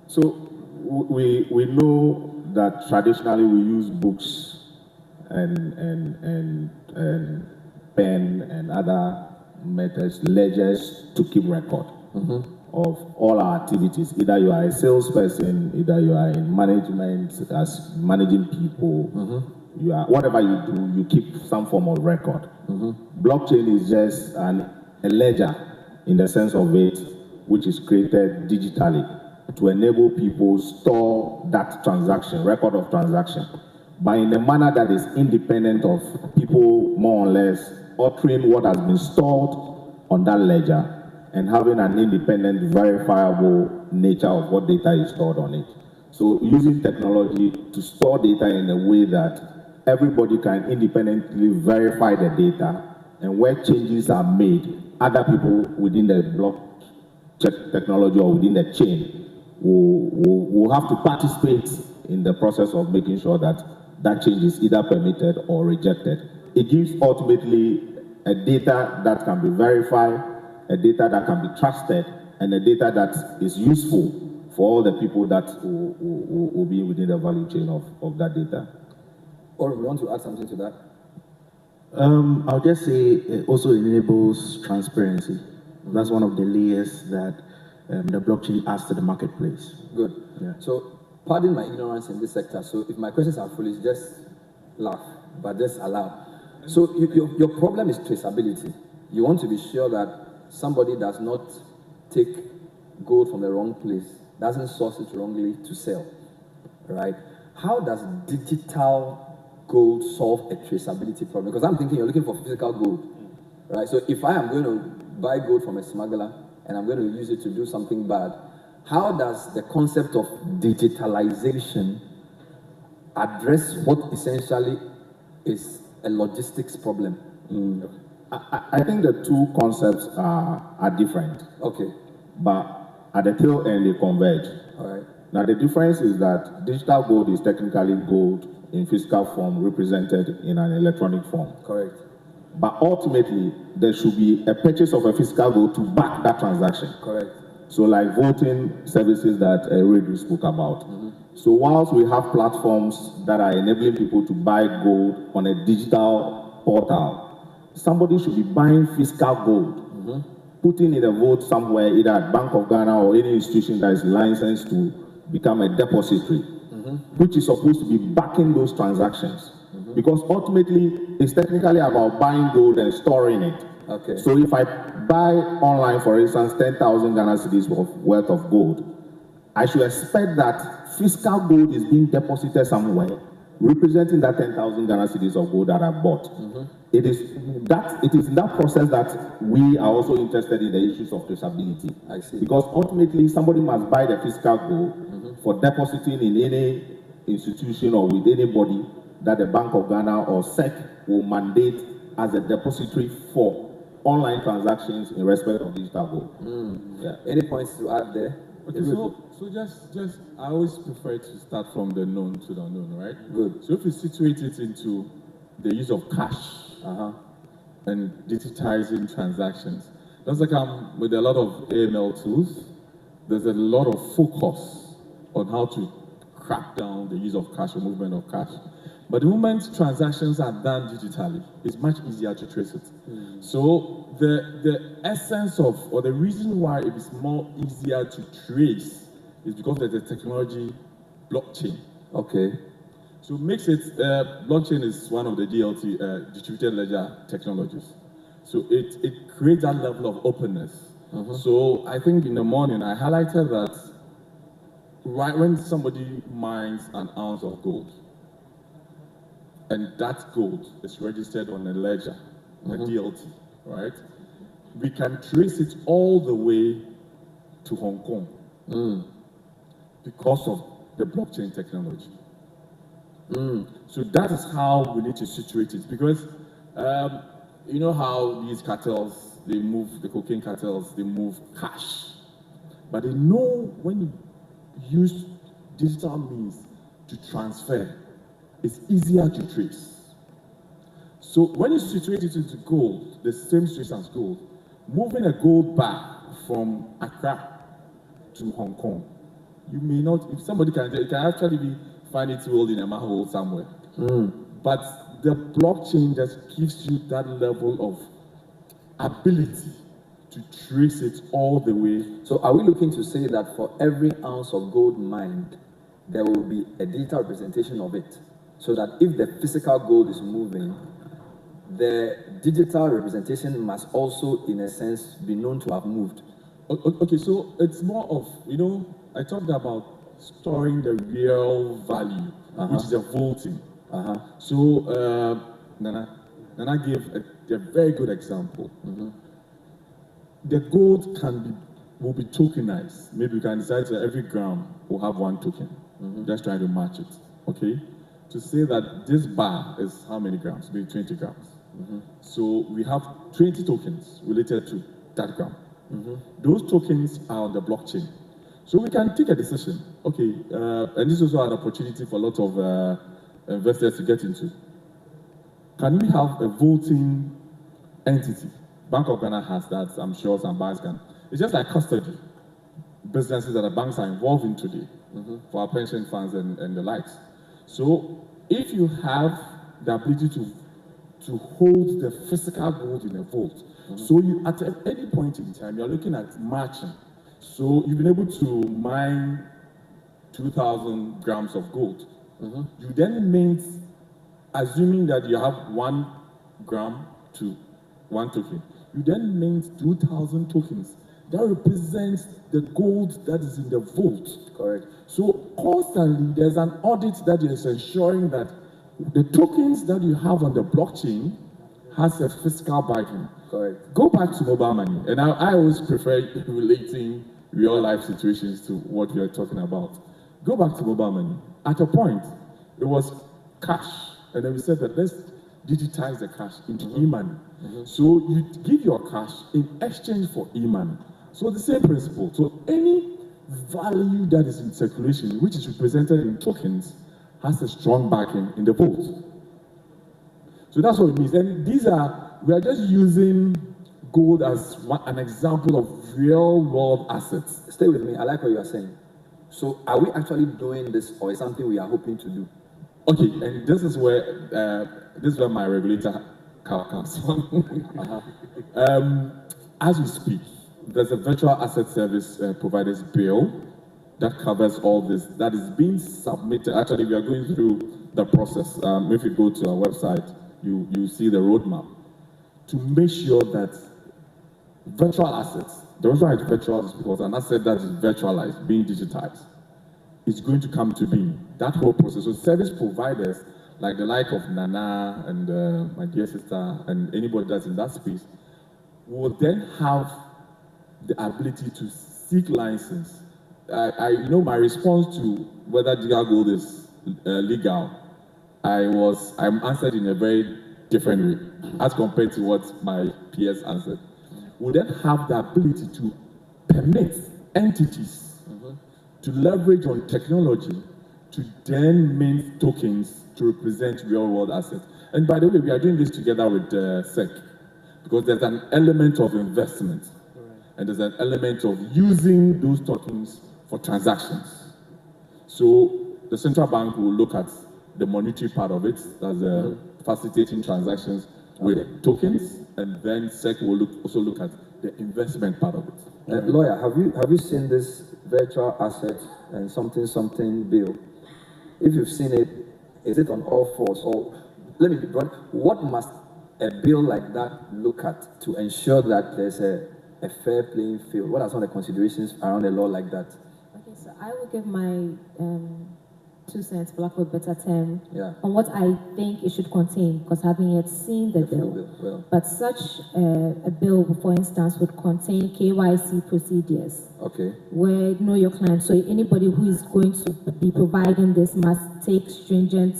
So we know that traditionally we use books and pen and other methods, ledgers to keep record of all our activities. Either you are a salesperson, either you are in management as managing people, you are whatever you do, you keep some form of record. Blockchain is just a ledger in the sense of it, which is created digitally to enable people store that transaction, record of transaction, but in a manner that is independent of people more or less altering what has been stored on that ledger and having an independent, verifiable nature of what data is stored on it. So using technology to store data in a way that everybody can independently verify the data, and where changes are made, other people within the blockchain technology or within the chain will have to participate in the process of making sure that that change is either permitted or rejected. It gives ultimately a data that can be verified, a data that can be trusted, and a data that is useful for all the people that will be within the value chain of that data. Or we want to add something to that? I'll just say it also enables transparency. That's one of the layers that the blockchain adds to the marketplace. Good. Yeah. So, pardon my ignorance in this sector. So, if my questions are foolish, just laugh, but just allow. So, your problem is traceability. You want to be sure that somebody does not take gold from the wrong place, doesn't source it wrongly to sell, right? How does digital gold solve a traceability problem? Because I'm thinking you're looking for physical gold, right? So if I am going to buy gold from a smuggler and I'm going to use it to do something bad, how does the concept of digitalization address what essentially is a logistics problem? I think the two concepts are different. Okay. But at the tail end, they converge. All right. Now, the difference is that digital gold is technically gold in physical form represented in an electronic form. Correct. But ultimately, there should be a purchase of a physical gold to back that transaction. Correct. So like voting services that Redu spoke about. So whilst we have platforms that are enabling people to buy gold on a digital portal, somebody should be buying physical gold, putting in a vote somewhere, either at Bank of Ghana or any institution that is licensed to become a depository, which is supposed to be backing those transactions. Because ultimately, it's technically about buying gold and storing it. Okay. So if I buy online, for instance, 10,000 Ghana cedis worth of gold, I should expect that physical gold is being deposited somewhere, representing that 10,000 Ghana cedis of gold that I bought. It is in that process that we are also interested in the issues of traceability. I see. Because ultimately, somebody must buy the physical gold for depositing in any institution or with anybody that the Bank of Ghana or SEC will mandate as a depository for online transactions in respect of digital gold. Yeah. Any points to add there? Okay, so just I always prefer to start from the known to the unknown, right? Good. So if we situate it into the use of cash and digitizing transactions, that's like with a lot of AML tools, there's a lot of focus on how to crack down the use of cash or movement of cash. But the moment transactions are done digitally, it's much easier to trace it. So the essence of, or the reason why it is more easier to trace is because there's a technology, blockchain. Okay. So it makes it, blockchain is one of the DLT, distributed ledger technologies. So it creates that level of openness. So I think in the morning I highlighted that right when somebody mines an ounce of gold, and that gold is registered on a ledger, a DLT, right? We can trace it all the way to Hong Kong because of the blockchain technology. So that is how we need to situate it, because you know how these cartels, they move, the cocaine cartels, they move cash. But they know when you use digital means to transfer, it's easier to trace. So when you situate it into gold, the same trace as gold, moving a gold bar from Accra to Hong Kong, you may not, if somebody can, it can actually find it rolled in a manhole somewhere. But the blockchain just gives you that level of ability to trace it all the way. So are we looking to say that for every ounce of gold mined, there will be a digital representation of it? So that if the physical gold is moving, the digital representation must also, in a sense, be known to have moved. Okay, so it's more of, you know, I talked about storing the real value, which is a voting. So Nana gave a very good example. The gold will be tokenized. Maybe we can decide that every gram will have one token. Just trying to match it, okay? To say that this bar is how many grams? Maybe 20 grams. So we have 20 tokens related to that gram. Those tokens are on the blockchain. So we can take a decision. Okay, and this is also an opportunity for a lot of investors to get into. Can we have a voting entity? Bank of Ghana has that, I'm sure some banks can. It's just like custody. Businesses that the banks are involved in today for our pension funds and the likes. So if you have the ability to hold the physical gold in a vault, so you at any point in time, you're looking at matching. So you've been able to mine 2,000 grams of gold. You then mint, assuming that you have 1 gram to 1 token, you then mint 2,000 tokens. That represents the gold that is in the vault. Correct. So constantly, there's an audit that is ensuring that the tokens that you have on the blockchain has a physical backing. Correct. Go back to mobile money. And I always prefer relating real life situations to what we are talking about. Go back to mobile money. At a point, it was cash. And then we said that let's digitize the cash into e-money. So you give your cash in exchange for e-money. So the same principle. So any value that is in circulation, which is represented in tokens, has a strong backing in the vote. So that's what it means. And we are just using gold as an example of real world assets. Stay with me. I like what you are saying. So are we actually doing this, or is something we are hoping to do? Okay, and this is where my regulator comes from. As we speak, there's a virtual asset service providers bill that covers all this, that is being submitted. Actually, we are going through the process. If you go to our website, you see the roadmap to make sure that virtual assets, the reason why it's virtual is because an asset that is virtualized, being digitized, is going to come to being. That whole process. So service providers, like the like of Nana and my dear sister and anybody that's in that space, will then have the ability to seek license. My response to whether digital gold is legal, I answered in a very different way as compared to what my peers answered. We then have the ability to permit entities to leverage on technology to then mint tokens to represent real-world assets. And by the way, we are doing this together with SEC because there's an element of investment and there's an element of using those tokens for transactions. So the central bank will look at the monetary part of it, that's facilitating transactions with tokens, and then SEC will also look at the investment part of it. Lawyer, have you seen this virtual asset and something bill? If you've seen it, is it on all fours? Or let me be blunt, what must a bill like that look at to ensure that there's a fair playing field? What are some of the considerations around a law like that? Okay, so I will give my 2 cents, for lack of a better term, Yeah. on what I think it should contain, because I haven't yet seen the bill. Well. But such a bill, for instance, would contain KYC procedures. Okay. Where know your client. So anybody who is going to be providing this must take stringent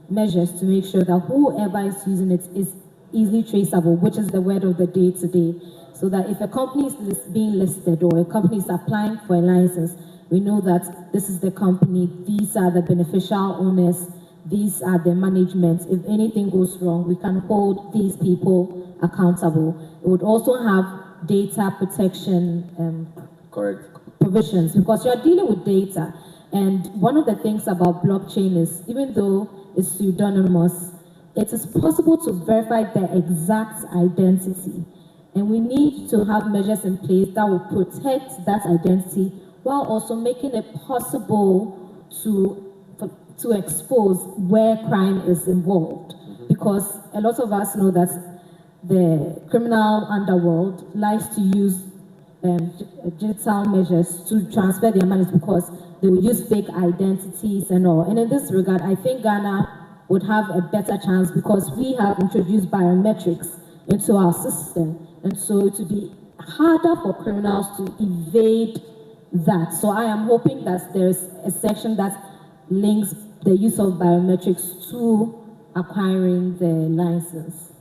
measures to make sure that whoever is using it is easily traceable, which is the word of the day today. So that if a company is being listed or a company is applying for a license, we know that this is the company, these are the beneficial owners, these are the management. If anything goes wrong, we can hold these people accountable. It would also have data protection provisions, because you're dealing with data. And one of the things about blockchain is, even though it's pseudonymous, it is possible to verify the exact identity. And we need to have measures in place that will protect that identity while also making it possible to expose where crime is involved. Because a lot of us know that the criminal underworld likes to use digital measures to transfer their money, because they will use fake identities and all. And in this regard, I think Ghana would have a better chance because we have introduced biometrics into our system. And so it would be harder for criminals to evade that. So I am hoping that there's a section that links the use of biometrics to acquiring the license.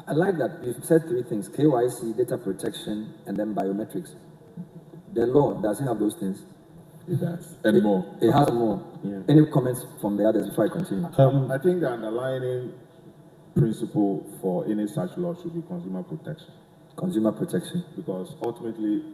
I like that. You've said 3 things: KYC, data protection, and then biometrics. The law, does it have those things? It does. And more. It has more. Yeah. Any comments from the others before I continue? I think the underlying principle for any such law should be consumer protection. Consumer protection. Because ultimately,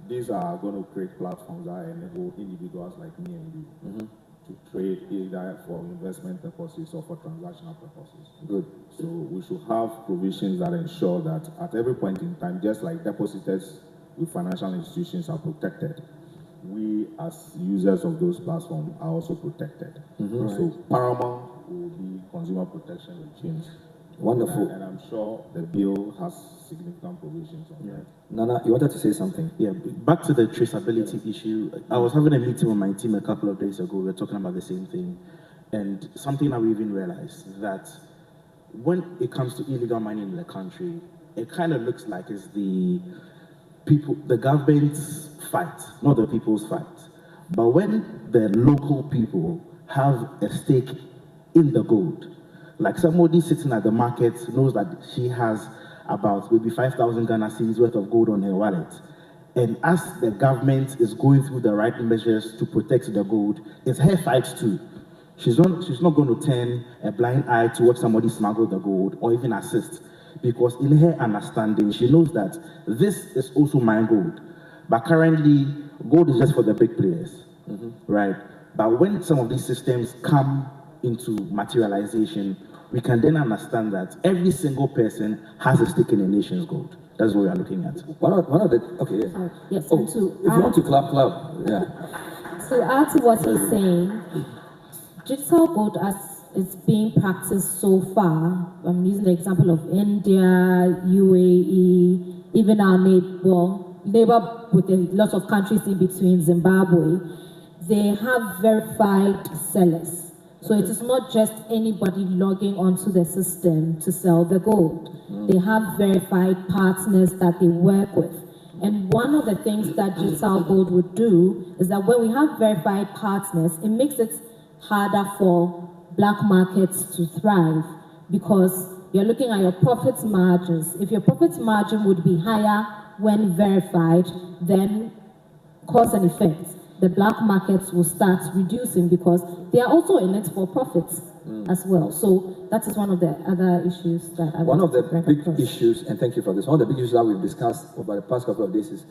these are going to create platforms that enable individuals like me and you to trade either for investment purposes or for transactional purposes. Good. So we should have provisions that ensure that at every point in time, just like depositors with financial institutions are protected, we as users of those platforms are also protected. So paramount will be consumer protection regimes. Wonderful. And I'm sure the bill has significant provisions on that. Nana, you wanted to say something? Yeah, back to the traceability issue. I was having a meeting with my team a couple of days ago. We were talking about the same thing. And something that we even realized, that when it comes to illegal mining in the country, it kind of looks like it's the government's fight, not the people's fight. But when the local people have a stake in the gold, like somebody sitting at the market knows that she has about maybe 5,000 Ghana cedis worth of gold on her wallet, And as the government is going through the right measures to protect the gold, it's her fight too. She's not going to turn a blind eye to watch somebody smuggle the gold or even assist. Because in her understanding, she knows that this is also my gold. But currently, gold is just for the big players, right? But when some of these systems come into materialization, we can then understand that every single person has a stake in the nation's gold. That's what we are looking at. One of the, okay, yes. Yes, Oh, and to if you want to clap, yeah. To add to what he's saying, digital gold as it's being practiced so far, I'm using the example of India, UAE, even our neighbor with a lot of countries in between, Zimbabwe, they have verified sellers. So it is not just anybody logging onto the system to sell the gold. They have verified partners that they work with. And one of the things that digital gold would do is that when we have verified partners, it makes it harder for black markets to thrive because you're looking at your profit margins. If your profit margin would be higher when verified, then cause and effect. The black markets will start reducing because they are also in it for profits as well. So that is one of the other issues that I One of the big across. issues, and thank you for this, one of the big issues that we've discussed over the past couple of days is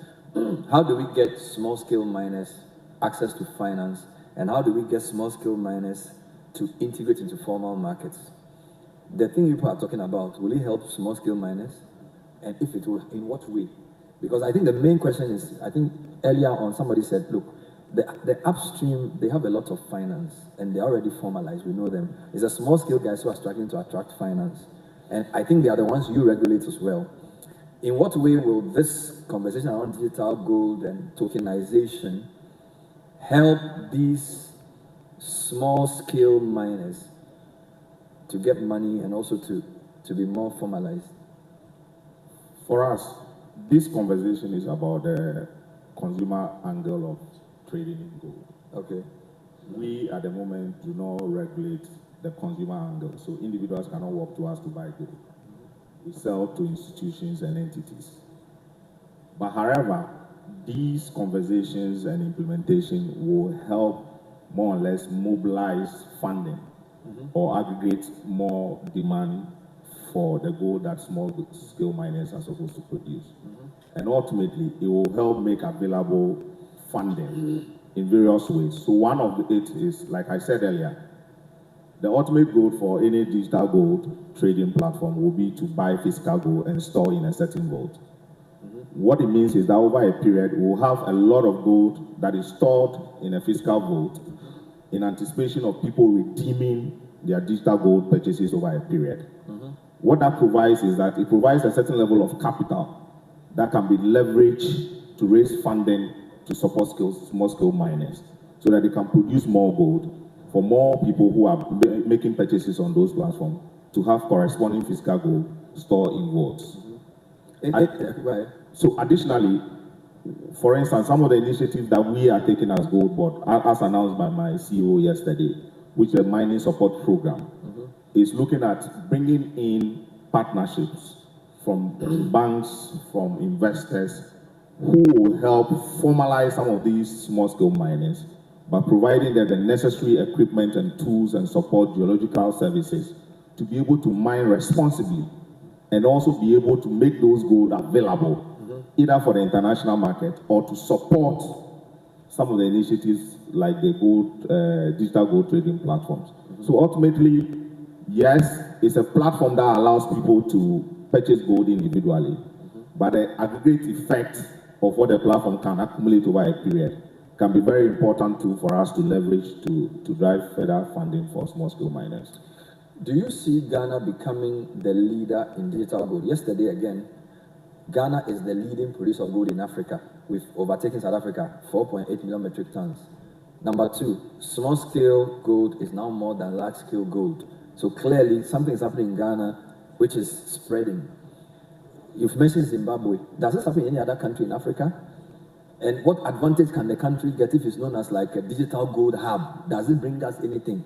how do we get small-scale miners access to finance, and how do we get small-scale miners to integrate into formal markets? The thing people are talking about, will it help small-scale miners? And if it will, in what way? Because I think the main question is, I think earlier on somebody said, look, the upstream, they have a lot of finance, and they're already formalized, we know them. It's the small-scale guys who are struggling to attract finance. And I think they are the ones you regulate as well. In what way will this conversation around digital gold and tokenization help these small-scale miners to get money and also to be more formalized? For us, this conversation is about the consumer angle of trading in gold. Okay. We, at the moment, do not regulate the consumer angle, so individuals cannot walk to us to buy gold. We sell to institutions and entities. But however, these conversations and implementation will help more or less mobilize funding or aggregate more demand for the gold that small-scale miners are supposed to produce. And ultimately, it will help make available funding in various ways. So one of it is, like I said earlier, the ultimate goal for any digital gold trading platform will be to buy physical gold and store in a certain vault. What it means is that over a period, we'll have a lot of gold that is stored in a physical vault in anticipation of people redeeming their digital gold purchases over a period. What that provides is that it provides a certain level of capital that can be leveraged to raise funding to support small-scale miners so that they can produce more gold for more people who are making purchases on those platforms to have corresponding physical gold stored in vaults. So additionally, for instance, some of the initiatives that we are taking as Gold Board, as announced by my CEO yesterday, which is a mining support program, is looking at bringing in partnerships from banks, from investors, who will help formalize some of these small-scale miners by providing them the necessary equipment and tools and support geological services to be able to mine responsibly and also be able to make those gold available either for the international market or to support some of the initiatives like the digital gold trading platforms. So ultimately, yes, it's a platform that allows people to purchase gold individually, but the aggregate effect of what the platform can accumulate over a period can be very important too for us to leverage to drive further funding for small-scale miners. Do you see Ghana becoming the leader in digital gold? Yesterday again, Ghana is the leading producer of gold in Africa, with overtaking South Africa, 4.8 million metric tons. Number two, small-scale gold is now more than large-scale gold. So clearly, something is happening in Ghana which is spreading. You've mentioned Zimbabwe. Does this happen in any other country in Africa? And what advantage can the country get if it's known as like a digital gold hub? Does it bring us anything?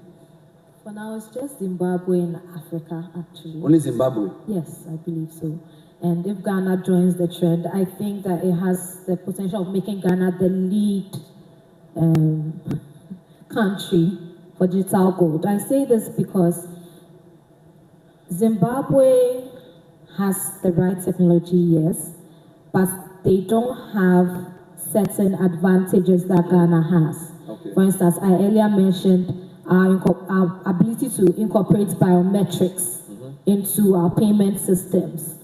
For now, it's just Zimbabwe in Africa, actually. Only Zimbabwe? Yes, I believe so. And if Ghana joins the trend, I think that it has the potential of making Ghana the lead country for digital gold. I say this because Zimbabwe has the right technology, yes, but they don't have certain advantages that Ghana has. Okay. For instance, I earlier mentioned our ability to incorporate biometrics into our payment systems.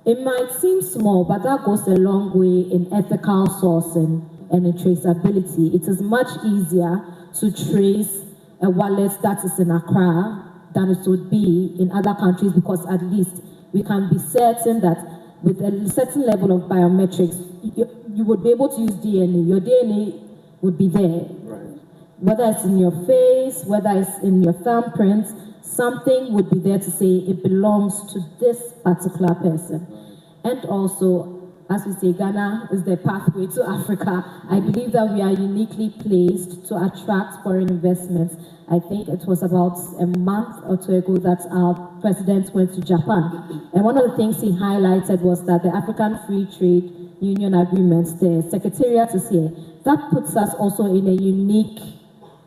It might seem small, but that goes a long way in ethical sourcing and in traceability. It is much easier to trace a wallet that is in Accra than it would be in other countries, because at least we can be certain that with a certain level of biometrics, you would be able to use DNA. Your DNA would be there. Right. Whether it's in your face, whether it's in your thumbprints, something would be there to say it belongs to this particular person. Right. And also, as we say, Ghana is the pathway to Africa. I believe that we are uniquely placed to attract foreign investments. I think it was about a month or two ago that our president went to Japan. And one of the things he highlighted was that the African Free Trade Union agreements, the secretariat is here. That puts us also in a unique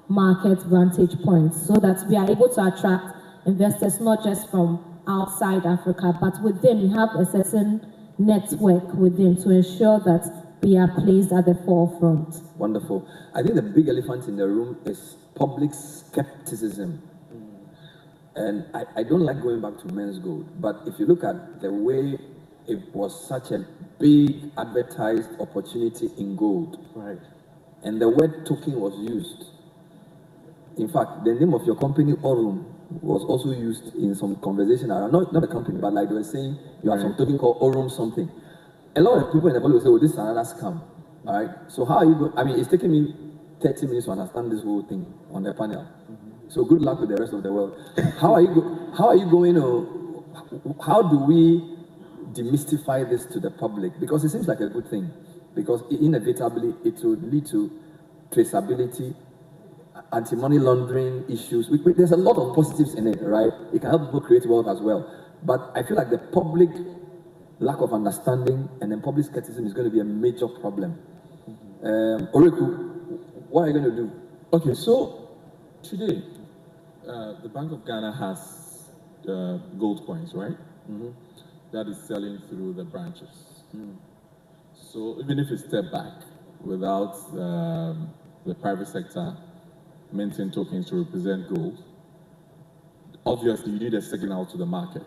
market vantage point, so that we are able to attract investors not just from outside Africa, but within. We have a certain network within to ensure that we are placed at the forefront. Wonderful. I think the big elephant in the room is public skepticism. And I don't like going back to men's gold, but if you look at the way it was such a big advertised opportunity in gold, right, and the word token was used. In fact, the name of your company, Orum, was also used in some conversation around, not the company, but like they were saying, you have some token called Orum something. A lot of people in the world will say, oh, this is another scam. All right, so how are you going? I mean, it's taken me 30 minutes to understand this whole thing on the panel. So good luck with the rest of the world. How are you going to, how do we demystify this to the public? Because it seems like a good thing. Because inevitably it will lead to traceability, anti-money laundering issues. There's a lot of positives in it, right? It can help people create wealth as well. But I feel like the public lack of understanding and then public skepticism is going to be a major problem. Oriku, what are you going to do? Okay, so today, the Bank of Ghana has gold coins, right? That is selling through the branches. So even if it's step back without the private sector minting tokens to represent gold, obviously you need a signal to the market.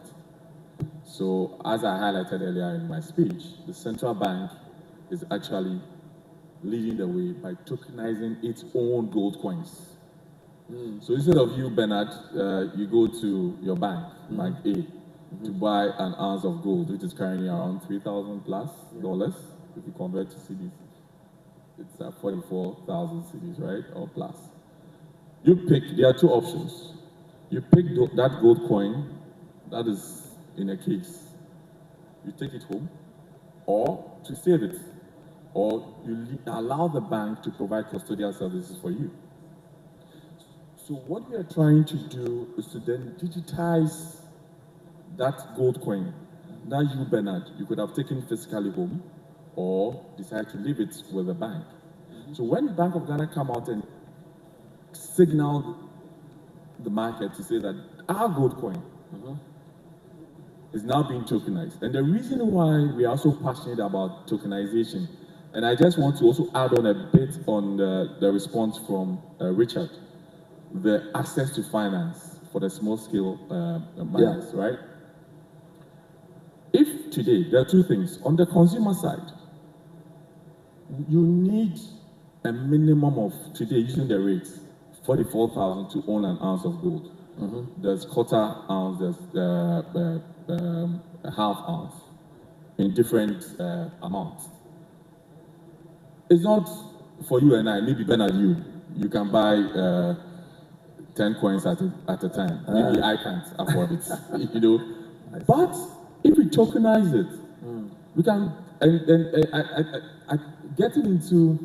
So as I highlighted earlier in my speech, the central bank is actually leading the way by tokenizing its own gold coins. So instead of you, Bernard, you go to your bank, Bank A, to buy an ounce of gold, which is currently around $3,000 plus dollars. If you convert to cedis, it's at 44,000 cedis, right, or plus. You pick, there are two options. You pick that gold coin that is in a case. You take it home, or to save it, or you allow the bank to provide custodial services for you. So what we are trying to do is to then digitize that gold coin that you, Bernard, you could have taken physically home or decide to leave it with the bank. So when the Bank of Ghana come out and signal the market to say that our gold coin is now being tokenized. And the reason why we are so passionate about tokenization, and I just want to also add on a bit on the response from Richard, the access to finance for the small scale miners, right? If today, there are two things. On the consumer side, you need a minimum of, today using the rates, 44,000 to own an ounce of gold. There's quarter ounce, there's a half ounce in different amounts. It's not for you and I, maybe Bernard, you can buy 10 coins at a time. Maybe I can't afford it, you know. But if we tokenize it, we can, and getting into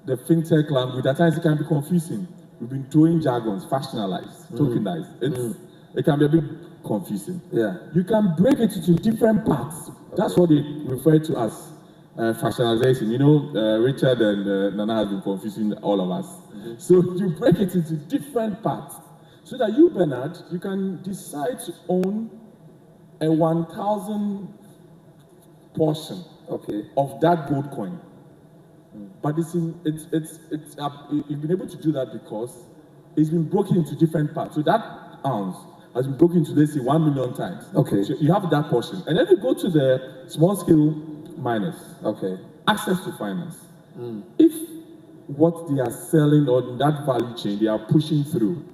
the fintech language, at times it can be confusing. We've been throwing jargons, fractionalized, tokenized. It can be a bit confusing. Yeah. You can break it into different parts. That's what they refer to as fractionalization. You know, Richard and Nana have been confusing all of us. So you break it into different parts so that you, Bernard, you can decide to own a 1,000 portion of that gold coin. But you've been able to do that because it's been broken into different parts. So that ounce has been broken into, let's say, 1 million times. Okay. So you have that portion. And then you go to the small scale miners. Okay. Access to finance. If what they are selling or in that value chain they are pushing through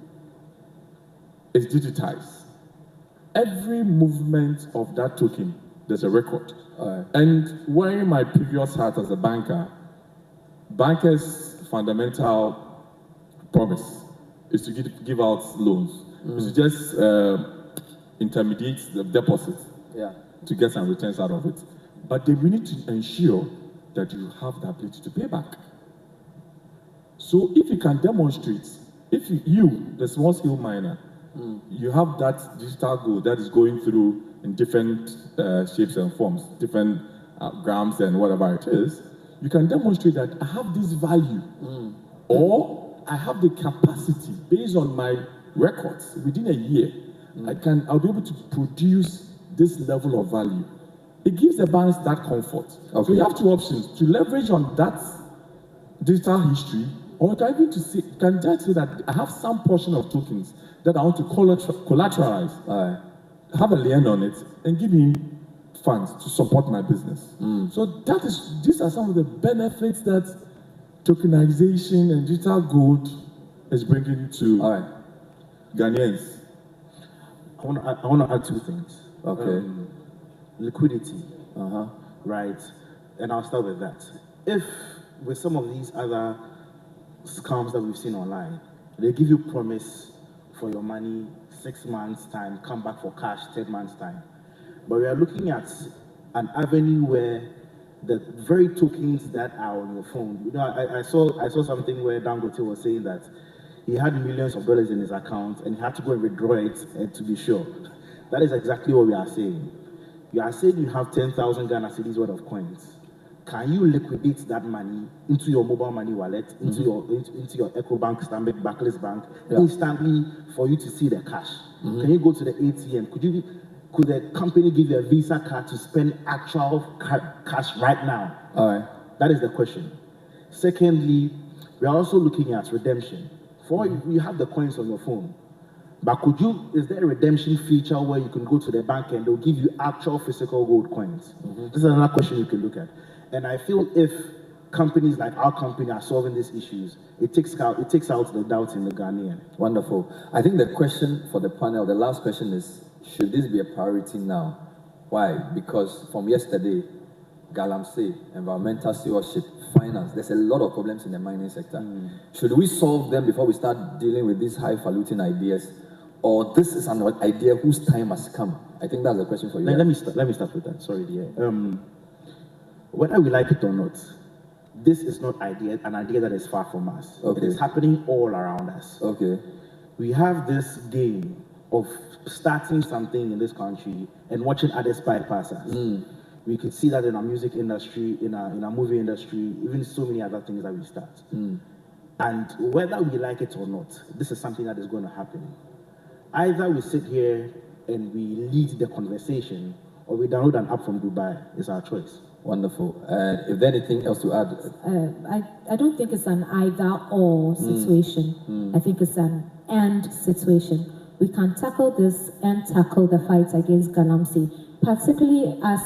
is digitized, every movement of that token, there's a record. And wearing my previous hat as a banker, bankers' fundamental promise is to give out loans. Is to just intermediate the deposit to get some returns out of it. But we need to ensure that you have the ability to pay back. So if you can demonstrate, if you the small scale miner, you have that digital gold that is going through in different shapes and forms, different grams and whatever it is, you can demonstrate that I have this value, or I have the capacity based on my records within a year. I'll be able to produce this level of value. It gives the banks that comfort. So you have two options: to leverage on that digital history, or you can just say that I have some portion of tokens that I want to collateralize, have a lien on it, and give me funds to support my business. So these are some of the benefits that tokenization and digital gold is bringing to Ghanaians. I want to add two things. Liquidity, right? And I'll start with that. If with some of these other scams that we've seen online, they give you promise for your money 6 months time, come back for cash 10 months time. But we are looking at an avenue where the very tokens that are on your phone. You know, I saw something where Dangote was saying that he had millions of dollars in his account and he had to go and withdraw it to be sure. That is exactly what we are saying. You are saying you have 10,000 Ghana cedis worth of coins. Can you liquidate that money into your mobile money wallet, into your EcoBank, Stanbic, Barclays Bank, instantly for you to see the cash? Can you go to the ATM? Could the company give you a Visa card to spend actual cash right now? That is the question. Secondly, we are also looking at redemption. You have the coins on your phone, but is there a redemption feature where you can go to the bank and they'll give you actual physical gold coins? This is another question you can look at. And I feel if companies like our company are solving these issues, it takes out the doubt in the Ghanaian. Wonderful. I think the question for the panel, the last question is, should this be a priority now? Why? Because from yesterday, Galamsey, environmental stewardship, finance, there's a lot of problems in the mining sector. Should we solve them before we start dealing with these highfalutin ideas? Or this is an idea whose time has come? I think that's the question for you. Let me start with that. Sorry, dear. Whether we like it or not, this is not an idea that is far from us. It is happening all around us. We have this game of starting something in this country and watching others bypass us. We could see that in our music industry, in our movie industry, even so many other things that we start. And whether we like it or not, this is something that is going to happen. Either we sit here and we lead the conversation, or we download an app from Dubai. It's our choice. Wonderful. Is there anything else to add? I don't think it's an either-or situation. I think it's an and situation. We can tackle this and tackle the fight against Galamsey, particularly as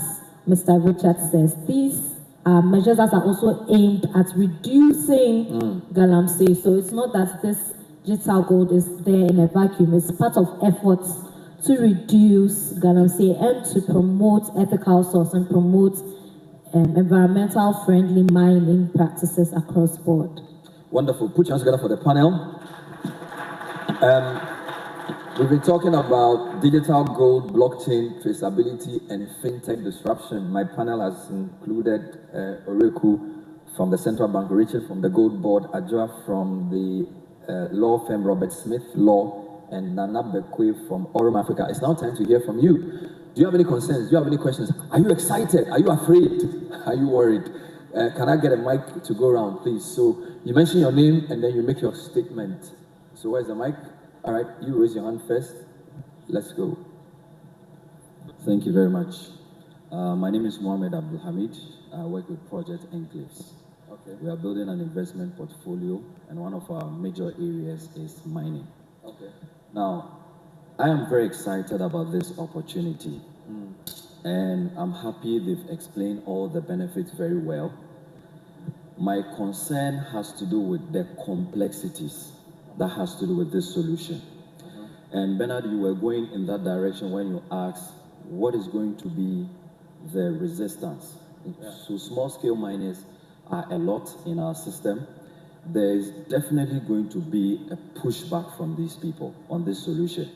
Mr. Richard says, these are measures that are also aimed at reducing Galamsey. So it's not that this digital gold is there in a vacuum. It's part of efforts to reduce Galamsey and to promote ethical source and promote environmental friendly mining practices across board. Wonderful. Put your hands together for the panel. We've been talking about digital gold, blockchain, traceability, and fintech disruption. My panel has included Oreku from the Central Bank, Richard from the Gold Board, Adjoa from the law firm Robert Smith Law, and Nana Bekwe from Orum Africa. It's now time to hear from you. Do you have any concerns? Do you have any questions? Are you excited? Are you afraid? Are you worried? Can I get a mic to go around, please? So you mention your name and then you make your statement. So where's the mic? All right, you raise your hand first. Let's go. Thank you very much. My name is Mohamed Abdulhamid. I work with Project Enclaves. Okay. We are building an investment portfolio, and one of our major areas is mining. Okay. Now, I am very excited about this opportunity, and I'm happy they've explained all the benefits very well. My concern has to do with the complexities that has to do with this solution. And Bernard, you were going in that direction when you asked what is going to be the resistance. Yeah. So small-scale miners are a lot in our system. There is definitely going to be a pushback from these people on this solution.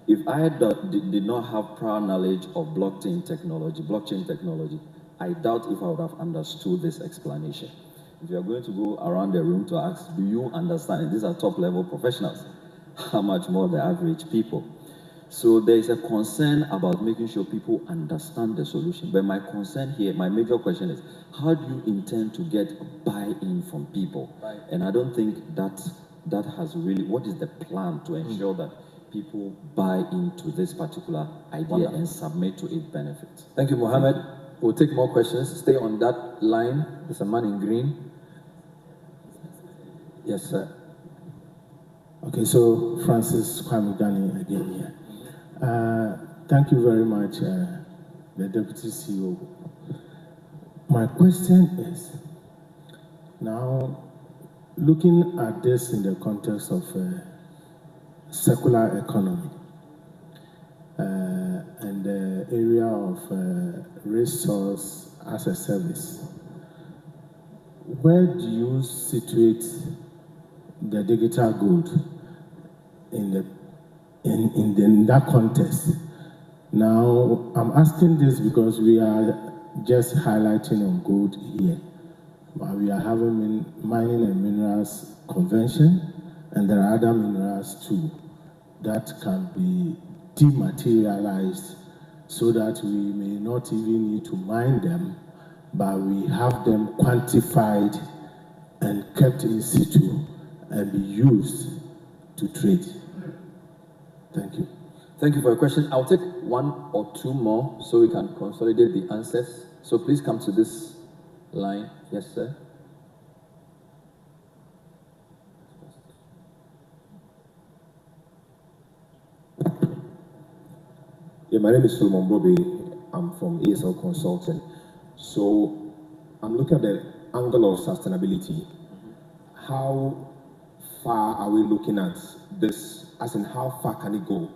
If I did not have prior knowledge of blockchain technology, I doubt if I would have understood this explanation. If you're going to go around the room to ask, do you understand? And these are top-level professionals. How much more the average people? So there is a concern about making sure people understand the solution. But my concern here, my major question is, how do you intend to get buy-in from people? Right. And I don't think that has really, what is the plan to ensure that people buy into this particular idea and submit to its benefits? Thank you, Mohammed. We'll take more questions. Stay on that line. There's a man in green. Yes, sir. Okay, so Francis Kwamigani again here. Thank you very much, the Deputy CEO. My question is, now looking at this in the context of circular economy and the area of resource as a service, where do you situate the digital good in that context? Now, I'm asking this because we are just highlighting on gold here. We are having mining and minerals convention, and there are other minerals too that can be dematerialized so that we may not even need to mine them, but we have them quantified and kept in situ and be used to trade. Thank you. Thank you for your question. I'll take one or two more so we can consolidate the answers. So please come to this line. Yes, sir. Yeah, my name is Solomon Broby. I'm from ESL Consulting. So I'm looking at the angle of sustainability. How far are we looking at this? As in, how far can it go?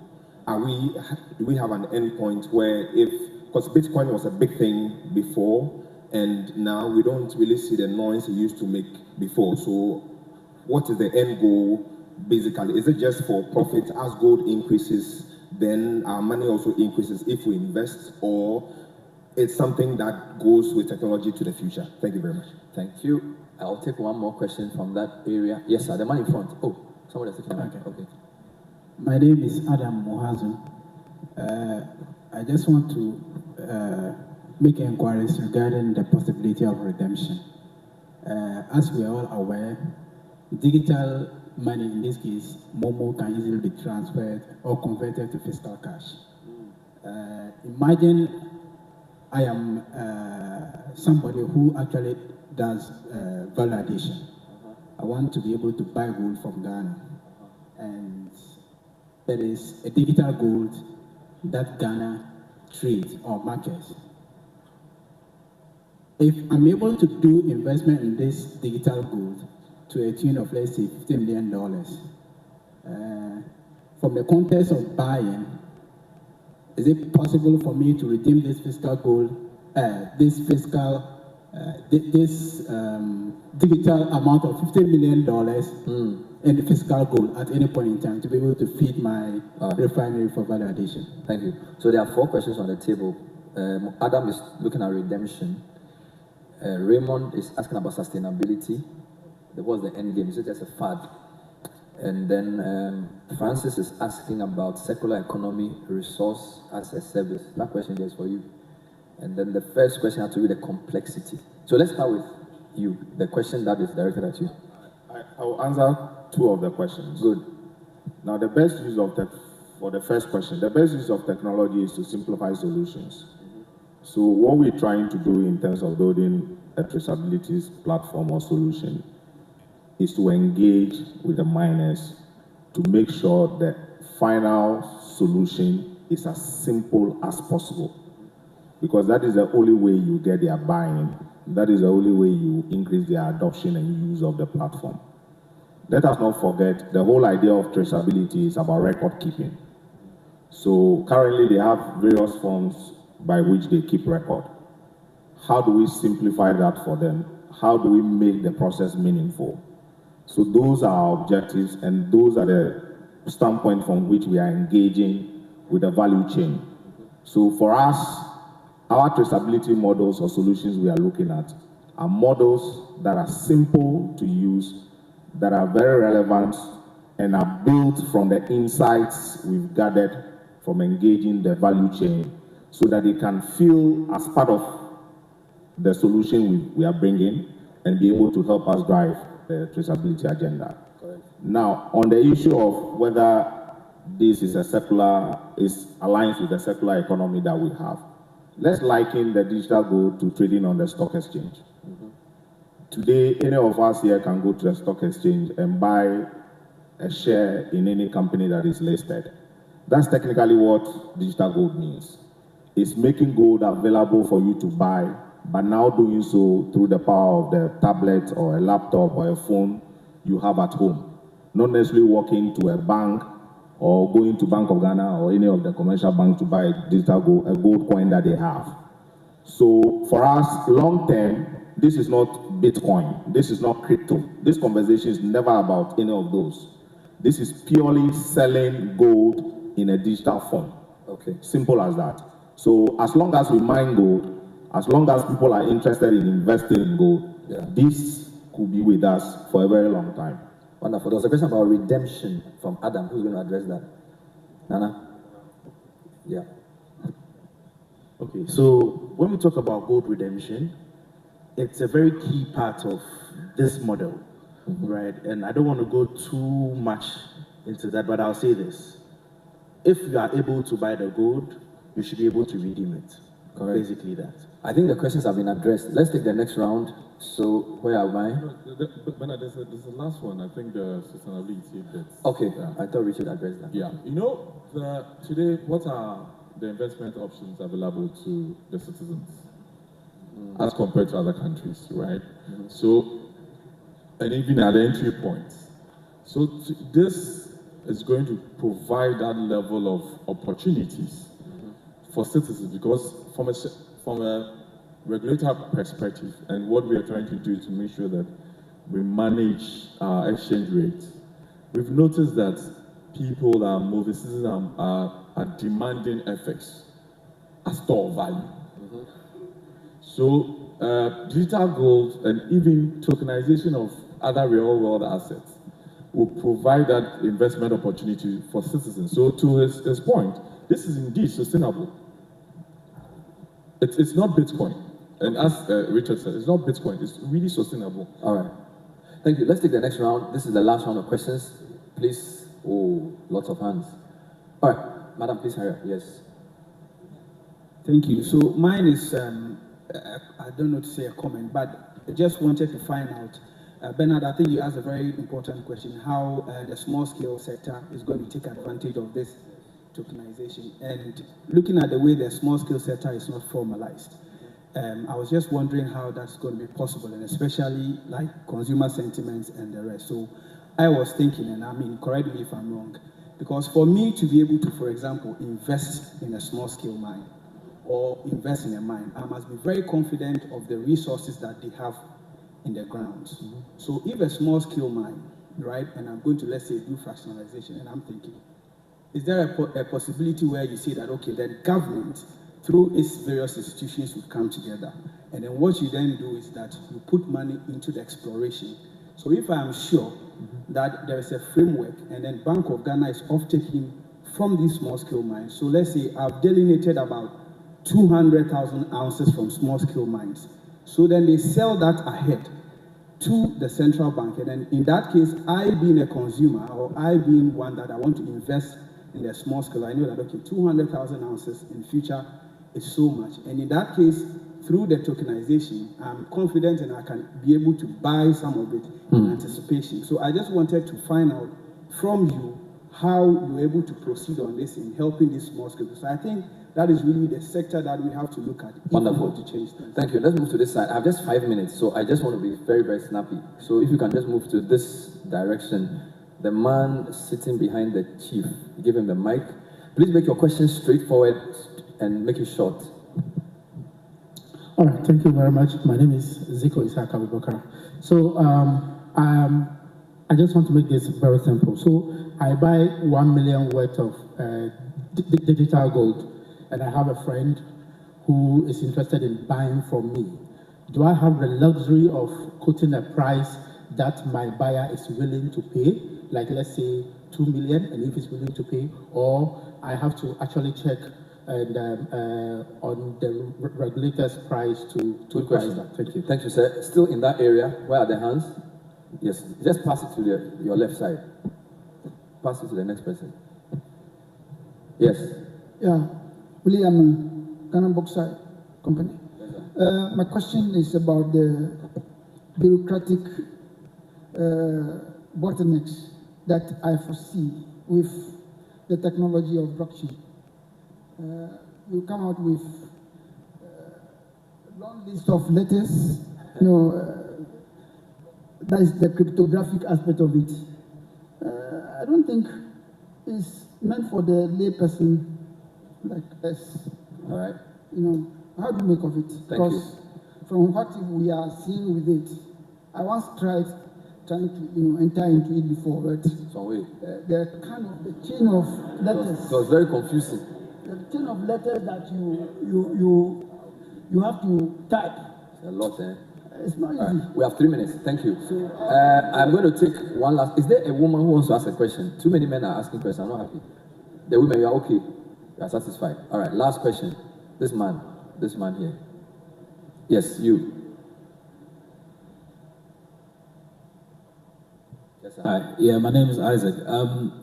Do we have an end point where because Bitcoin was a big thing before, and now we don't really see the noise it used to make before. So what is the end goal, basically? Is it just for profit? As gold increases, then our money also increases if we invest, or it's something that goes with technology to the future? Thank you very much. Thank you. I'll take one more question from that area. Yes, sir, the man in front. Oh, somebody has taken a mic. Okay. My name is Adam Mohazu. I just want to make inquiries regarding the possibility of redemption. As we are all aware, digital money, in this case, Momo, can easily be transferred or converted to physical cash. Imagine I am somebody who actually does value addition. I want to be able to buy gold from Ghana, and there is a digital gold that Ghana trades or markets. If I'm able to do investment in this digital gold to a tune of, let's say, $50 million, from the context of buying, is it possible for me to redeem this physical gold, this digital amount of $50 million in the physical gold at any point in time to be able to feed my refinery for value addition? Thank you. So there are 4 questions on the table. Adam is looking at redemption. Raymond is asking about sustainability. What's the end game? Is it just a fad? And then Francis is asking about circular economy, resource as a service. That question is for you. And then the first question has to do with the complexity. So let's start with you, the question that is directed at you. I will answer two of the questions. Good. Now, the best use of for the first question, the best use of technology is to simplify solutions. So what we're trying to do in terms of building a traceability platform or solution is to engage with the miners to make sure the final solution is as simple as possible. Because that is the only way you get their buy-in. That is the only way you increase their adoption and use of the platform. Let us not forget, the whole idea of traceability is about record keeping. So currently they have various forms by which they keep record. How do we simplify that for them? How do we make the process meaningful? So those are our objectives, and those are the standpoint from which we are engaging with the value chain. So for us, our traceability models or solutions we are looking at are models that are simple to use, that are very relevant, and are built from the insights we've gathered from engaging the value chain, so that they can feel as part of the solution we are bringing and be able to help us drive the traceability agenda. Correct. Now, on the issue of whether this is aligns with the circular economy that we have, let's liken the digital gold to trading on the stock exchange. Today, any of us here can go to the stock exchange and buy a share in any company that is listed. That's technically what digital gold means. It's making gold available for you to buy, but now doing so through the power of the tablet or a laptop or a phone you have at home. Not necessarily walking to a bank or going to Bank of Ghana or any of the commercial banks to buy a gold coin that they have. So for us, long term, this is not Bitcoin. This is not crypto. This conversation is never about any of those. This is purely selling gold in a digital form. Okay. Simple as that. So as long as we mine gold, as long as people are interested in investing in gold, this could be with us for a very long time. Wonderful. There was a question about redemption from Adam. Who's going to address that? Nana? Yeah. Okay, so when we talk about gold redemption, it's a very key part of this model, right? And I don't want to go too much into that, but I'll say this. If you are able to buy the gold, you should be able to redeem it. Correct. Basically that. I think the questions have been addressed. Let's take the next round. So, where am I? Bernard, there's the last one. I think the sustainability bit. Okay, I thought we should address that. Yeah. You know, today, what are the investment options available to the citizens as compared to other countries, right? So, and even at the entry points. So, this is going to provide that level of opportunities for citizens, because from a regulator perspective, and what we are trying to do is to make sure that we manage our exchange rates. We've noticed that people that are moving, citizens are demanding FX as store of value. So digital gold and even tokenization of other real world assets will provide that investment opportunity for citizens. So to his point, this is indeed sustainable. It's not Bitcoin. And as Richard said, it's not Bitcoin, it's really sustainable. All right. Thank you. Let's take the next round. This is the last round of questions. Please. Oh, lots of hands. All right. Madam, please hurry up. Yes. Thank you. So mine is, I don't know to say a comment, but I just wanted to find out, Bernard, I think you asked a very important question, how the small-scale sector is going to take advantage of this tokenization. And looking at the way the small-scale sector is not formalized, I was just wondering how that's going to be possible, and especially like consumer sentiments and the rest. So I was thinking, and I mean, correct me if I'm wrong, because for me to be able to, for example, invest in a small-scale mine or invest in a mine, I must be very confident of the resources that they have in the ground. So if a small-scale mine, right, and I'm going to, let's say, do fractionalization, and I'm thinking, is there a possibility where you say that, okay, then government, through its various institutions, would come together, and then what you then do is that you put money into the exploration. So if I'm sure that there is a framework, and then Bank of Ghana is off-taking from these small-scale mines. So let's say I've delineated about 200,000 ounces from small-scale mines. So then they sell that ahead to the central bank, and then in that case, I being a consumer, or I being one that I want to invest in the small scale, I know that, okay, 200,000 ounces in future is so much. And in that case, through the tokenization, I'm confident and I can be able to buy some of it in anticipation. So I just wanted to find out from you how you're able to proceed on this in helping these small scale. So I think that is really the sector that we have to look at. Wonderful. To change things. Thank you. Let's move to this side. I have just 5 minutes, so I just want to be very, very snappy. So if you can just move to this direction. The man sitting behind the chief, give him the mic. Please make your questions straightforward and make it short. All right, thank you very much. My name is Ziko Isaac Abubakar. So I just want to make this very simple. So I buy 1 million worth of digital gold, and I have a friend who is interested in buying from me. Do I have the luxury of quoting a price that my buyer is willing to pay? Like, let's say 2 million, and if he's willing to pay, or I have to actually check and on the regulator's price to price that. Thank you. Thank you, sir. Still in that area, where are the hands? Yes, just pass it to your left side. Pass it to the next person. Yes. Yeah, William, Ghana Bauxite Company. My question is about the bureaucratic bottlenecks that I foresee with the technology of blockchain. You come out with a long list of letters, that is the cryptographic aspect of it. I don't think it's meant for the layperson like us. All right. How do you make of it? Because from what we are seeing with it, I once tried trying to enter into it before, but the kind of the chain of letters. It was very confusing. The chain of letters that you have to type. It's a lot, eh? It's not easy. Right. We have 3 minutes. Thank you. I'm going to take one last. Is there a woman who wants to ask a question? Too many men are asking questions. I'm not happy. The women, you are okay. You are satisfied. All right. Last question. This man here. Yes, you. Hi, yeah, my name is Isaac.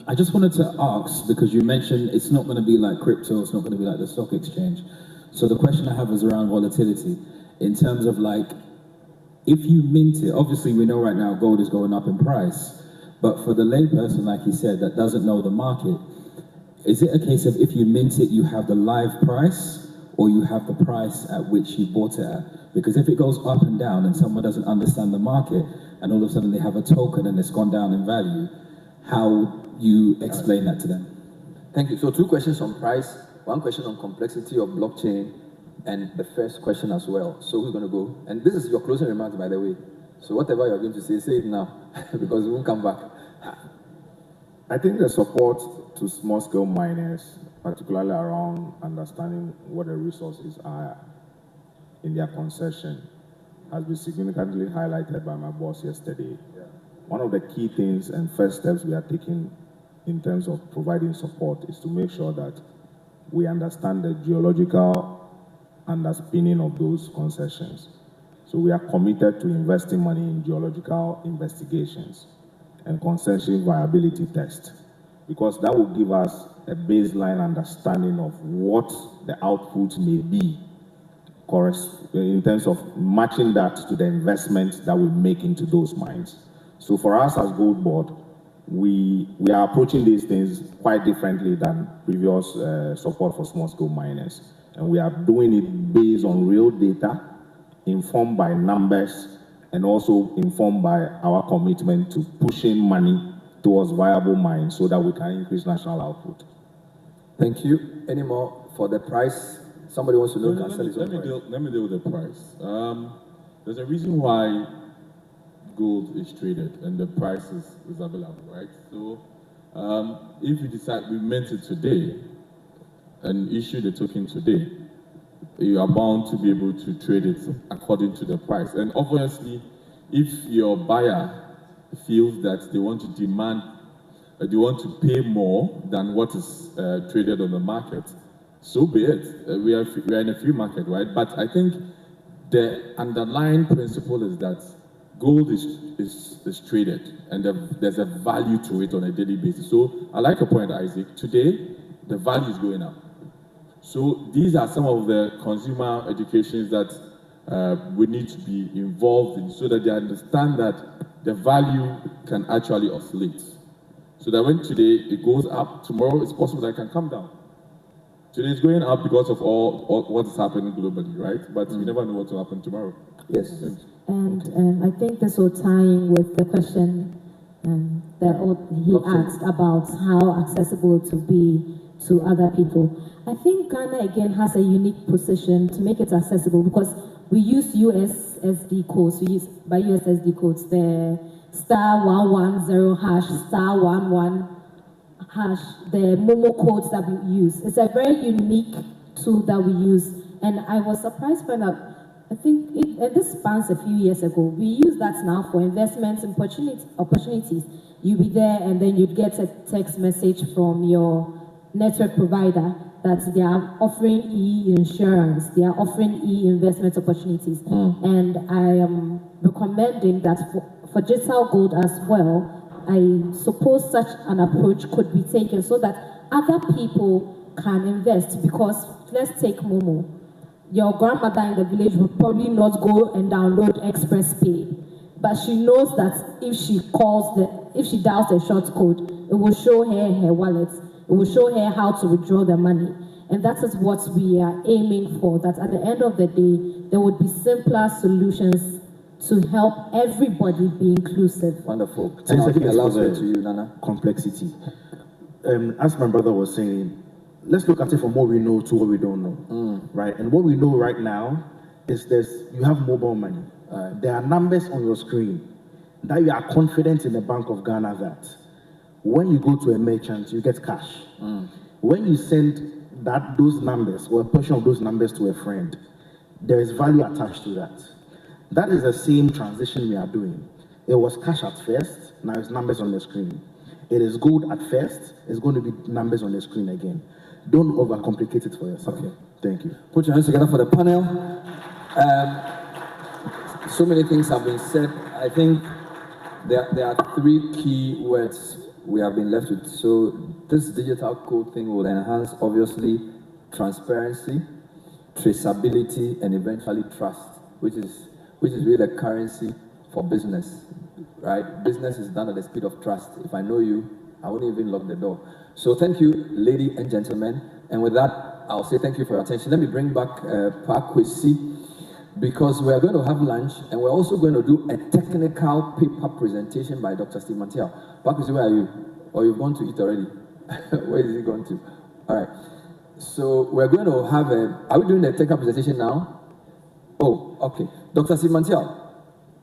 I just wanted to ask, because you mentioned it's not going to be like crypto, it's not going to be like the stock exchange. So the question I have is around volatility. In terms of like, if you mint it, obviously we know right now gold is going up in price, but for the layperson, like you said, that doesn't know the market, is it a case of if you mint it, you have the live price, or you have the price at which you bought it at? Because if it goes up and down and someone doesn't understand the market, and all of a sudden they have a token and it's gone down in value, how you explain that to them? Thank you. So 2 questions on price, 1 question on complexity of blockchain, and the first question as well. So who's going to go? And this is your closing remarks, by the way. So whatever you're going to say it now, because we won't come back. I think the support to small-scale miners, particularly around understanding what the resources are in their concession, has been significantly highlighted by my boss yesterday. One of the key things and first steps we are taking in terms of providing support is to make sure that we understand the geological underpinning of those concessions. So we are committed to investing money in geological investigations and concession viability tests, because that will give us a baseline understanding of what the output may be in terms of matching that to the investment that we make into those mines. So for us as Gold Board, we are approaching these things quite differently than previous support for small-scale miners. And we are doing it based on real data, informed by numbers, and also informed by our commitment to pushing money towards viable mines so that we can increase national output. Thank you. Any more for the price? Somebody wants to know. Let me deal with the price. There's a reason why gold is traded and the price is available, right? So if we decide we mint it today and issue the token today, you are bound to be able to trade it according to the price. And obviously, if your buyer feels that they want to demand, they want to pay more than what is traded on the market, so be it. We are in a free market, right? But I think the underlying principle is that gold is traded, and there's a value to it on a daily basis. So I like your point, Isaac. Today, the value is going up. So these are some of the consumer educations that we need to be involved in, so that they understand that the value can actually oscillate. So that when today it goes up, tomorrow it's possible that it can come down. Today it's going up because of all what's happening globally, right? But you never know what will happen tomorrow. Yes. And I think this will tie in with the question that he asked about how accessible to be to other people. I think Ghana again has a unique position to make it accessible, because we use USSD codes. We use by USSD codes the *110# *11# the Momo codes that we use. It's a very unique tool that we use, and I was surprised when I think this spans a few years ago. We use that now for investments and opportunities. You'd be there, and then you'd get a text message from your network provider that they are offering e-insurance, they are offering e-investment opportunities. And I am recommending that for digital gold as well, I suppose such an approach could be taken so that other people can invest. Because let's take Momo. Your grandmother in the village would probably not go and download Express Pay, but she knows that if she dials the short code, it will show her her wallet. It will show her how to withdraw the money. And that is what we are aiming for, that at the end of the day, there would be simpler solutions to help everybody be inclusive. Wonderful. And I'll I think give the last for word to you, Nana. Complexity. As my brother was saying, let's look at it from what we know to what we don't know, right? And what we know right now is you have mobile money. There are numbers on your screen that you are confident in the Bank of Ghana that when you go to a merchant, you get cash. When you send those numbers or a portion of those numbers to a friend, there is value attached to that. That is the same transition we are doing. It was cash at first, now it's numbers on the screen. It is gold at first, it's going to be numbers on the screen again. Don't overcomplicate it for yourself. Okay. Thank you. Put your hands together for the panel. So many things have been said. I think there are three key words we have been left with. So this digital code thing will enhance, obviously, transparency, traceability, and eventually trust, which is really the currency for business, right? Business is done at the speed of trust. If I know you, I won't even lock the door. So thank you, ladies and gentlemen. And with that, I'll say thank you for your attention. Let me bring back Park Kwesi, because we're going to have lunch, and we're also going to do a technical paper presentation by Dr. Steve Mantial. Park Kwesi, where are you? Or you've gone to eat already? Where is he going to? All right. So we're going to have are we doing the technical presentation now? Oh, okay. Dr. Steve Mantial,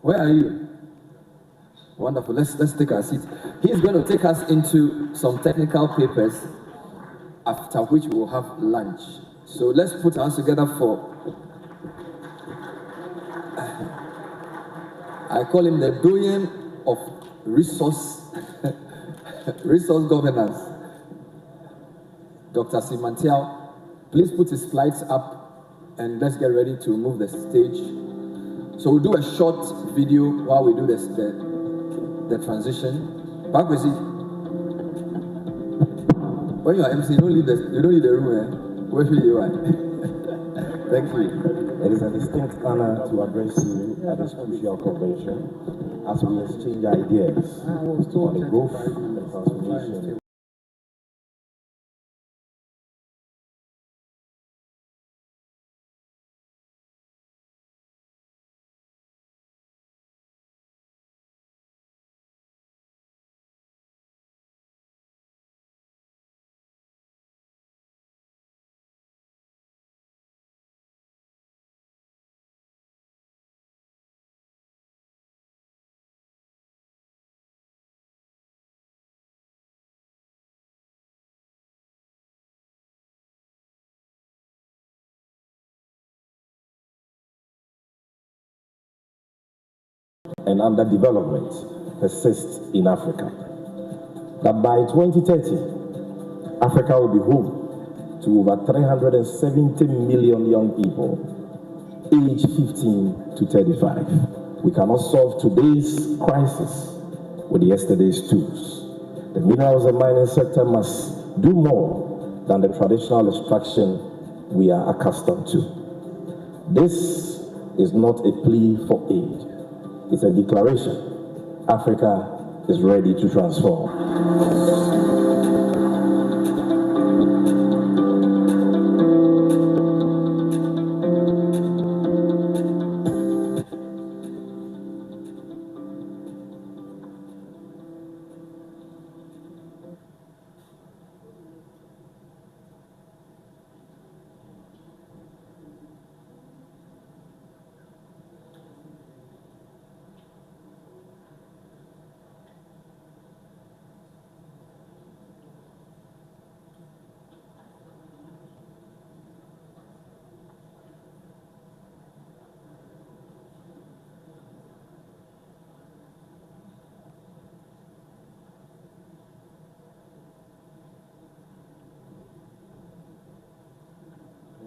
where are you? Wonderful. Let's take our seat. He's going to take us into some technical papers, after which we will have lunch. So let's put our hands together for, I call him the doyen of resource governance. Dr. Simantial, please put his slides up and let's get ready to move the stage. So we'll do a short video while we do the transition. Back with it. When you are MC, you don't leave the room, eh? Where should you are? Thank you. It is a distinct honor to address you at this crucial convention as we exchange ideas on the growth and transformation and underdevelopment. persist in Africa. That by 2030, Africa will be home to over 370 million young people aged 15 to 35. We cannot solve today's crisis with yesterday's tools. The minerals and mining sector must do more than the traditional extraction we are accustomed to. This is not a plea for aid. It's a declaration. Africa is ready to transform.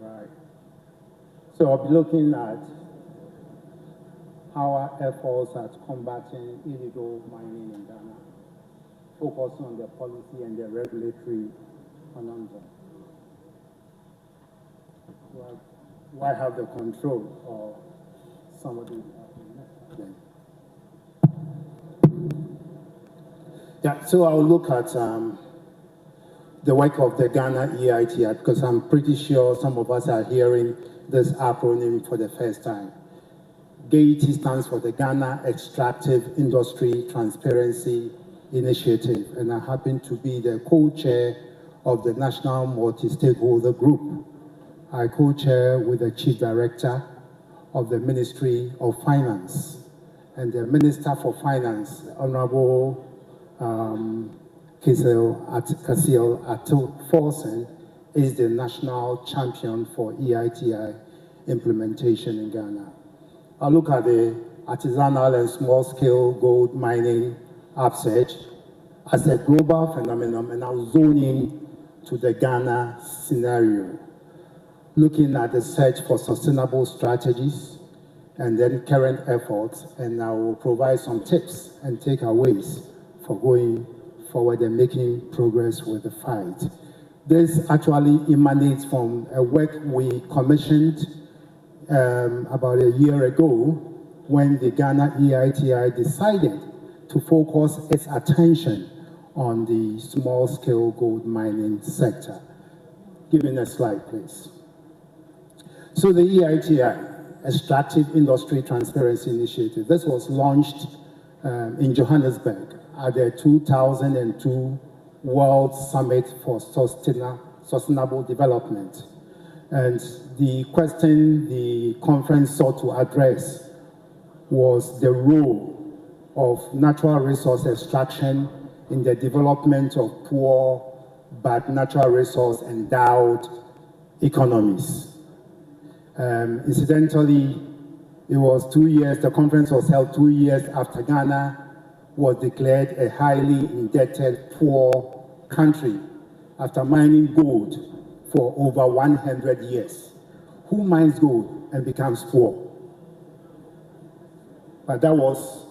Right. So I'll be looking at our efforts at combating illegal mining in Ghana, focusing on the policy and the regulatory conundrum. Do I have the control or somebody? Yeah, so I'll look at the work of the Ghana EITI, because I'm pretty sure some of us are hearing this acronym for the first time. GATE stands for the Ghana Extractive Industry Transparency Initiative, and I happen to be the co-chair of the National Multi-Stakeholder Group. I co-chair with the Chief Director of the Ministry of Finance, and the Minister for Finance, Honorable Kasil Ato-Forsen, is the national champion for EITI implementation in Ghana. I'll look at the artisanal and small-scale gold mining upsurge as a global phenomenon, and I'll zone in to the Ghana scenario, looking at the search for sustainable strategies and then current efforts, and I will provide some tips and takeaways for going forward and making progress with the fight. This actually emanates from a work we commissioned about a year ago when the Ghana EITI decided to focus its attention on the small-scale gold mining sector. Give me a slide, please. So the EITI, Extractive Industry Transparency Initiative, this was launched in Johannesburg at the 2002 World Summit for Sustainable Development. And the question the conference sought to address was the role of natural resource extraction in the development of poor but natural resource endowed economies. Incidentally, it was 2 years, the conference was held 2 years after Ghana was declared a highly indebted poor country after mining gold for over 100 years. Who mines gold and becomes poor? But that was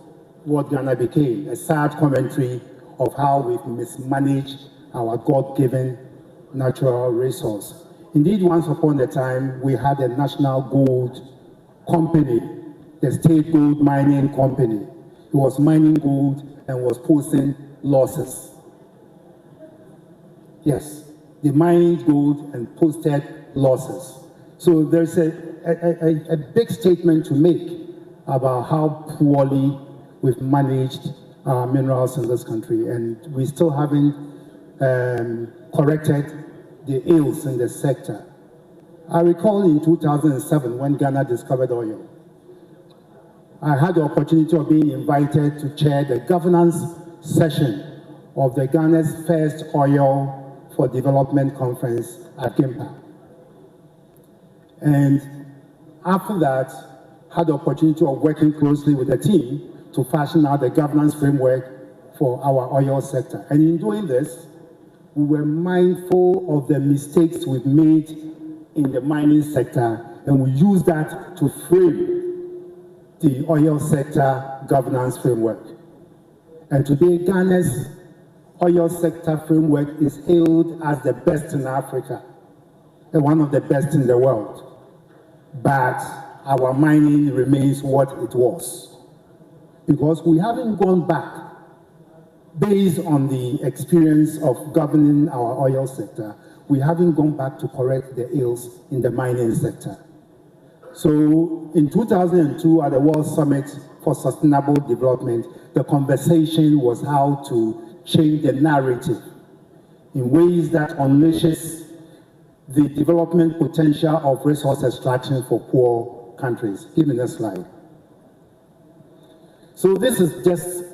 what Ghana became, a sad commentary of how we've mismanaged our God-given natural resource. Indeed, once upon a time, we had a national gold company, the State Gold Mining Company. It was mining gold and was posting losses. Yes, they mined gold and posted losses. So there's a big statement to make about how poorly we've managed our minerals in this country, and we still haven't corrected the ills in the sector. I recall in 2007 when Ghana discovered oil, I had the opportunity of being invited to chair the governance session of the Ghana's first Oil for Development Conference at Gimpa. And after that, had the opportunity of working closely with the team to fashion out the governance framework for our oil sector. And in doing this, we were mindful of the mistakes we've made in the mining sector, and we used that to frame the oil sector governance framework. And today, Ghana's oil sector framework is hailed as the best in Africa and one of the best in the world. But our mining remains what it was, because we haven't gone back based on the experience of governing our oil sector. We haven't gone back to correct the ills in the mining sector. So in 2002 at the World Summit for Sustainable Development, the conversation was how to change the narrative in ways that unleashes the development potential of resource extraction for poor countries. Give me the slide. So this is just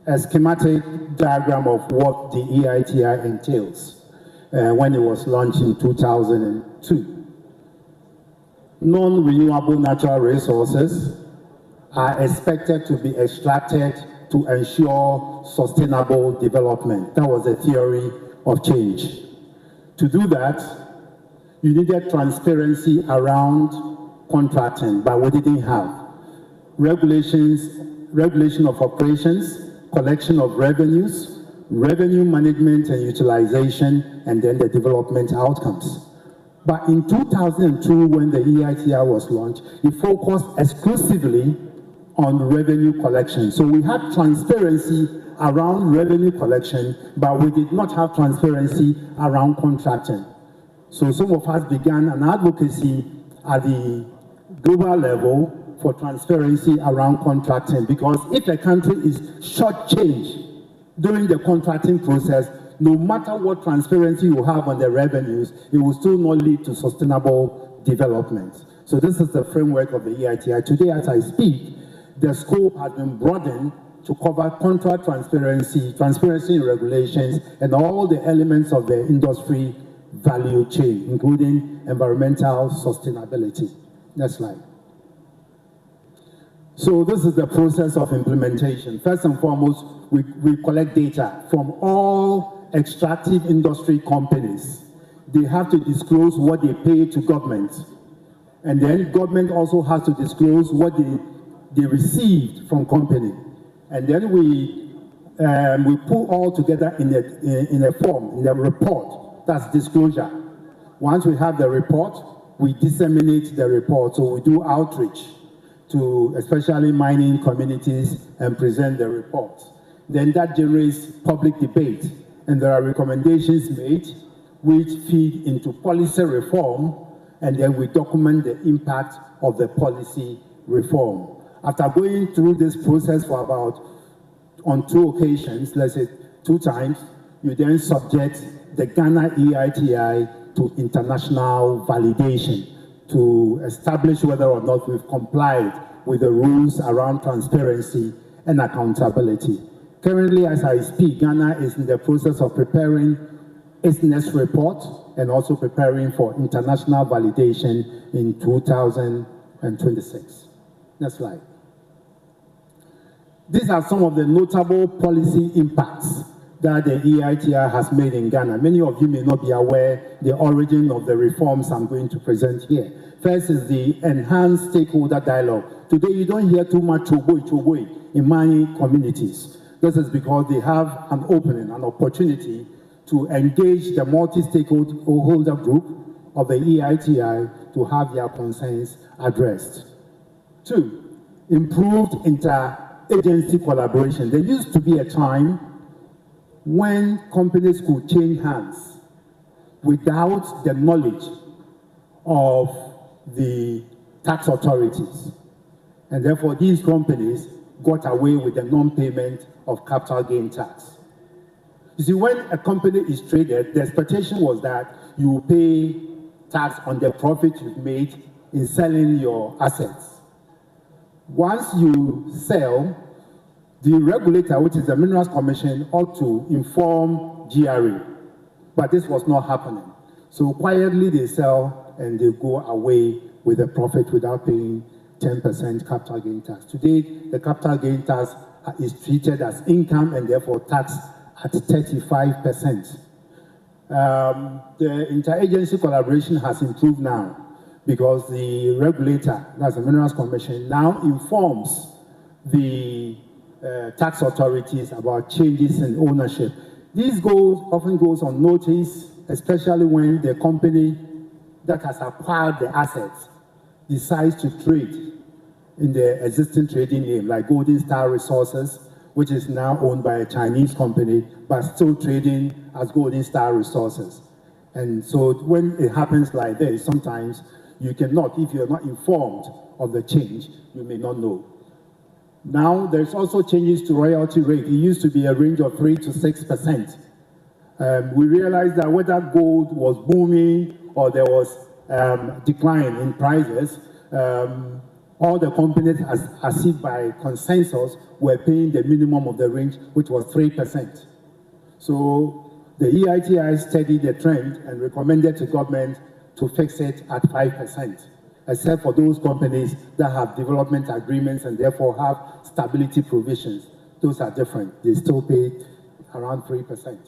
a schematic diagram of what the EITI entails when it was launched in 2002. Non-renewable natural resources are expected to be extracted to ensure sustainable development. That was the theory of change. To do that, you needed transparency around contracting, but we didn't have. Regulation of operations, collection of revenues, revenue management and utilization, and then the development outcomes. But in 2002, when the EITI was launched, it focused exclusively on revenue collection. So we had transparency around revenue collection, but we did not have transparency around contracting. So some of us began an advocacy at the global level for transparency around contracting, because if a country is shortchanged during the contracting process, no matter what transparency you have on the revenues, it will still not lead to sustainable development. So this is the framework of the EITI. Today, as I speak, the scope has been broadened to cover contract transparency, transparency in regulations, and all the elements of the industry value chain, including environmental sustainability. Next slide. So this is the process of implementation. First and foremost, we collect data from all extractive industry companies. They have to disclose what they pay to government. And then government also has to disclose what they received from company. And then we put all together in a form, in a report. That's disclosure. Once we have the report, we disseminate the report. So we do outreach to especially mining communities and present the report. Then that generates public debate, and there are recommendations made which feed into policy reform, and then we document the impact of the policy reform. After going through this process for about, on 2 occasions, let's say 2 times, you then subject the Ghana EITI to international validation to establish whether or not we've complied with the rules around transparency and accountability. Currently, as I speak, Ghana is in the process of preparing its next report and also preparing for international validation in 2026. Next slide. These are some of the notable policy impacts that the EITI has made in Ghana. Many of you may not be aware the origin of the reforms I'm going to present here. First is the enhanced stakeholder dialogue. Today, you don't hear too much choboi in mining communities. This is because they have an opening, an opportunity to engage the multi-stakeholder group of the EITI to have their concerns addressed. 2, improved interagency collaboration. There used to be a time when companies could change hands without the knowledge of the tax authorities. And therefore, these companies got away with the non-payment of capital gain tax. You see, when a company is traded, the expectation was that you will pay tax on the profit you've made in selling your assets. Once you sell, the regulator, which is the Minerals Commission, ought to inform GRA. But this was not happening. So quietly they sell and they go away with the profit without paying 10% capital gain tax. Today, the capital gain tax is treated as income and therefore taxed at 35%. The interagency collaboration has improved now because the regulator, that's the Minerals Commission, now informs the tax authorities about changes in ownership. This often goes on notice, especially when the company that has acquired the assets decides to trade in the existing trading name, like Golden Star Resources, which is now owned by a Chinese company, but still trading as Golden Star Resources. And so when it happens like this, sometimes you cannot, if you're not informed of the change, you may not know. Now, there's also changes to royalty rate. It used to be a range of 3 to 6%. We realized that whether gold was booming or there was decline in prices, all the companies, as if by consensus, were paying the minimum of the range, which was 3%. So the EITI studied the trend and recommended to government to fix it at 5%, except for those companies that have development agreements and therefore have stability provisions. Those are different. They still pay around 3%.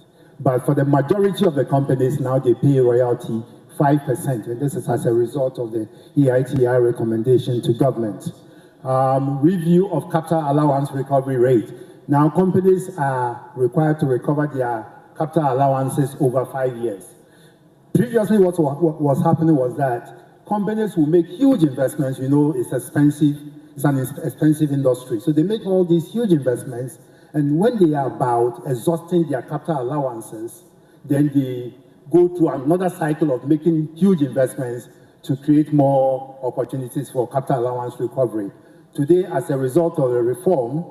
But for the majority of the companies now, they pay royalty 5%, and this is as a result of the EITI recommendation to government. Review of capital allowance recovery rate. Now, companies are required to recover their capital allowances over 5 years. Previously, what was happening was that companies will make huge investments. You know, it's expensive. It's an expensive industry. So they make all these huge investments, and when they are about exhausting their capital allowances, then they go through another cycle of making huge investments to create more opportunities for capital allowance recovery. Today, as a result of the reform,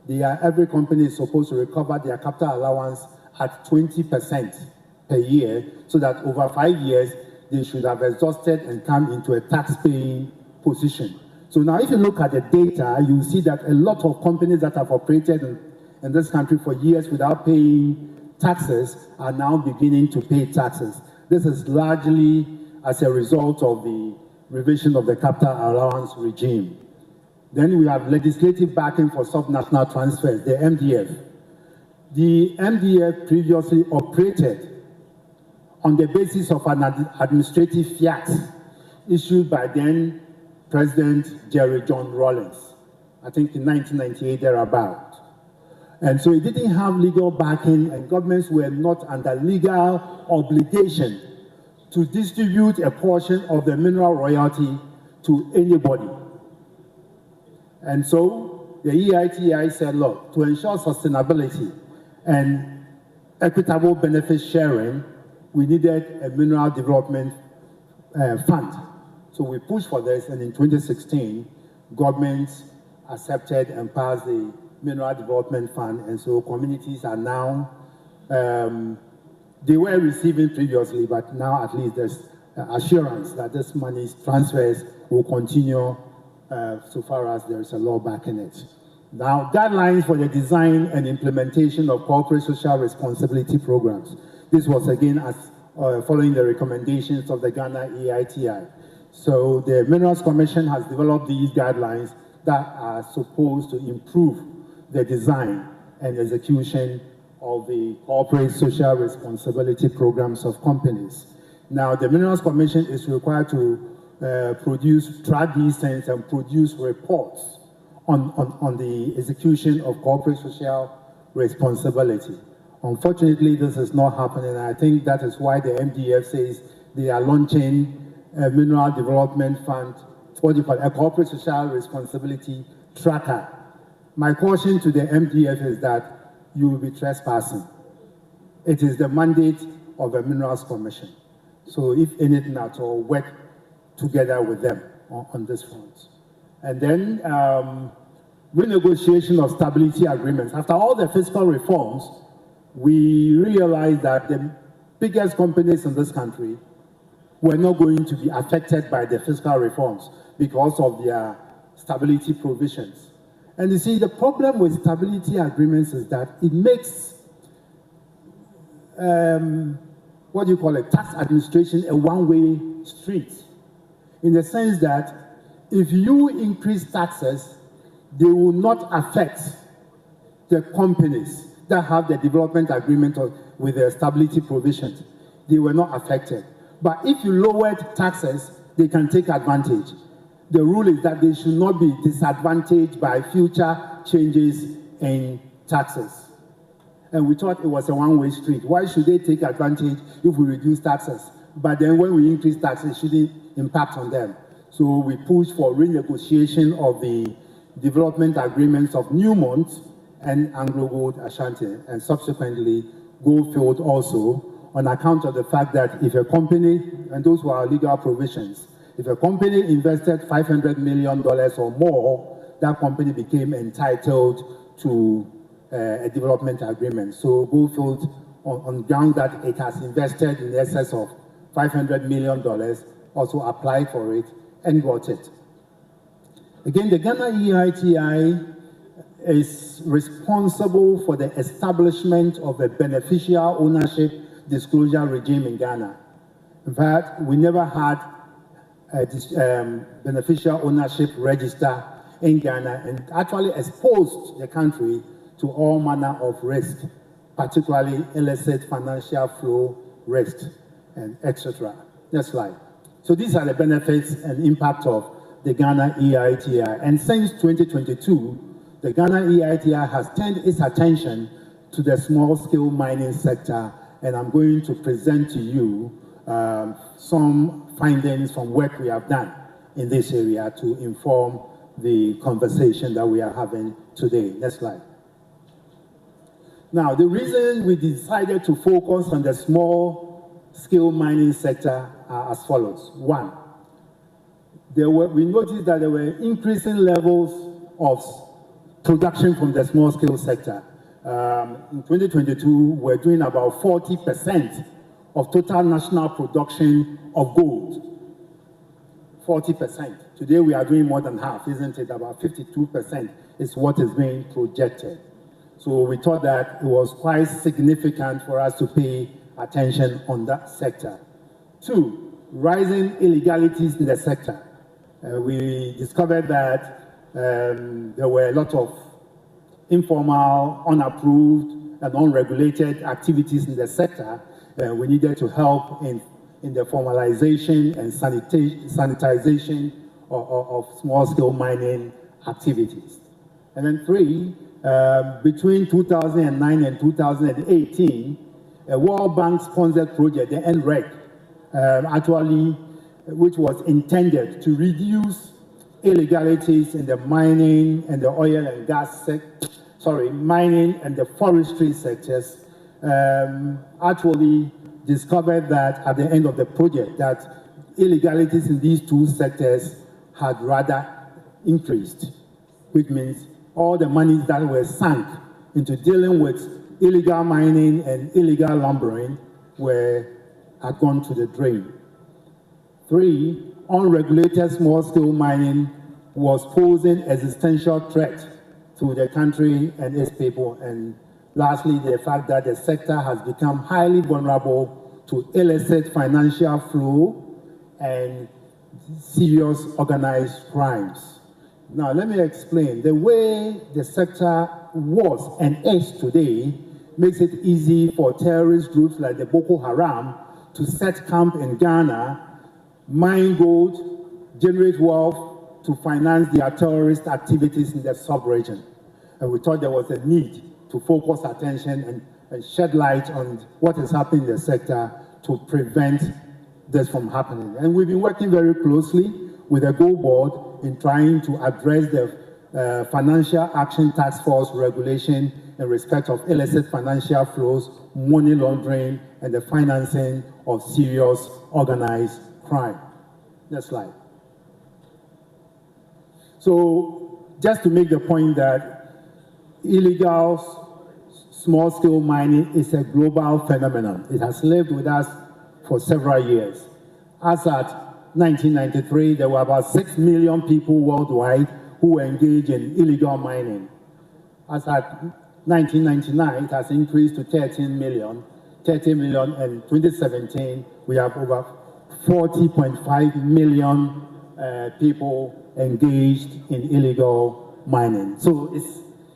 every company is supposed to recover their capital allowance at 20% per year, so that over 5 years, they should have exhausted and come into a tax-paying position. So now if you look at the data, you see that a lot of companies that have operated in this country for years without paying taxes are now beginning to pay taxes. This is largely as a result of the revision of the capital allowance regime. Then we have legislative backing for subnational transfers, the MDF. The MDF previously operated on the basis of an administrative fiat issued by then President Jerry John Rawlings, I think in 1998 thereabout. And so it didn't have legal backing, and governments were not under legal obligation to distribute a portion of the mineral royalty to anybody. And so the EITI said, look, to ensure sustainability and equitable benefit sharing, we needed a mineral development fund. So we pushed for this, and in 2016, government accepted and passed the Mineral Development Fund, and so communities are now, they were receiving previously, but now at least there's assurance that this money's transfers will continue so far as there's a law backing it. Now, guidelines for the design and implementation of corporate social responsibility programs. This was again following the recommendations of the Ghana EITI. So the Minerals Commission has developed these guidelines that are supposed to improve the design and execution of the corporate social responsibility programs of companies. Now, the Minerals Commission is required to track these things and produce reports on the execution of corporate social responsibility. Unfortunately, this is not happening. I think that is why the MDF says they are launching a Mineral Development Fund, what do you call it, a corporate social responsibility tracker. My caution to the MDF is that you will be trespassing. It is the mandate of the Minerals Commission. So if anything at all, work together with them on this front. And then renegotiation of stability agreements. After all the fiscal reforms, we realized that the biggest companies in this country were not going to be affected by the fiscal reforms because of their stability provisions. And you see, the problem with stability agreements is that it makes, what do you call it, tax administration a one-way street, in the sense that if you increase taxes, they will not affect the companies that have the development agreement with the stability provisions. They were not affected. But if you lowered taxes, they can take advantage. The rule is that they should not be disadvantaged by future changes in taxes. And we thought it was a one-way street. Why should they take advantage if we reduce taxes? But then when we increase taxes, it shouldn't impact on them. So we pushed for renegotiation of the development agreements of Newmont and AngloGold Ashanti, and subsequently Goldfield also, on account of the fact that if a company, and those were our legal provisions, if a company invested $500 million or more, that company became entitled to a development agreement. So Goldfield, on ground that it has invested in excess of $500 million, also applied for it and got it. Again, the Ghana EITI is responsible for the establishment of a beneficial ownership disclosure regime in Ghana. In fact, we never had a beneficial ownership register in Ghana, and actually exposed the country to all manner of risk, particularly illicit financial flow risk, and etc. Next slide. So these are the benefits and impact of the Ghana EITI. And since 2022, the Ghana EITI has turned its attention to the small-scale mining sector, and I'm going to present to you some findings from work we have done in this area to inform the conversation that we are having today. Next slide. Now, the reason we decided to focus on the small-scale mining sector are as follows. One, we noticed that there were increasing levels of production from the small-scale sector. In 2022, we're doing about 40% of total national production of gold. 40%. Today, we are doing more than half, isn't it? About 52% is what is being projected. So we thought that it was quite significant for us to pay attention on that sector. Two, rising illegalities in the sector. We discovered that there were a lot of informal, unapproved, and unregulated activities in the sector. We needed to help in the formalization and sanitization of small-scale mining activities. And then three, between 2009 and 2018, a World Bank-sponsored project, the NREC, actually, which was intended to reduce illegalities in the mining and the oil and gas mining and the forestry sectors, actually discovered that at the end of the project that illegalities in these two sectors had rather increased, which means all the monies that were sunk into dealing with illegal mining and illegal lumbering had gone to the drain. Three, unregulated small-scale mining was posing existential threat to the country and its people. And lastly, the fact that the sector has become highly vulnerable to illicit financial flow and serious organized crimes. Now, let me explain. The way the sector was and is today makes it easy for terrorist groups like the Boko Haram to set camp in Ghana, mine gold, generate wealth to finance their terrorist activities in the sub-region. And we thought there was a need to focus attention and shed light on what is happening in the sector to prevent this from happening. And we've been working very closely with the Gold Board in trying to address the Financial Action Task Force regulation in respect of illicit financial flows, money laundering, and the financing of serious organized crime. Next slide. So just to make the point that illegal small-scale mining is a global phenomenon. It has lived with us for several years. As at 1993, there were about 6 million people worldwide who were engaged in illegal mining. As at 1999, it has increased to 30 million, and in 2017, we have over 40.5 million people engaged in illegal mining. So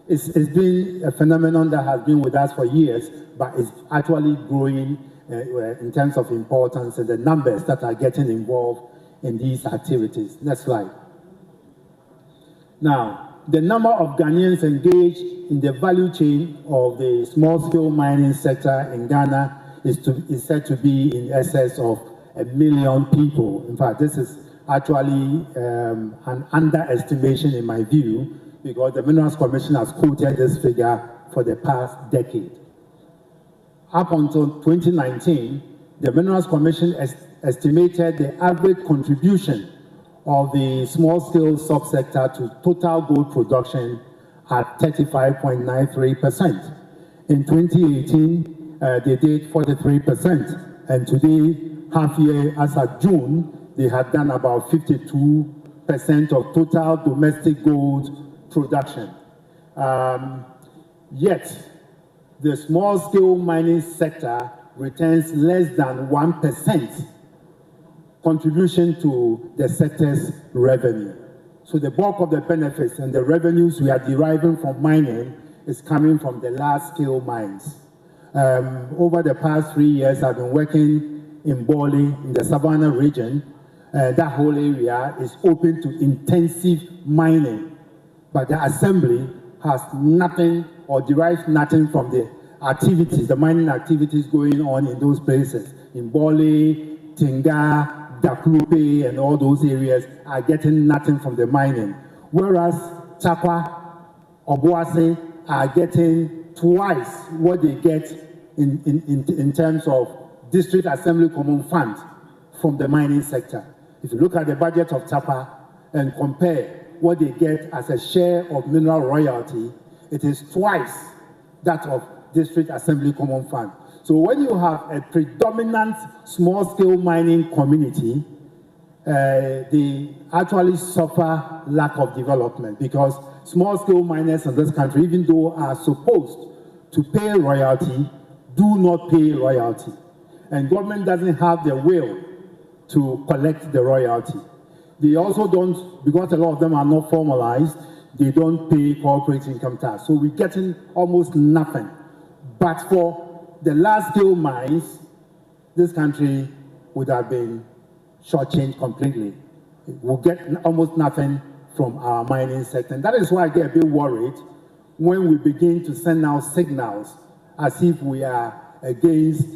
it's been a phenomenon that has been with us for years, but it's actually growing in terms of importance and the numbers that are getting involved in these activities. Next slide. Now, the number of Ghanaians engaged in the value chain of the small-scale mining sector in Ghana is said to be in excess of 1 million people. In fact, this is actually an underestimation in my view, because the Minerals Commission has quoted this figure for the past decade. Up until 2019, the Minerals Commission estimated the average contribution of the small-scale subsector to total gold production at 35.93%. In 2018, they did 43%, and today, half year as of June, they had done about 52% of total domestic gold production. Yet, the small-scale mining sector returns less than 1% contribution to the sector's revenue. So the bulk of the benefits and the revenues we are deriving from mining is coming from the large-scale mines. Over the past 3 years, I've been working in Boli, in the Savannah region. That whole area is open to intensive mining, but the assembly has nothing or derives nothing from the activities, the mining activities going on in those places. In Boli, Tinga, Daklupe, and all those areas are getting nothing from the mining. Whereas Chapa, Obuasi are getting twice what they get in terms of District Assembly Common Fund from the mining sector. If you look at the budget of Chapa and compare what they get as a share of mineral royalty, it is twice that of District Assembly Common Fund. So when you have a predominant small-scale mining community, they actually suffer lack of development, because small-scale miners in this country, even though are supposed to pay royalty, do not pay royalty. And government doesn't have the will to collect the royalty. They also don't, because a lot of them are not formalized, they don't pay corporate income tax. So we're getting almost nothing. But for the large-scale mines, this country would have been shortchanged completely. We'll get almost nothing from our mining sector. And that is why I get a bit worried when we begin to send out signals as if we are against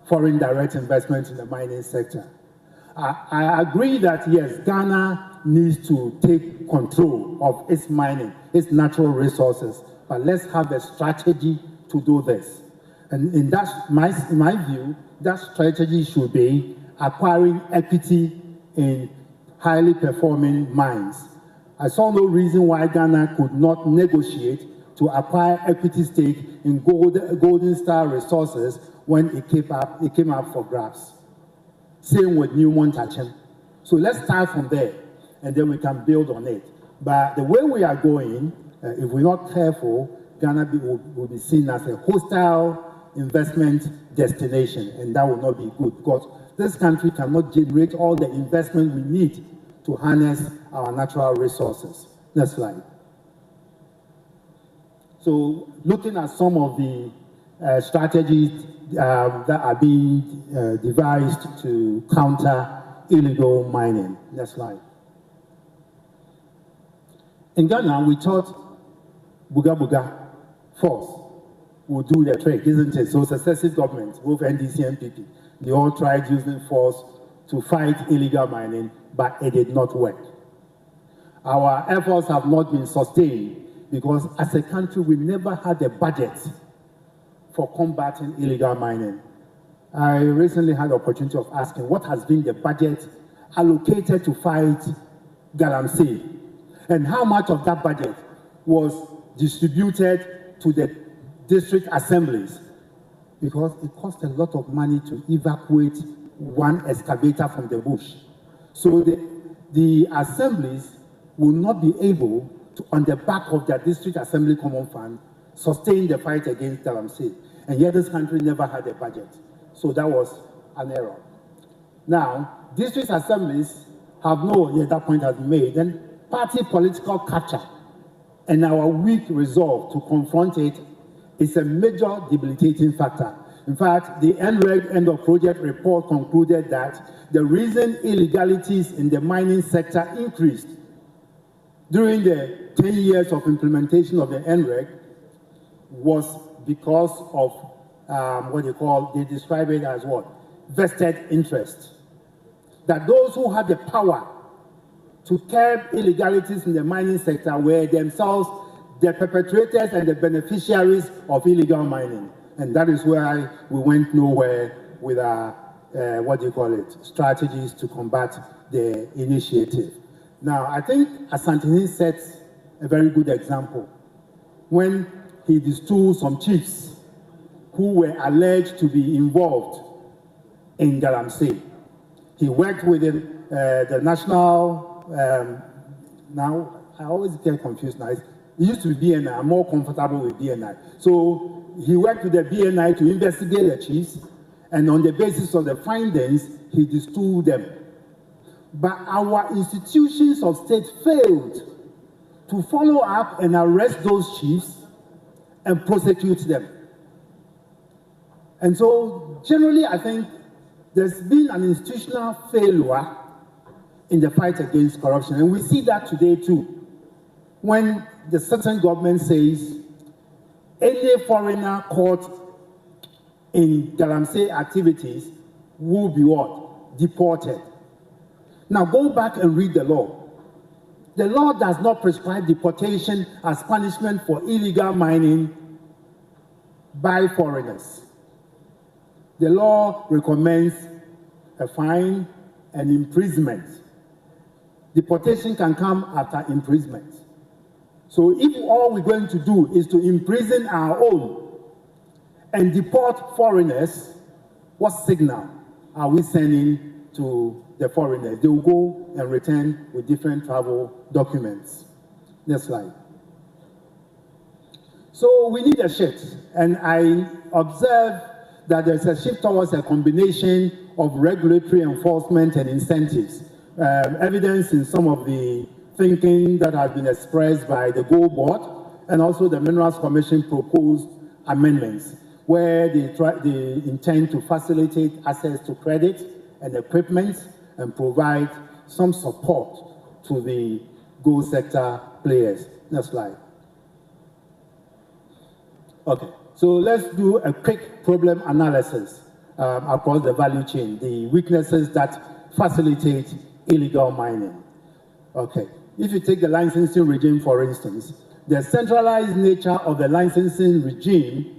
foreign direct investment in the mining sector. I agree that, yes, Ghana needs to take control of its mining, its natural resources, but let's have a strategy to do this. And in my view, that strategy should be acquiring equity in highly performing mines. I saw no reason why Ghana could not negotiate to acquire equity stake in Golden Star Resources when it came up for grabs. Same with Newmont Hachem. So let's start from there, and then we can build on it. But the way we are going, if we're not careful, Ghana will be seen as a hostile investment destination, and that will not be good, because this country cannot generate all the investment we need to harness our natural resources. Next slide. So looking at some of the strategies that are being devised to counter illegal mining. Next slide. In Ghana, we thought Buga Buga force would do the trick, isn't it? So successive governments, both NDC and PP, they all tried using force to fight illegal mining, but it did not work. Our efforts have not been sustained because as a country, we never had a budget for combating illegal mining. I recently had the opportunity of asking what has been the budget allocated to fight Galamsey, and how much of that budget was distributed to the district assemblies, because it cost a lot of money to evacuate one excavator from the bush. So the assemblies will not be able to, on the back of their district assembly common fund, sustain the fight against Galamsey. And yet this country never had a budget. So that was an error. Now, district assemblies have known that point has been made, then party political capture and our weak resolve to confront it is a major debilitating factor. In fact, the NREG end of project report concluded that the reason illegalities in the mining sector increased during the 10 years of implementation of the NREG was because of they describe it as what? Vested interest. That those who had the power to curb illegalities in the mining sector were themselves the perpetrators and the beneficiaries of illegal mining. And that is why we went nowhere with our, strategies to combat the initiative. Now, I think Asantehene sets a very good example when he distilled some chiefs who were alleged to be involved in Galamsey. He worked with the national, now I always get confused now. It used to be BNI, I'm more comfortable with BNI. So he worked with the BNI to investigate the chiefs, and on the basis of the findings, he distilled them. But our institutions of state failed to follow up and arrest those chiefs and prosecute them. And so, generally, I think there's been an institutional failure in the fight against corruption. And we see that today, too, when the certain government says any foreigner caught in Galamsey activities will be what? Deported. Now, go back and read the law. The law does not prescribe deportation as punishment for illegal mining by foreigners. The law recommends a fine and imprisonment. Deportation can come after imprisonment. So if all we're going to do is to imprison our own and deport foreigners, what signal are we sending to the foreigners? They will go and return with different travel documents. Next slide. So we need a shift, and I observe that there's a shift towards a combination of regulatory enforcement and incentives. Evidence in some of the thinking that has been expressed by the Gold Board and also the Minerals Commission proposed amendments, where they intend to facilitate access to credit and equipment and provide some support to the gold sector players. Next slide. Okay, so let's do a quick problem analysis across the value chain, the weaknesses that facilitate illegal mining. Okay, if you take the licensing regime, for instance, the centralized nature of the licensing regime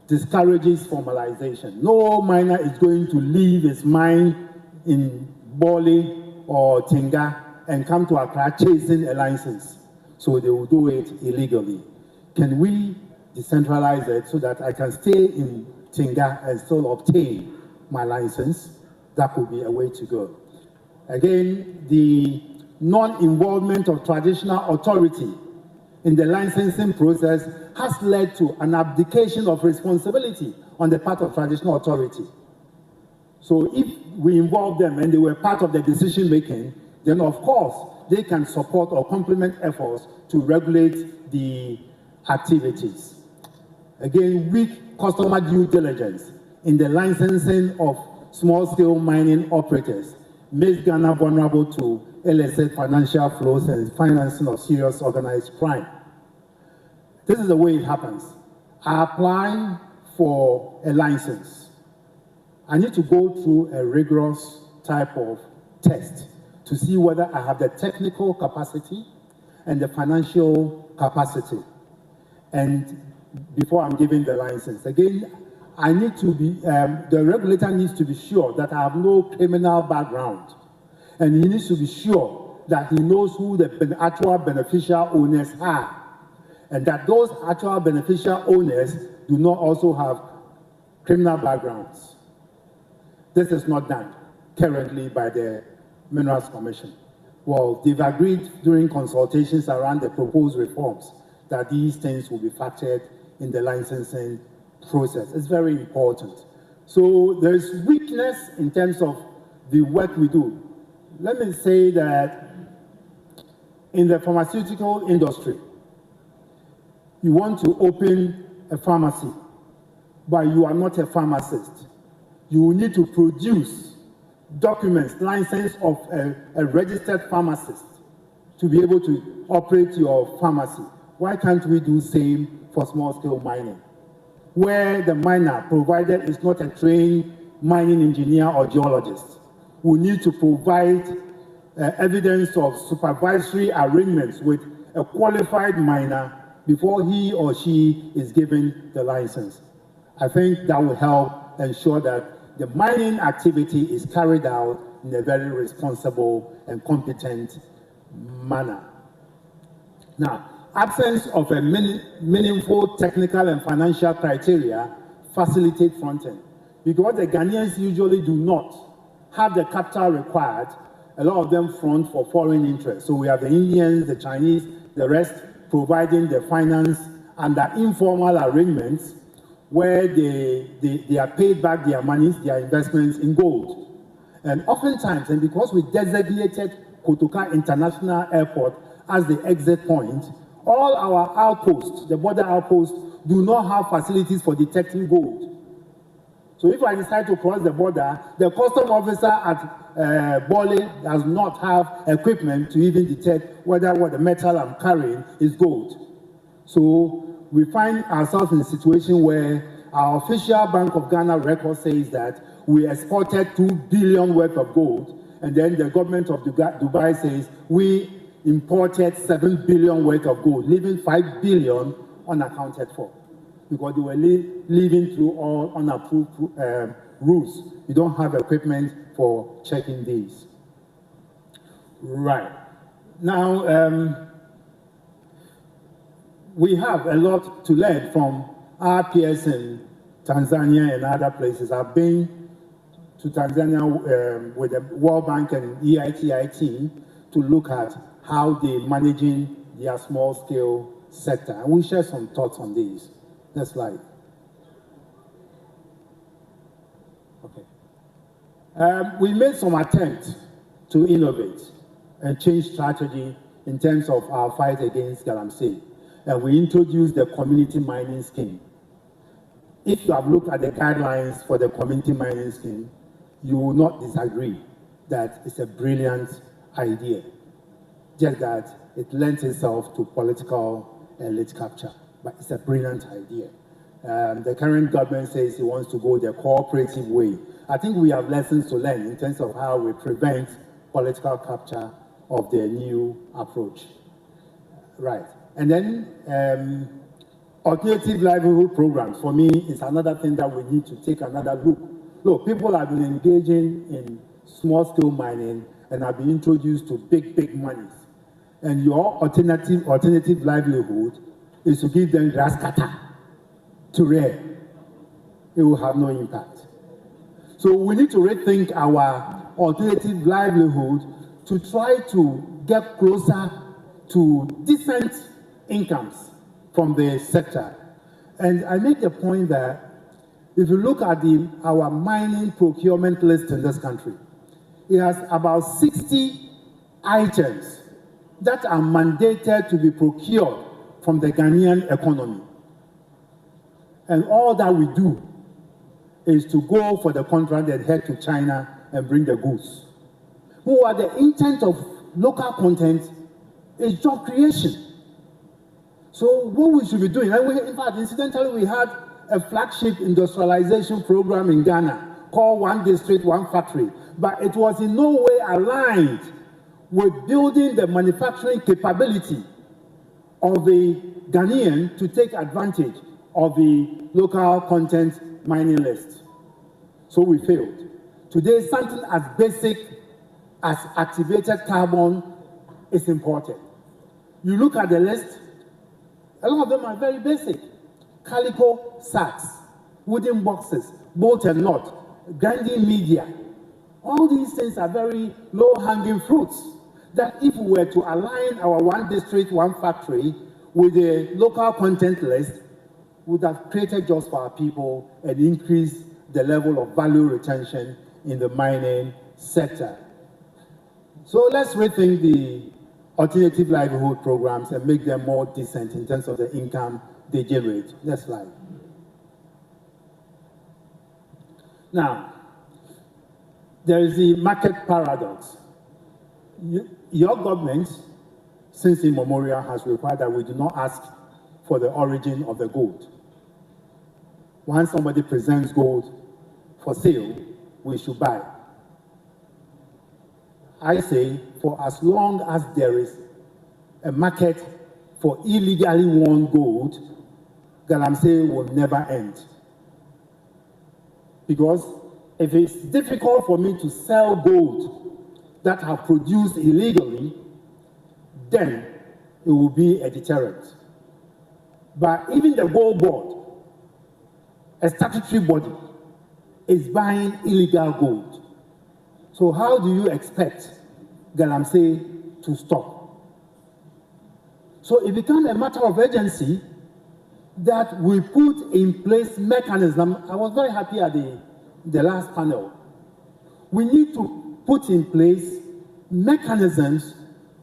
discourages formalization. No miner is going to leave his mine in Bali or Tinga and come to Accra chasing a license. So they will do it illegally. Can we decentralize it so that I can stay in Tinga and still obtain my license? That could be a way to go. Again, the non-involvement of traditional authority in the licensing process has led to an abdication of responsibility on the part of traditional authority. So if we involve them and they were part of the decision making, then of course they can support or complement efforts to regulate the activities. Again, weak customer due diligence in the licensing of small-scale mining operators makes Ghana vulnerable to illicit financial flows and financing of serious organized crime. This is the way it happens. I apply for a license. I need to go through a rigorous type of test to see whether I have the technical capacity and the financial capacity. And before I'm given the license, again, I need to be, the regulator needs to be sure that I have no criminal background. And he needs to be sure that he knows who the actual beneficial owners are. And that those actual beneficial owners do not also have criminal backgrounds. This is not done currently by the Minerals Commission. Well, they've agreed during consultations around the proposed reforms that these things will be factored in the licensing process. It's very important. So there's weakness in terms of the work we do. let me say that in the pharmaceutical industry, you want to open a pharmacy, but you are not a pharmacist. You will need to produce documents, license of a registered pharmacist to be able to operate your pharmacy. Why can't we do same for small-scale mining? Where the miner, provided is not a trained mining engineer or geologist, will need to provide evidence of supervisory arrangements with a qualified miner before he or she is given the license. I think that will help ensure that the mining activity is carried out in a very responsible and competent manner. Now, absence of a meaningful technical and financial criteria facilitate front-end. Because the Ghanaians usually do not have the capital required, a lot of them front for foreign interests. So we have the Indians, the Chinese, the rest providing the finance under informal arrangements where they are paid back their monies, their investments in gold. And oftentimes, and because we designated Kotoka International Airport as the exit point, all our outposts, the border outposts, do not have facilities for detecting gold. So if I decide to cross the border, the custom officer at Bole does not have equipment to even detect whether what the metal I'm carrying is gold. So we find ourselves in a situation where our official Bank of Ghana record says that we exported 2 billion worth of gold, and then the government of Dubai says we imported 7 billion worth of gold, leaving 5 billion unaccounted for, because they were living through all unapproved routes. You don't have equipment for checking these. Right. Now, we have a lot to learn from our peers in Tanzania and other places. I've been to Tanzania with the World Bank and EITI team to look at how they're managing their small-scale sector. And we'll share some thoughts on these. Next slide. Okay. We made some attempts to innovate and change strategy in terms of our fight against galamsey. And we introduced the community mining scheme. If you have looked at the guidelines for the community mining scheme, you will not disagree that it's a brilliant idea. Just that it lends itself to political elite capture, but it's a brilliant idea. The current government says it wants to go the cooperative way. I think we have lessons to learn in terms of how we prevent political capture of the new approach. Right. And then alternative livelihood programs, for me, is another thing that we need to take another look. Look, people have been engaging in small-scale mining and have been introduced to big monies. And your alternative livelihood is to give them grass cutter to rear. It will have no impact. So we need to rethink our alternative livelihood to try to get closer to decent incomes from the sector. And I make the point that if you look at our mining procurement list in this country, it has about 60 items that are mandated to be procured from the Ghanaian economy. And all that we do is to go for the contract and head to China and bring the goods. Who the intent of local content is job creation. So what we should be doing, and in fact, incidentally, we had a flagship industrialization program in Ghana called One District, One Factory, but it was in no way aligned with building the manufacturing capability of the Ghanaian to take advantage of the local content mining list. So we failed. Today, something as basic as activated carbon is imported. You look at the list, a lot of them are very basic. Calico sacks, wooden boxes, bolt and nut, grinding media. All these things are very low-hanging fruits that if we were to align our One District, One Factory with the local content list, would have created jobs for our people and increased the level of value retention in the mining sector. So let's rethink the alternative livelihood programs and make them more decent in terms of the income they generate. Next slide. Now, there is the market paradox. Your government, since immemorial, has required that we do not ask for the origin of the gold. Once somebody presents gold for sale, we should buy. I say, for as long as there is a market for illegally won gold, Galamsey will never end. Because if it's difficult for me to sell gold that have produced illegally, then it will be a deterrent. But even the Gold Board, a statutory body, is buying illegal gold. So how do you expect Galamsey to stop? So it becomes a matter of urgency that we put in place mechanisms. I was very happy at the last panel. We need to put in place mechanisms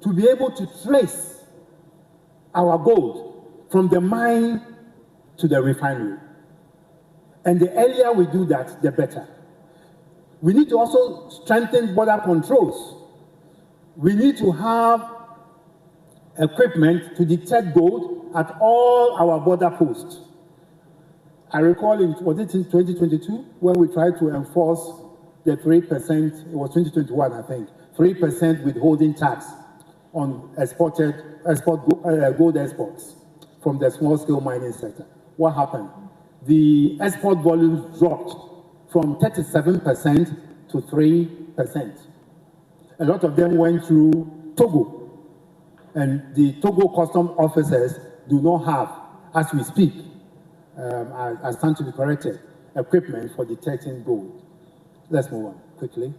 to be able to trace our gold from the mine to the refinery. And the earlier we do that, the better. We need to also strengthen border controls. We need to have equipment to detect gold at all our border posts. I recall was it in 2022 when we tried to enforce the 3%, it was 2021 I think, 3% withholding tax on gold exports from the small-scale mining sector. What happened? The export volumes dropped from 37% to 3%. A lot of them went through Togo, and the Togo custom officers do not have, as we speak, I stand to be corrected, equipment for detecting gold. Let's move on quickly.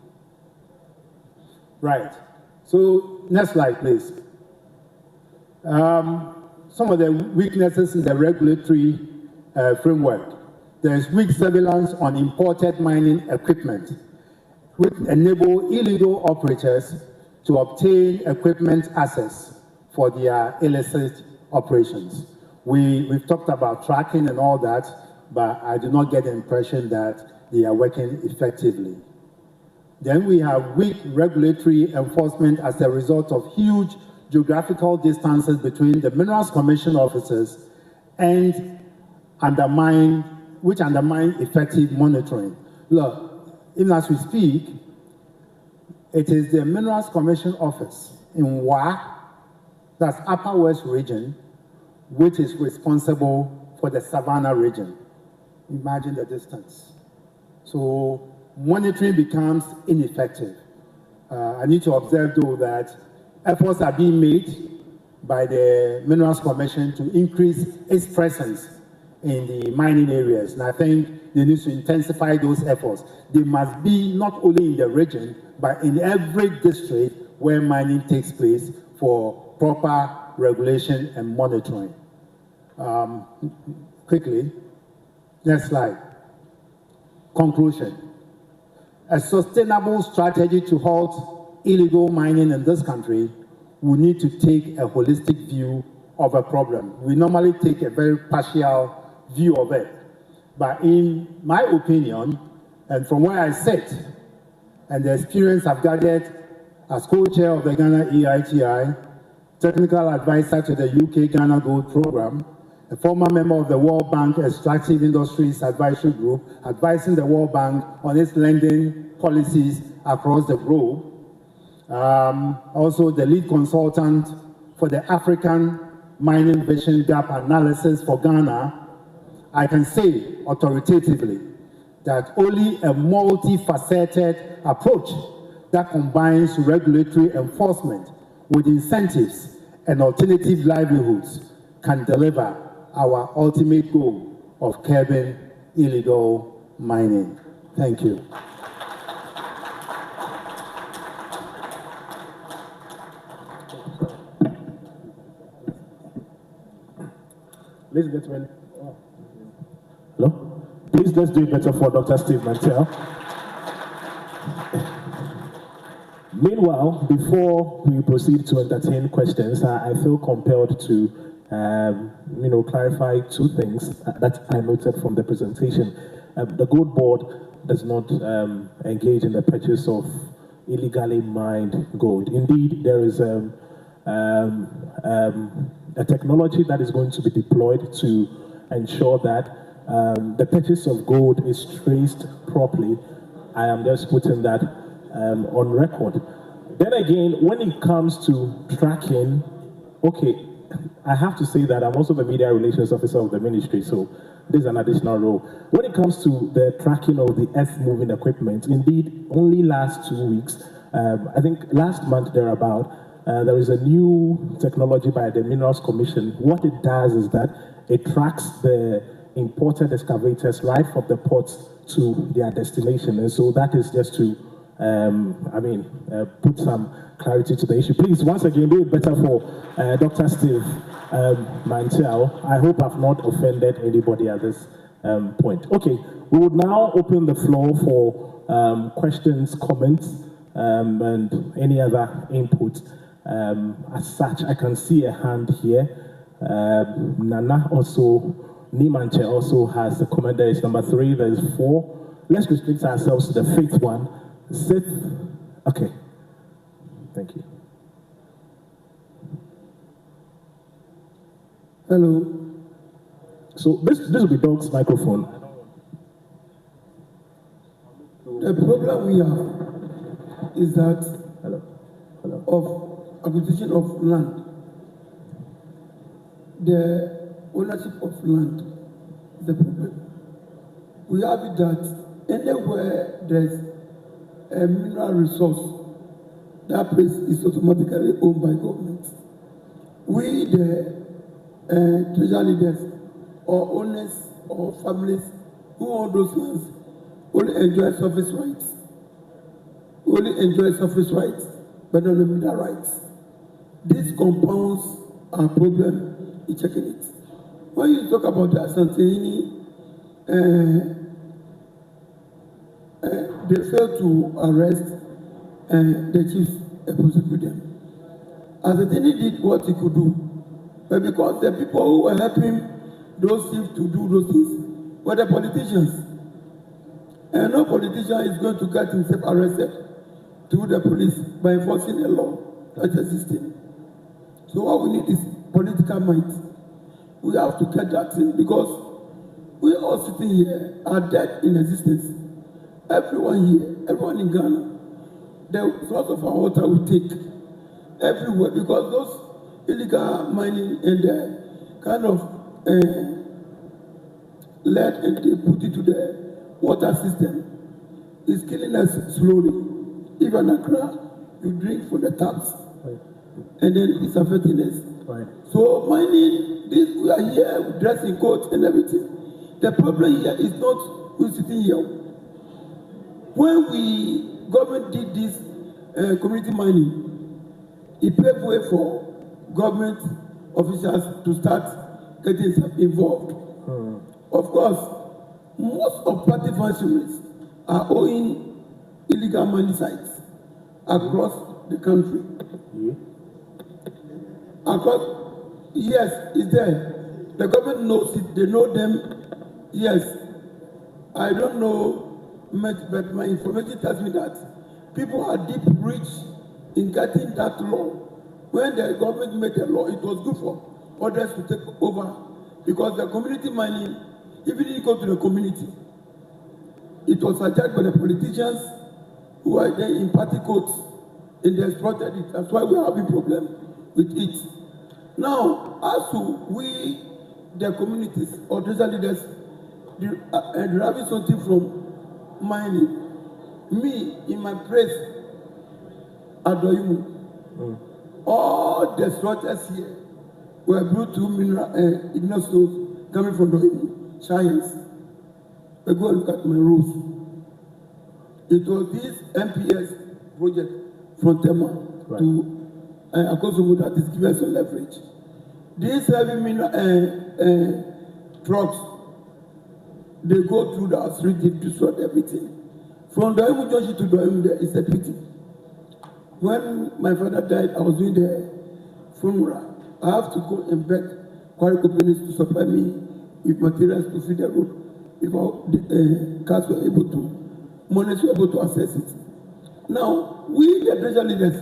Right. So next slide, please. Some of the weaknesses in the regulatory framework. There is weak surveillance on imported mining equipment, which enable illegal operators to obtain equipment access for their illicit operations. We've talked about tracking and all that, but I do not get the impression that they are working effectively. Then we have weak regulatory enforcement as a result of huge geographical distances between the Minerals Commission officers and which undermine effective monitoring. Look, even as we speak, it is the Minerals Commission office in Wa, that's Upper West region, which is responsible for the Savannah region. Imagine the distance. So monitoring becomes ineffective. I need to observe, though, that efforts are being made by the Minerals Commission to increase its presence in the mining areas. And I think they need to intensify those efforts. They must be not only in the region, but in every district where mining takes place for proper regulation and monitoring. Quickly, next slide. Conclusion. A sustainable strategy to halt illegal mining in this country will need to take a holistic view of a problem. We normally take a very partial view of it. But in my opinion, and from where I sit, and the experience I've gathered as co-chair of the Ghana EITI, technical advisor to the UK Ghana Gold Program, a former member of the World Bank Extractive Industries Advisory Group, advising the World Bank on its lending policies across the globe. Also the lead consultant for the African Mining Vision Gap Analysis for Ghana. I can say authoritatively that only a multifaceted approach that combines regulatory enforcement with incentives and alternative livelihoods can deliver our ultimate goal of curbing illegal mining. Thank you. Ladies and gentlemen. Hello? Please let's do it better for Dr. Steve Mantell. Meanwhile, before we proceed to entertain questions, I feel compelled to, clarify two things that I noted from the presentation. The Gold Board does not engage in the purchase of illegally mined gold. Indeed, there is a technology that is going to be deployed to ensure that the purchase of gold is traced properly. I am just putting that on record. Then again, when it comes to tracking, okay, I have to say that I'm also the media relations officer of the ministry, so this is an additional role. When it comes to the tracking of the earth-moving equipment, indeed, only last 2 weeks, I think last month thereabout, there is a new technology by the Minerals Commission. What it does is that it tracks the imported excavators right from the ports to their destination. And so that is just to, put some clarity to the issue. Please, once again, do it better for Dr. Steve Mantel. I hope I've not offended anybody at this point. Okay, we would now open the floor for questions, comments, and any other input. As such, I can see a hand here. Nana also, Nimanche also has a comment. There is number 3, there is 4. Let's restrict ourselves to the 5th one. 6th, okay. Thank you. Hello. So this will be Doug's microphone. The problem we have is that of acquisition of land, the ownership of land is the problem. We have it that anywhere there's a mineral resource, that place is automatically owned by government. We, the treasury leaders or owners or families who own those lands only enjoy surface rights. But not the mineral rights. This compounds our problem in checking it. When you talk about the Asantehini, they failed to arrest the chief and prosecute them. Asantehini did what he could do, but because the people who were helping those thieves to do those things were the politicians. And no politician is going to get himself arrested through the police by enforcing a law that's existing. So what we need is political might. We have to get that thing because we all sitting here are dead in existence. Everyone here, everyone in Ghana, the source of our water we take everywhere because those illegal mining and the kind of lead and they put into the water system is killing us slowly. Even Accra, you drink from the taps, and then it's affecting us. Right. So mining, this we are here dressing coats and everything. The problem here is not who's sitting here. When government did this community mining, it paved way for government officials to start getting involved. Of course, most of party functionaries are owing illegal mining sites across the country. Yes, it's there. The government knows it, they know them. Yes, I don't know much, but my information tells me that people are deep rich in getting that law. When the government made the law, it was good for others to take over because the community mining, if it didn't go to the community, it was attacked by the politicians who are there in party courts and they exploited it. That's why we are having problem with it. Now, as to we, the communities or treasury leaders, deriving something from mining, me, in my place, Adoyimu, all the structures here were built to mineral igneous stones coming from Adoyimu, science. I go and look at my rules. It was this MPS project from Tema to Akosomo that is giving us some leverage. These heavy mineral trucks, they go through the street, they destroy everything. From Doimu Junction to Doimu, there is a pity. When my father died, I was doing the funeral. I have to go and beg quarry companies to supply me with materials to feed the road before the cars were able to, monies were able to access it. Now, we, the treasury leaders,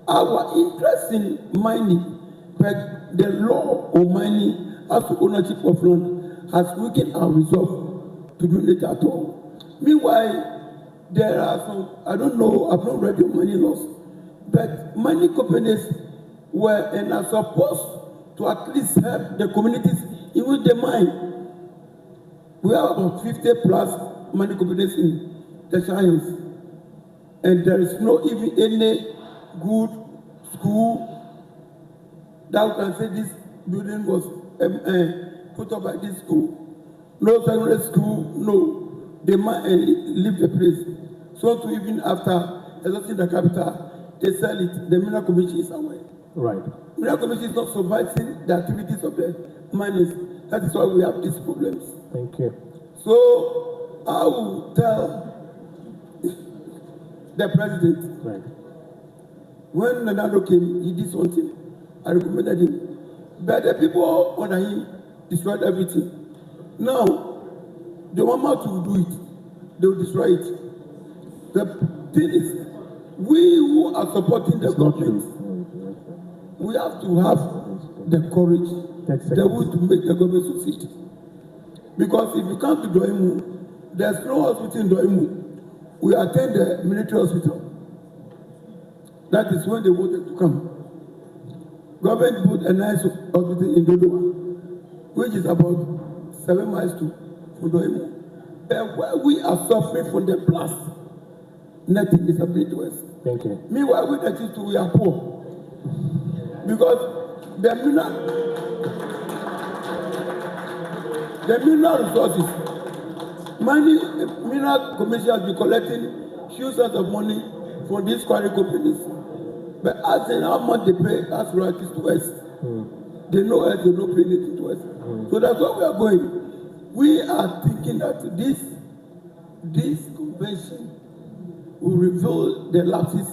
our interest in mining, but the law of mining as to ownership of land has weakened our resolve to do it at all. Meanwhile, there are some, I don't know, I've not read the mining laws, but mining companies were and are supposed to at least help the communities in which they mine. We have about 50 plus mining companies in the science, and there is no even any good school that can say this building was put up by this school. No secondary school, no. They might leave the place. So to even after exhausting the capital, they sell it. The mineral commission is away. Right. Mineral commission is not supervising the activities of the miners. That is why we have these problems. Thank you. So I will tell the president, right. When Nanado came, he did something. I recommended him. But the people under him destroyed everything. Now, they want how to do it. They will destroy it. The thing is, we who are supporting the government, we have to have the courage, the will to make the government succeed. Because if you come to Doimu, there's no hospital in Doimu. We attend the military hospital. That is when they wanted to come. Government put a nice hospital in Dodowa, which is about 7 miles to Doimu. And where we are suffering from the blast, nothing is happening to us. Thank you. Meanwhile, we the people, we are poor. Because the mineral resources, mineral commission has been collecting huge sums of money from these quarry companies. But as in how much they pay as royalties to us, they know us, they don't pay anything to us. So that's where we are going. We are thinking that this convention will reveal the lapses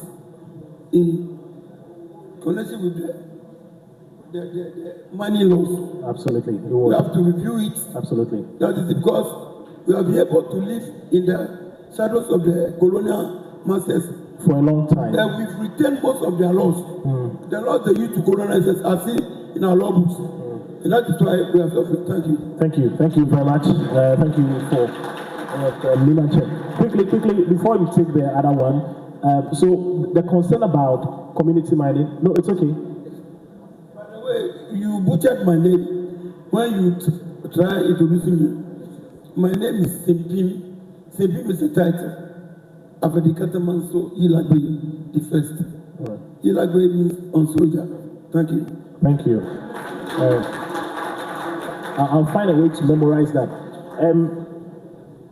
in connection with the money laws. Absolutely. We have to review it. Absolutely. That is because we have been able to live in the shadows of the colonial masters for a long time. And we've retained most of their laws. The laws they used to colonize us are seen in our law books. And that is why we are suffering. Thank you. Thank you. Thank you very much. Thank you for Milan. Quickly, before you take the other one, so the concern about community mining, no, it's okay. By the way, you butchered my name when you try introducing me. My name is Simpim. Simpim is a title. Afadikataman so Ilagwe, the first. Ilagwe means on soldier. Thank you. Thank you. I'll find a way to memorize that.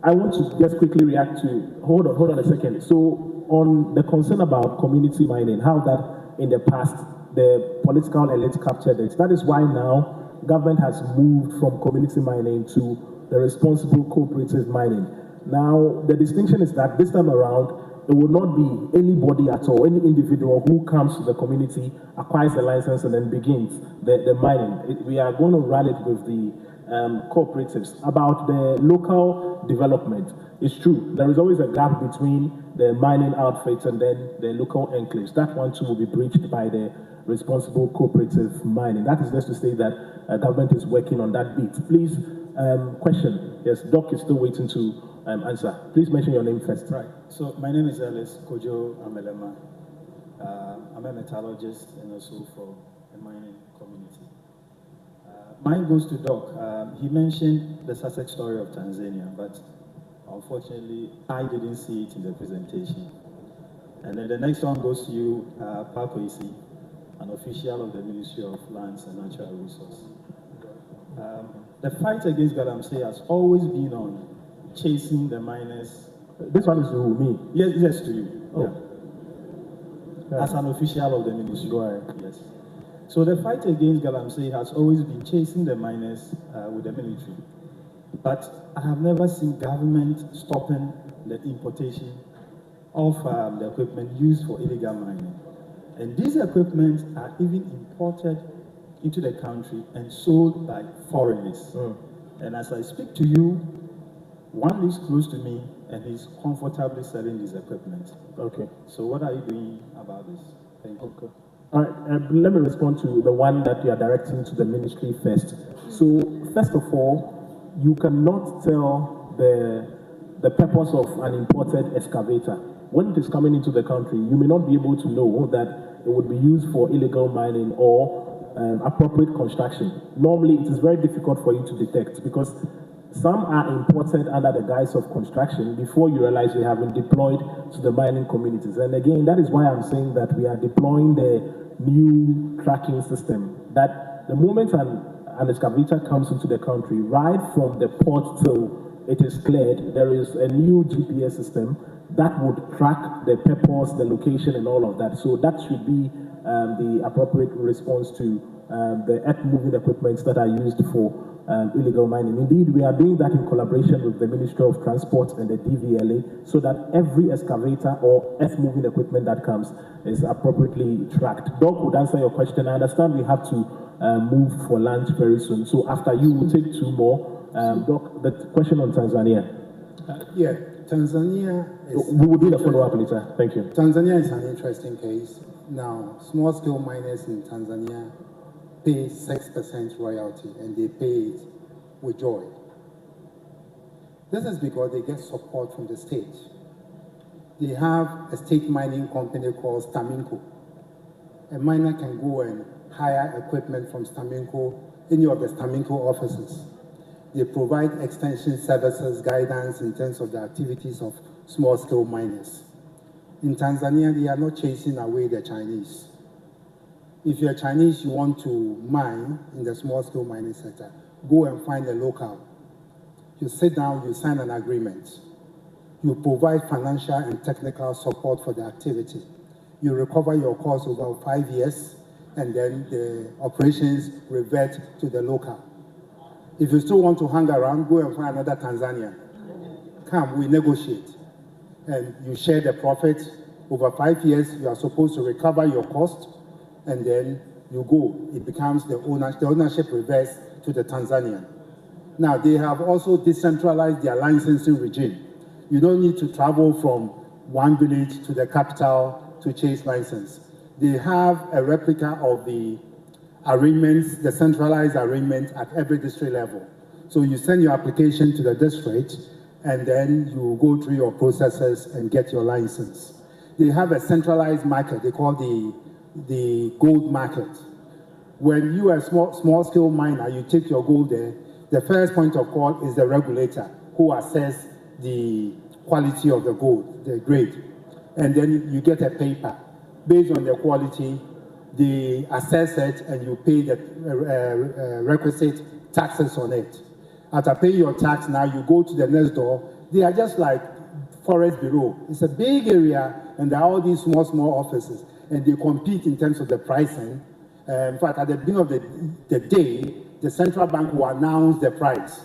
I want to just quickly react to, hold on a second. So on the concern about community mining, how that in the past, the political elite captured it. That is why now government has moved from community mining to the responsible cooperative mining. Now, the distinction is that this time around, it will not be anybody at all, any individual who comes to the community, acquires the license, and then begins the mining. We are going to run it with the cooperatives. About the local development, it's true. There is always a gap between the mining outfits and then the local enclaves. That one too will be breached by the responsible cooperative mining. That is just to say that government is working on that bit. Please, question. Yes, Doc is still waiting to answer. Please mention your name first. Right. So my name is Ellis Kojo Amelema. I'm a metallurgist and also for the mining community. Mine goes to Doc. He mentioned the Sussex story of Tanzania, but unfortunately, I didn't see it in the presentation. And then the next one goes to you, Pakoisi, an official of the Ministry of Lands and Natural Resources. The fight against Galamsey has always been on chasing the miners. This one is to me? Yes, to you. Oh. Yeah. As an official of the ministry. Yes. So the fight against Galamsey has always been chasing the miners with the military. But I have never seen government stopping the importation of the equipment used for illegal mining. And these equipment are even imported into the country and sold by foreigners. And as I speak to you, one lives close to me and he's comfortably selling this equipment. Okay. So what are you doing about this? Thank you. Okay. All right, let me respond to the one that you are directing to the ministry first. So, first of all, you cannot tell the purpose of an imported excavator. When it is coming into the country, you may not be able to know that it would be used for illegal mining or appropriate construction. Normally, it is very difficult for you to detect because some are imported under the guise of construction before you realize they have been deployed to the mining communities. And again, that is why I'm saying that we are deploying the new tracking system, that the moment an excavator comes into the country, right from the port till it is cleared, there is a new GPS system that would track the purpose, the location, and all of that. So that should be the appropriate response to the earth-moving equipments that are used for illegal mining. Indeed, we are doing that in collaboration with the Ministry of Transport and the DVLA so that every excavator or earth-moving equipment that comes is appropriately tracked. Doc would answer your question. I understand we have to move for lunch very soon. So after you, we'll take two more. Doc, the question on Tanzania. Yeah, Tanzania is... We will do the follow-up later. Thank you. Tanzania is an interesting case. Now, small-scale miners in Tanzania pay 6% royalty, and they pay it with joy. This is because they get support from the state. They have a state mining company called Staminco. A miner can go and hire equipment from Staminco, any of the Staminco offices. They provide extension services, guidance in terms of the activities of small-scale miners. In Tanzania, they are not chasing away the Chinese. If you're Chinese, you want to mine in the small-scale mining sector, go and find a local. You sit down, you sign an agreement. You provide financial and technical support for the activity. You recover your costs over 5 years, and then the operations revert to the local. If you still want to hang around, go and find another Tanzanian. Come, we negotiate. And you share the profit. Over 5 years, you are supposed to recover your cost, and then you go. It becomes the ownership reverts to the Tanzanian. Now, they have also decentralized their licensing regime. You don't need to travel from one village to the capital to chase license. They have a replica of the arrangements, the centralized arrangement at every district level. So you send your application to the district, and then you go through your processes and get your license. They have a centralized market they call the gold market. When you are a small-scale miner, you take your gold there, the first point of call is the regulator who assesses the quality of the gold, the grade. And then you get a paper. Based on the quality, they assess it and you pay the requisite taxes on it. After paying your tax, now you go to the next door. They are just like Forest Bureau. It's a big area, and there are all these small offices, and they compete in terms of the pricing. In fact, at the beginning of the day, the central bank will announce the price.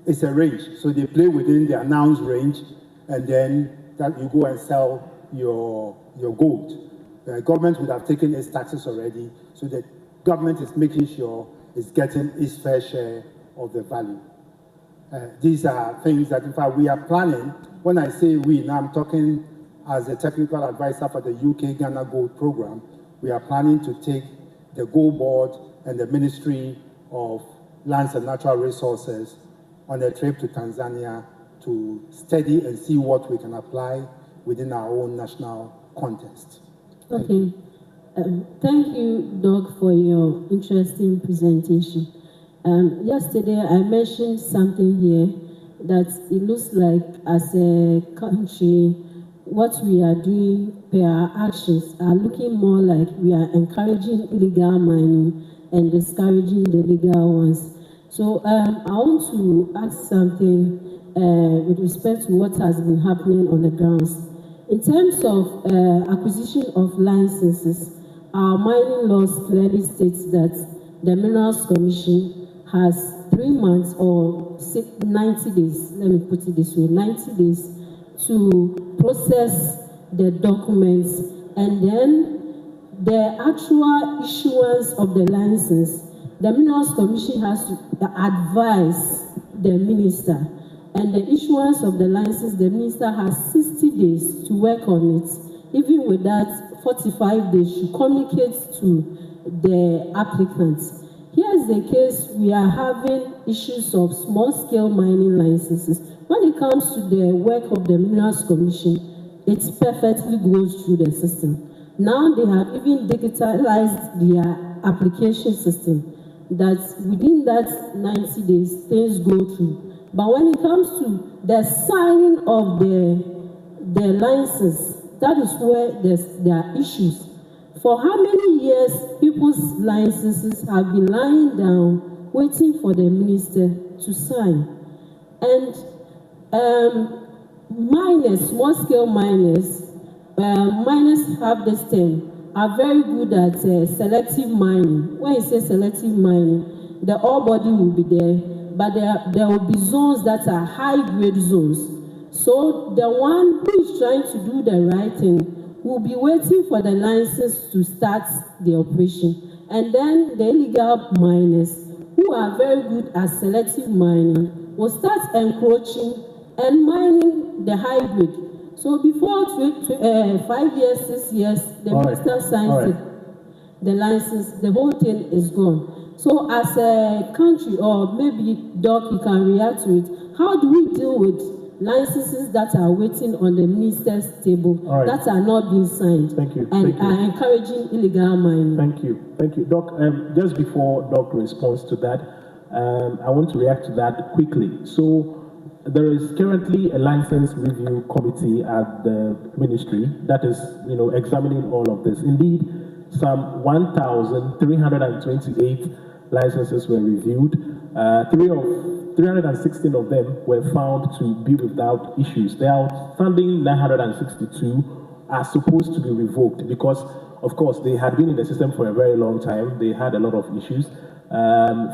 It's a range, so they play within the announced range, and then that you go and sell your gold. The government would have taken its taxes already, so the government is making sure it's getting its fair share of the value. These are things that, in fact, we are planning. When I say we, now I'm talking as a technical advisor for the UK Ghana Gold Program. We are planning to take the Gold Board and the Ministry of Lands and Natural Resources on a trip to Tanzania to study and see what we can apply within our own national context. Okay. Thank you, Doug, for your interesting presentation. Yesterday, I mentioned something here that it looks like as a country, what we are doing per our actions are looking more like we are encouraging illegal mining and discouraging the legal ones. So I want to ask something with respect to what has been happening on the grounds. In terms of acquisition of licenses, our mining laws clearly states that the Minerals Commission has 3 months or 90 days, let me put it this way, 90 days to process the documents, and then the actual issuance of the license, the Minerals Commission has to advise the minister. And the issuance of the license, the minister has 60 days to work on it. Even with that, 45 days to communicate to the applicants. Here's the case, we are having issues of small-scale mining licenses. When it comes to the work of the Minerals Commission, it perfectly goes through the system. Now they have even digitalized their application system, that within that 90 days, things go through. But when it comes to the signing of the license, that is where there are issues. For how many years people's licenses have been lying down, waiting for the minister to sign? And miners, small-scale miners, miners have this thing, are very good at selective mining. When you say selective mining, the ore body will be there, but there will be zones that are high-grade zones. So the one who is trying to do the right thing will be waiting for the license to start the operation. And then the illegal miners, who are very good at selective mining, will start encroaching and mining the high-grade. So before 5 years, 6 years, the minister signs the license, the whole thing is gone. So as a country, or maybe Doc, you can react to it, how do we deal with licenses that are waiting on the minister's table, that are not being signed, and are encouraging illegal mining? Thank you. Doc, just before Doc responds to that, I want to react to that quickly. So there is currently a license review committee at the ministry that is, examining all of this. Indeed, some 1,328 licenses were reviewed. 316 of them were found to be without issues. The outstanding 962 are supposed to be revoked because, of course, they had been in the system for a very long time. They had a lot of issues.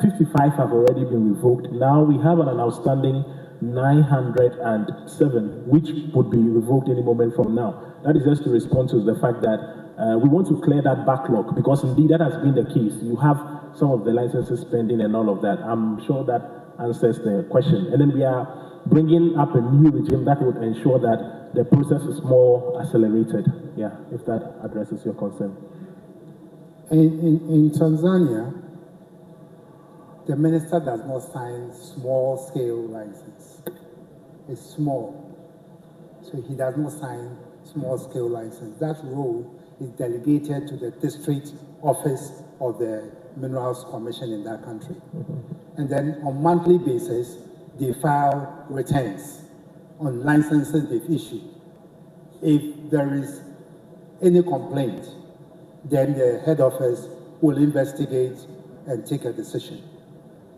55 have already been revoked. Now we have an outstanding 907, which would be revoked any moment from now. That is just to respond to the fact that we want to clear that backlog, because indeed that has been the case. You have some of the licenses pending and all of that. I'm sure that answers the question. And then we are bringing up a new regime that would ensure that the process is more accelerated. Yeah, if that addresses your concern. In Tanzania, the minister does not sign small-scale license. It's small. So he does not sign small-scale license. That role is delegated to the district office of the Minerals Commission in that country. And then on a monthly basis, they file returns on licenses they've issued. If there is any complaint, then the head office will investigate and take a decision.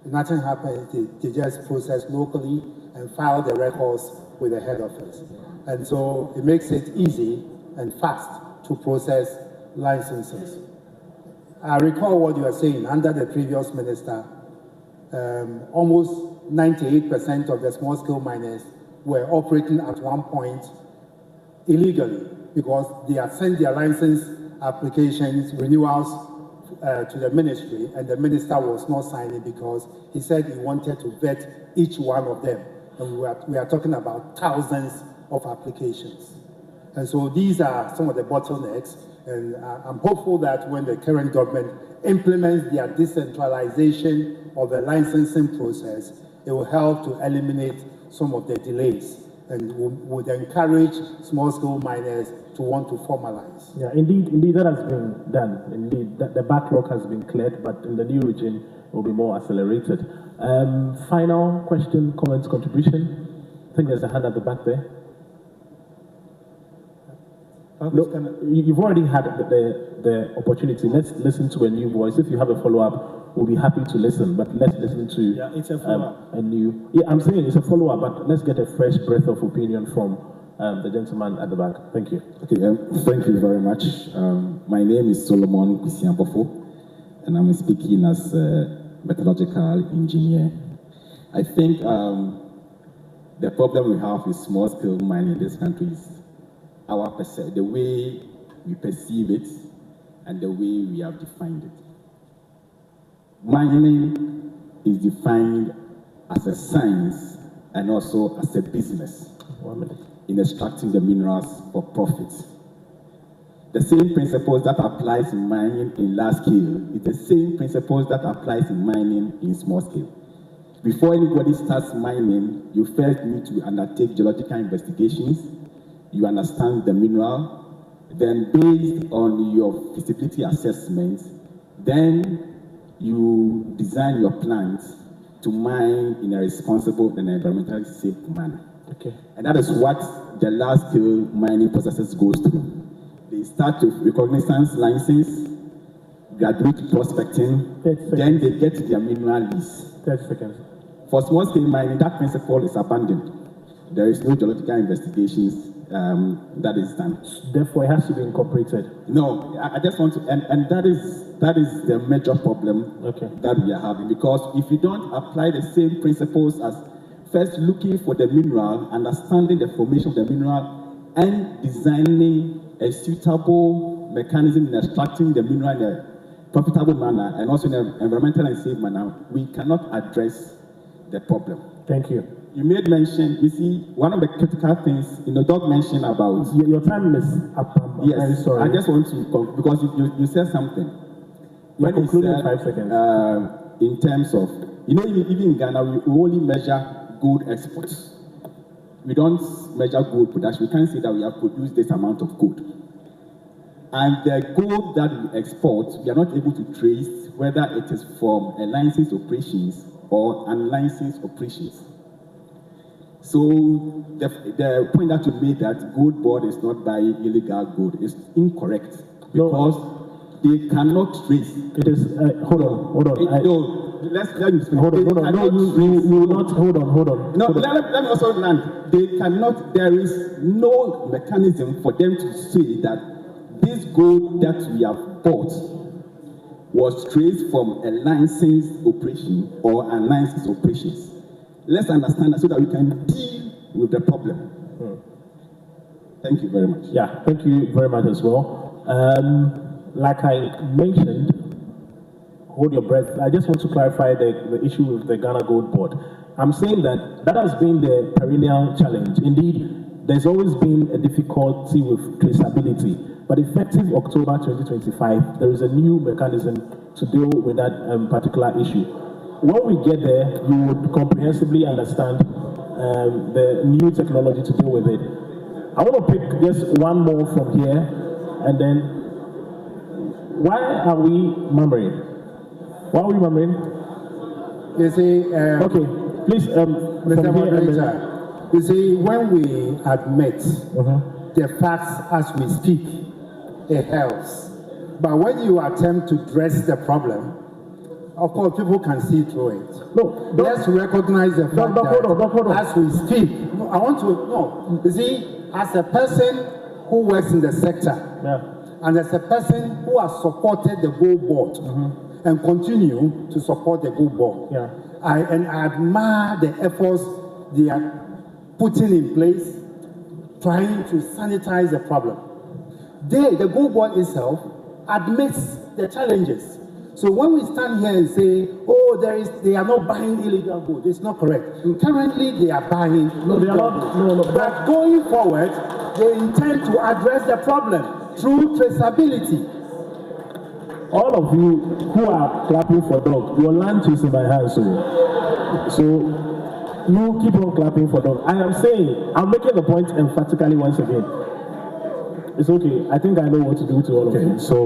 If nothing happens, they just process locally and file the records with the head office. And so it makes it easy and fast to process licenses. I recall what you were saying. Under the previous minister, almost 98% of the small-scale miners were operating at one point illegally because they had sent their license applications, renewals to the ministry, and the minister was not signing because he said he wanted to vet each one of them. And we are talking about thousands of applications. And so these are some of the bottlenecks, and I'm hopeful that when the current government implements their decentralization of the licensing process, it will help to eliminate some of the delays and would encourage small-scale miners to want to formalize. Yeah, indeed that has been done. Indeed, the backlog has been cleared, but in the new regime, it will be more accelerated. Final question, comments, contribution? I think there's a hand at the back there. No, you've already had the opportunity. Let's listen to a new voice. If you have a follow-up, we'll be happy to listen. But let's listen to it's a follow-up. a new. Yeah, I'm saying it's a follow-up, but let's get a fresh breath of opinion from the gentleman at the back. Thank you. Okay, thank you very much. My name is Solomon Kwesiampofo, and I'm speaking as a metallurgical engineer. I think the problem we have with small-scale mining in this country is the way we perceive it and the way we have defined it. Mining is defined as a science and also as a business in extracting the minerals for profit. The same principles that applies in mining in large scale is the same principles that applies in mining in small scale. Before anybody starts mining, you first need to undertake geological investigations. You understand the mineral. Then based on your feasibility assessment, then you design your plans to mine in a responsible and environmentally safe manner. Okay. And that is what the large-scale mining processes goes through. They start with reconnaissance license, graduate to prospecting, then they get their mineral lease. 30 seconds. For small-scale mining, that principle is abandoned. There is no geological investigations that is done. Therefore, it has to be incorporated. No, I just want to, and that is the major problem that we are having, because if you don't apply the same principles as first looking for the mineral, understanding the formation of the mineral, and designing a suitable mechanism in extracting the mineral in a profitable manner and also in an environmentally safe manner, we cannot address the problem. Thank you. You made mention, you see, one of the critical things, Doug mentioned about... Your time is up. I'm very sorry. I just want to, because you said something. You're concluding in 5 seconds. In terms of, even in Ghana, we only measure gold exports. We don't measure gold production. We can't say that we have produced this amount of gold. And the gold that we export, we are not able to trace whether it is from a licensed operations or unlicensed operations. So the point that you made that Gold Board is not buying illegal gold is incorrect, because they cannot trace. It is hold on. Let me explain. Hold on. No, you will not. Hold on. No, let me also land. They cannot. There is no mechanism for them to say that this gold that we have bought was traced from a licensed operation or unlicensed operations. Let's understand that so that we can deal with the problem. Thank you very much. Yeah, thank you very much as well. Like I mentioned, hold your breath. I just want to clarify the issue with the Ghana Gold Board. I'm saying that has been the perennial challenge. Indeed, there's always been a difficulty with traceability. But effective October 2025, there is a new mechanism to deal with that particular issue. When we get there, you would comprehensively understand the new technology to deal with it. I want to pick just one more from here, and then, why are we murmuring? Why are we murmuring? You see, okay, please, Mr. Moderator, you see, when we admit the facts as we speak, it helps. But when you attempt to address the problem, of course, people can see through it. No, let's recognize the fact that as we speak, you see, as a person who works in the sector, and as a person who has supported the Gold Board and continue to support the Gold Board, I admire the efforts they are putting in place, trying to sanitize the problem. The Gold Board itself admits the challenges. So when we stand here and say, they are not buying illegal gold, it's not correct. Currently, they are buying illegal gold. But going forward, they intend to address the problem through traceability. All of you who are clapping for Doug, your lunch is in my hands. So you keep on clapping for Doug. I am saying, I'm making the point emphatically once again. It's okay. I think I know what to do to all of you. So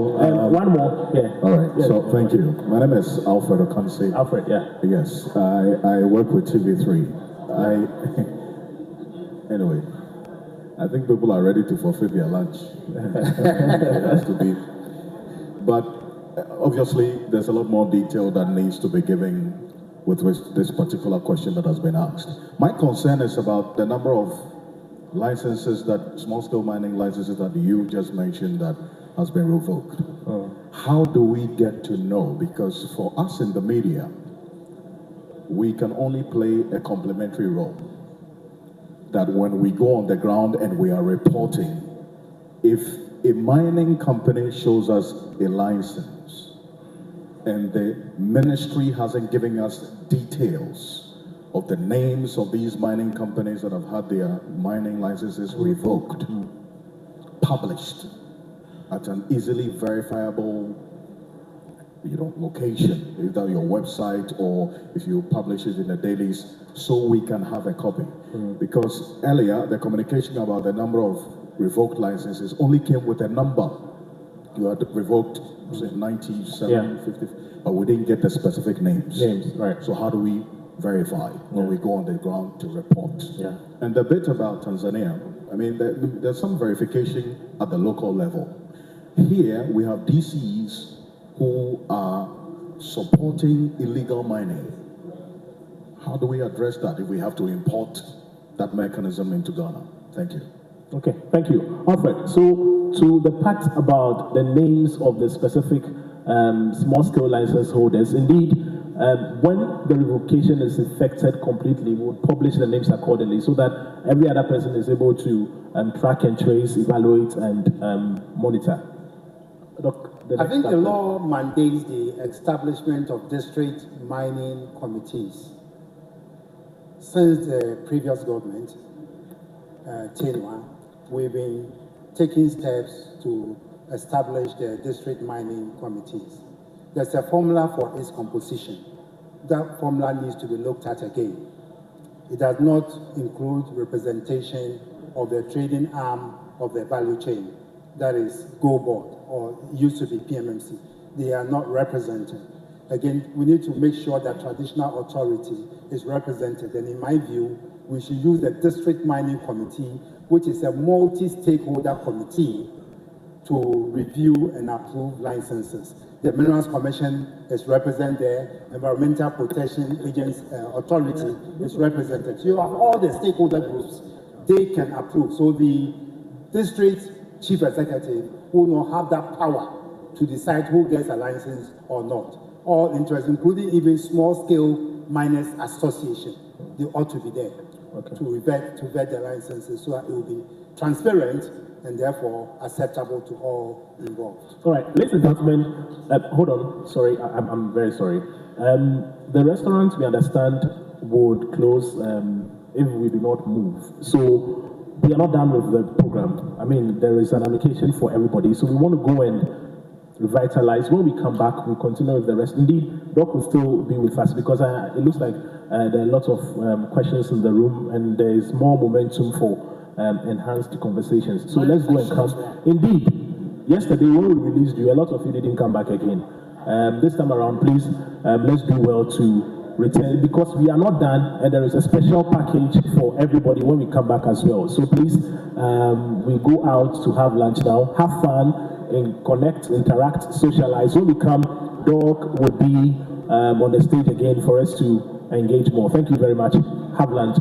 one more. Yeah. All right. So thank you. My name is Alfred Okansi. Alfred, yeah. Yes. I work with TV3. Anyway, I think people are ready to forfeit their lunch. It has to be. But obviously, there's a lot more detail that needs to be given with this particular question that has been asked. My concern is about the number of licenses small-scale mining licenses that you just mentioned that has been revoked. How do we get to know? Because for us in the media, we can only play a complementary role. That when we go on the ground and we are reporting, if a mining company shows us a license and the ministry hasn't given us details of the names of these mining companies that have had their mining licenses revoked, published at an easily verifiable location, either your website or if you publish it in the dailies, so we can have a copy. Because earlier, the communication about the number of revoked licenses only came with a number. You had revoked, say, 97, 50, but we didn't get the specific names. Right. So how do we verify when we go on the ground to report? And the bit about Tanzania, I mean, there's some verification at the local level. Here, we have DCs who are supporting illegal mining. How do we address that if we have to import that mechanism into Ghana? Thank you. Okay, thank you. Alfred, so to the part about the names of the specific small-scale license holders, indeed, when the revocation is effected completely, we'll publish the names accordingly so that every other person is able to track and trace, evaluate, and monitor. I think the law mandates the establishment of district mining committees. Since the previous government, tenure, we've been taking steps to establish the district mining committees. There's a formula for its composition. That formula needs to be looked at again. It does not include representation of the trading arm of the value chain, that is Go Board, or used to be PMMC. They are not represented. Again, we need to make sure that traditional authority is represented. And in my view, we should use the District Mining Committee, which is a multi-stakeholder committee to review and approve licenses. The Minerals Commission is represented there, Environmental Protection Agency Authority is represented. So you have all the stakeholder groups, they can approve. So the district chief executive will not have that power to decide who gets a license or not. All interests, including even small-scale miners association, they ought to be there to vet the licenses so that it will be transparent and therefore acceptable to all involved. All right, ladies and gentlemen, hold on, sorry, I'm very sorry. The restaurant, we understand, would close if we do not move. So we are not done with the program. I mean, there is an allocation for everybody, so we want to go and revitalize. When we come back, we continue with the rest. Indeed, Doc will still be with us because it looks like there are lots of questions in the room and there is more momentum for enhanced conversations. So let's go and come. Indeed, yesterday when we released you, a lot of you didn't come back again. This time around, please, let's do well to return because we are not done and there is a special package for everybody when we come back as well. So please, we go out to have lunch now, have fun, and connect, interact, socialize. When we come, Doc will be on the stage again for us to engage more. Thank you very much. Have lunch.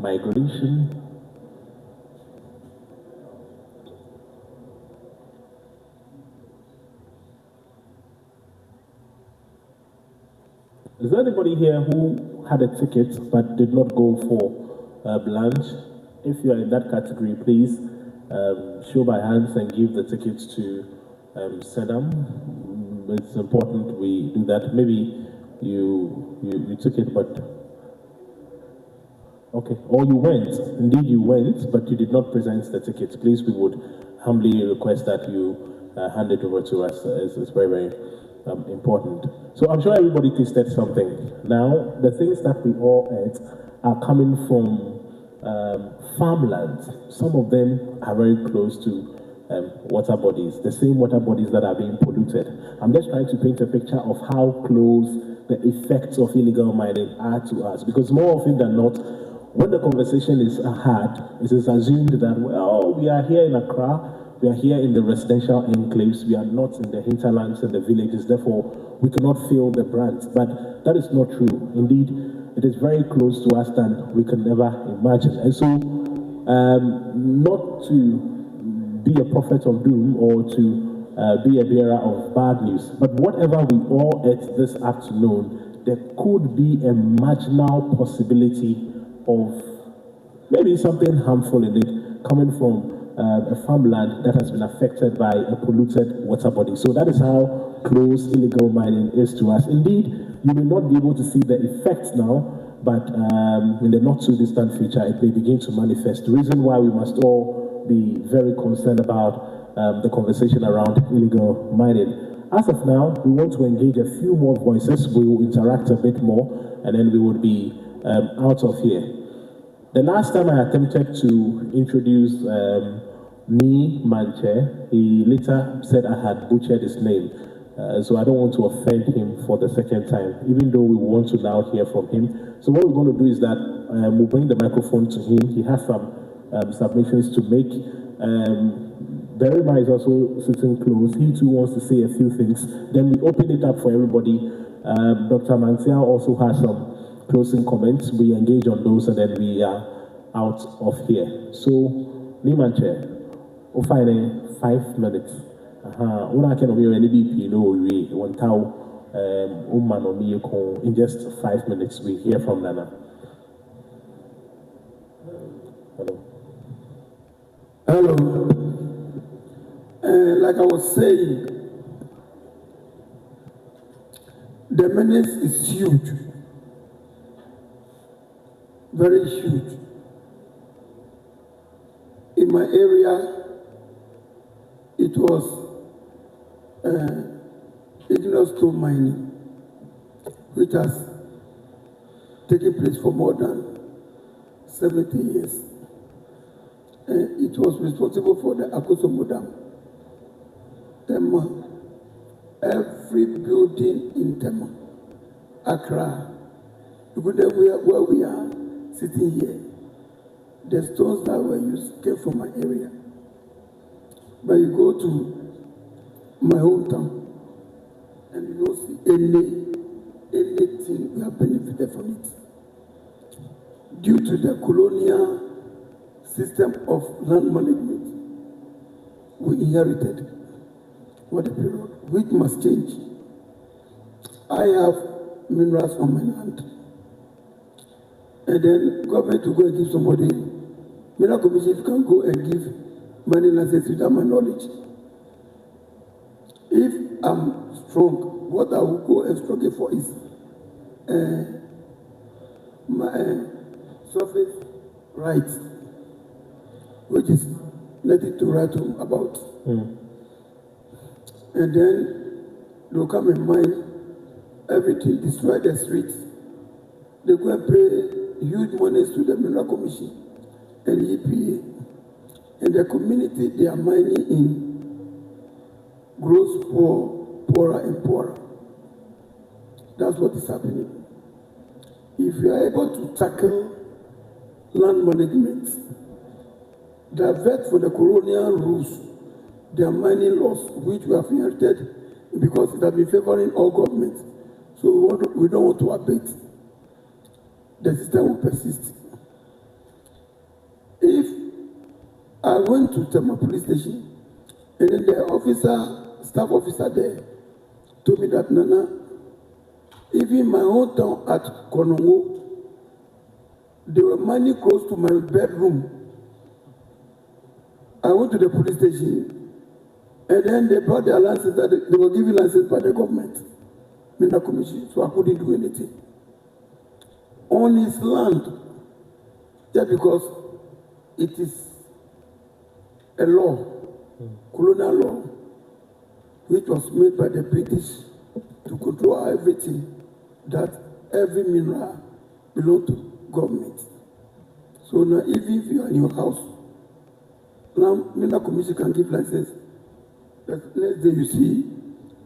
migration. Is there anybody here who had a ticket but did not go for lunch? If you are in that category, please show by hands and give the tickets to Sedam. It's important we do that. Maybe you took it, but okay, or you went. Indeed, you went, but you did not present the tickets. Please, we would humbly request that you hand it over to us. It's very, very important. So I'm sure everybody tasted something. Now, the things that we all ate are coming from farmlands. Some of them are very close to water bodies, the same water bodies that are being polluted. I'm just trying to paint a picture of how close the effects of illegal mining are to us, because more often than not, when the conversation is had, it is assumed that, well, we are here in Accra, we are here in the residential enclaves, we are not in the hinterlands and the villages, therefore we cannot feel the brunt. But that is not true. Indeed, it is very close to us than we can ever imagine. And so, not to be a prophet of doom or to be a bearer of bad news, but whatever we all ate this afternoon, there could be a marginal possibility of maybe something harmful in it coming from a farmland that has been affected by a polluted water body. So that is how close illegal mining is to us. Indeed, you may not be able to see the effects now, but in the not too distant future, it may begin to manifest. The reason why we must all be very concerned about the conversation around illegal mining. As of now, we want to engage a few more voices. We will interact a bit more, and then we would be out of here. The last time I attempted to introduce Ni Manche, he later said I had butchered his name. So I don't want to offend him for the second time, even though we want to now hear from him. So what we're going to do is that we'll bring the microphone to him. He has some submissions to make. Berima is also sitting close. He too wants to say a few things. Then we open it up for everybody. Dr. Mansia also has some closing comments. We engage on those and then we are out of here. So, Nimanche, we'll find 5 minutes. Una can be any BP, no, we want to in just 5 minutes. We hear from Nana. Hello. Hello. Like I was saying, the menace is huge. Very huge. In my area, it was indigenous stone mining, which has taken place for more than 70 years. It was responsible for the Akosomo Dam. Tema, every building in Tema, Accra, where we are sitting here, the stones that were used came from my area. But you go to my hometown and you don't see anything we have benefited from it. Due to the colonial system of land management we inherited for the period, which must change. I have minerals on my land. And then government will go and give somebody, mineral commission can go and give mining license without my knowledge. If I'm strong, what I will go and struggle for is my surface rights, which is nothing to write home about. And then they'll come and mine everything, destroy the streets. They go and pay huge monies to the Mineral Commission and EPA. And the community they are mining in grows poorer and poorer. That's what is happening. If you are able to tackle land management, divert for the colonial rules, their mining laws, which we have inherited because it has been favoring all governments. So we don't want to abate. The system will persist. I went to Tema police station, and then the staff officer there, told me that, Nana, even my hometown at Konongo, they were mining close to my bedroom. I went to the police station, and then they brought their licenses that they were giving licenses by the government, Mineral Commission, so I couldn't do anything. On his land, just because it is a law, colonial law, which was made by the British to control everything, that every mineral belongs to government. So now, even if you are in your house, now Mineral Commission can give license. But next day you see,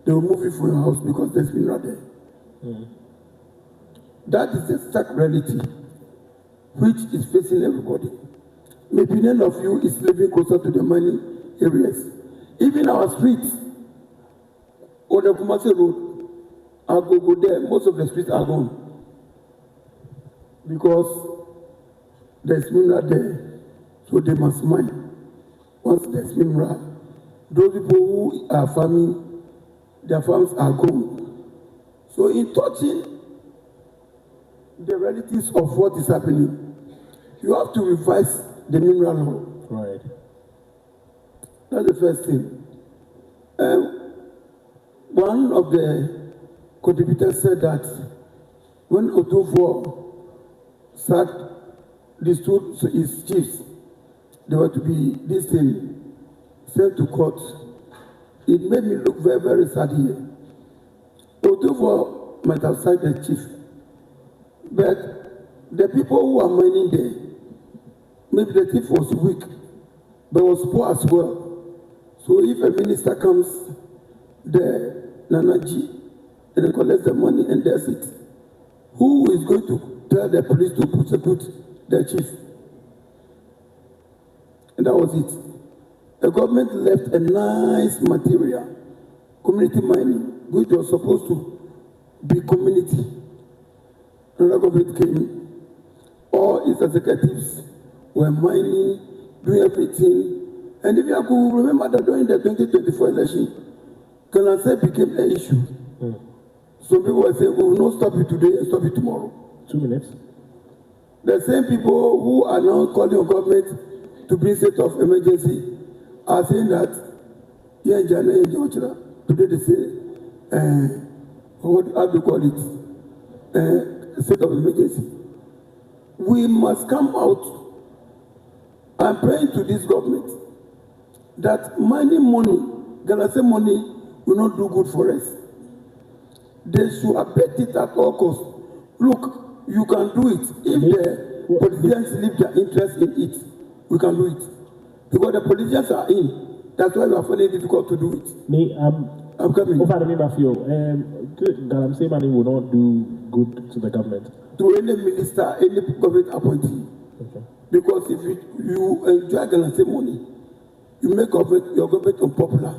they will move it from your house because there's mineral there. That is the stark reality which is facing everybody. Maybe none of you is living closer to the mining areas. Even our streets, on the Kumasi Road, I go there, most of the streets are gone. Because there's mineral there, so they must mine. Once there's mineral, those people who are farming, their farms are gone. So in touching the realities of what is happening, you have to revise the mineral law. Right. That's the first thing. One of the contributors said that when Otunfuo sacked these two his chiefs, they were to be this thing sent to court. It made me look very, very sad here. Otunfuo might have sacked the chief, but the people who are mining there, maybe the thief was weak, but was poor as well. So if a minister comes there, Nanaji, and they collect the money and does it, who is going to tell the police to prosecute the chief? And that was it. The government left a nice material, community mining, which was supposed to be community. Another government came, all its executives were mining, doing everything. And if you could remember that during the 2024 election, Kanase became an issue. Some people were saying, we will not stop it today and stop it tomorrow. 2 minutes. The same people who are now calling on government to bring state of emergency are saying that, yeah, today they say, how do you call it? State of emergency. We must come out and pray to this government that mining money, Ganase money, will not do good for us. They should abate it at all costs. Look, you can do it. If the politicians leave their interest in it, we can do it. Because the politicians are in. That's why we are finding it difficult to do it. I'm coming. Over the member feel, Galamsey money will not do good to the government. To any minister, any government appointee. Okay. Because if you enjoy Galamsey money, you make your government unpopular.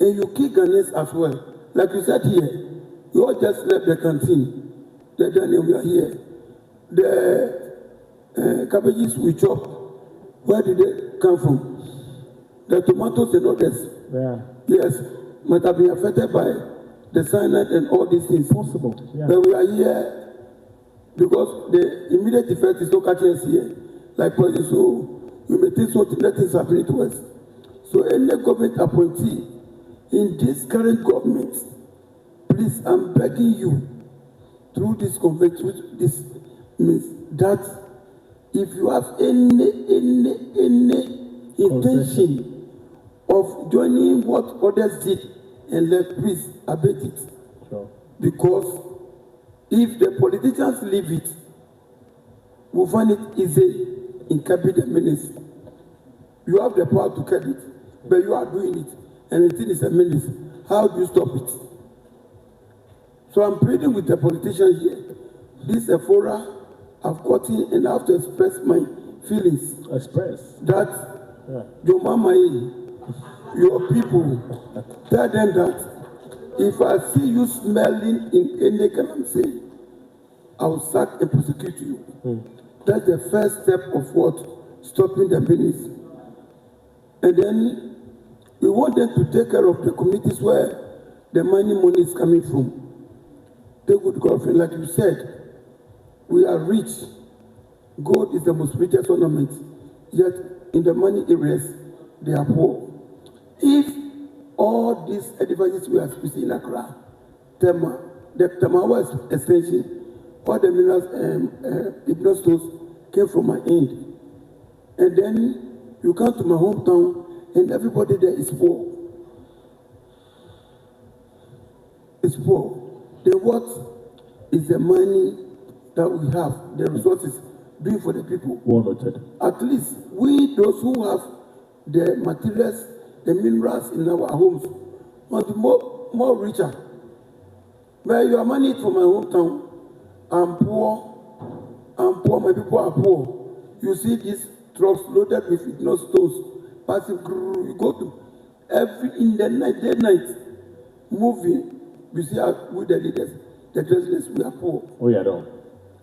And you kill Ghanaians as well. Like you said here, you all just left the canteen. Then we are here. The cabbages we chop, where did they come from? The tomatoes and others. Yeah. Yes, might have been affected by the cyanide and all these things. Possible. Yeah. But we are here because the immediate effect is not catching us here. Like poison, so you may think so nothing's happening to us. So any government appointee in this current government, please, I'm begging you through this convention, this means that if you have any intention of joining what others did, and please abate it. Sure. Because if the politicians leave it, we'll find it easy in cabinet minutes. You have the power to cut it, but you are doing it, and the thing is a menace. How do you stop it? So I'm pleading with the politicians here. This is a forum I've gotten, and I have to express my feelings. Express. That your mama, your people, tell them that if I see you smelling in any Galamsey, I will sack and prosecute you. That's the first step of what? Stopping the business. And then we want them to take care of the communities where the mining money is coming from. Take good care of it. Like you said, we are rich. Gold is the most richest ornament. Yet in the money areas, they are poor. If all these advantages we are speaking in Accra, the Tamawa extension, all the minerals ignorant stores came from my end. And then you come to my hometown and everybody there is poor. It's poor. Then what is the money that we have, the resources, doing for the people? Well noted. At least we, those who have the materials, the minerals in our homes, must be more richer. But your money from my hometown, I'm poor, my people are poor. You see these trucks loaded with ignorant stones, passing, you go to in the night, moving, you see how we the leaders, the residents, we are poor. Oh, yeah, no.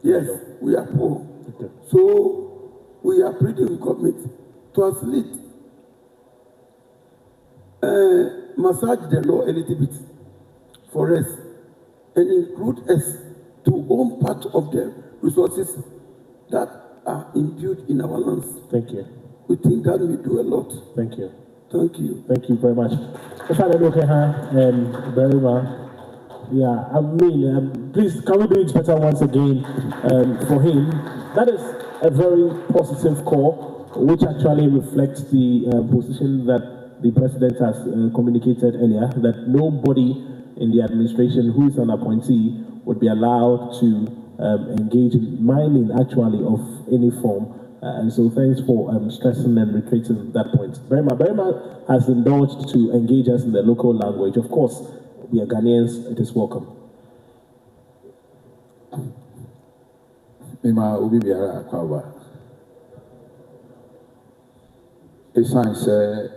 Yes, we are poor. Okay. So we are pleading with government to at least massage the law a little bit for us and include us to own part of the resources that are imbued in our lands. Thank you. We think that we do a lot. Thank you. Thank you. Thank you very much. Very well. Yeah, I mean, please, can we do it better once again for him? That is a very positive call, which actually reflects the position that the president has communicated earlier, that nobody in the administration who is an appointee would be allowed to engage in mining actually of any form. And so thanks for stressing and reiterating that point. Berima has indulged to engage us in the local language. Of course, we are Ghanaians, it is welcome. Mima ubi biara akwawa. Esan se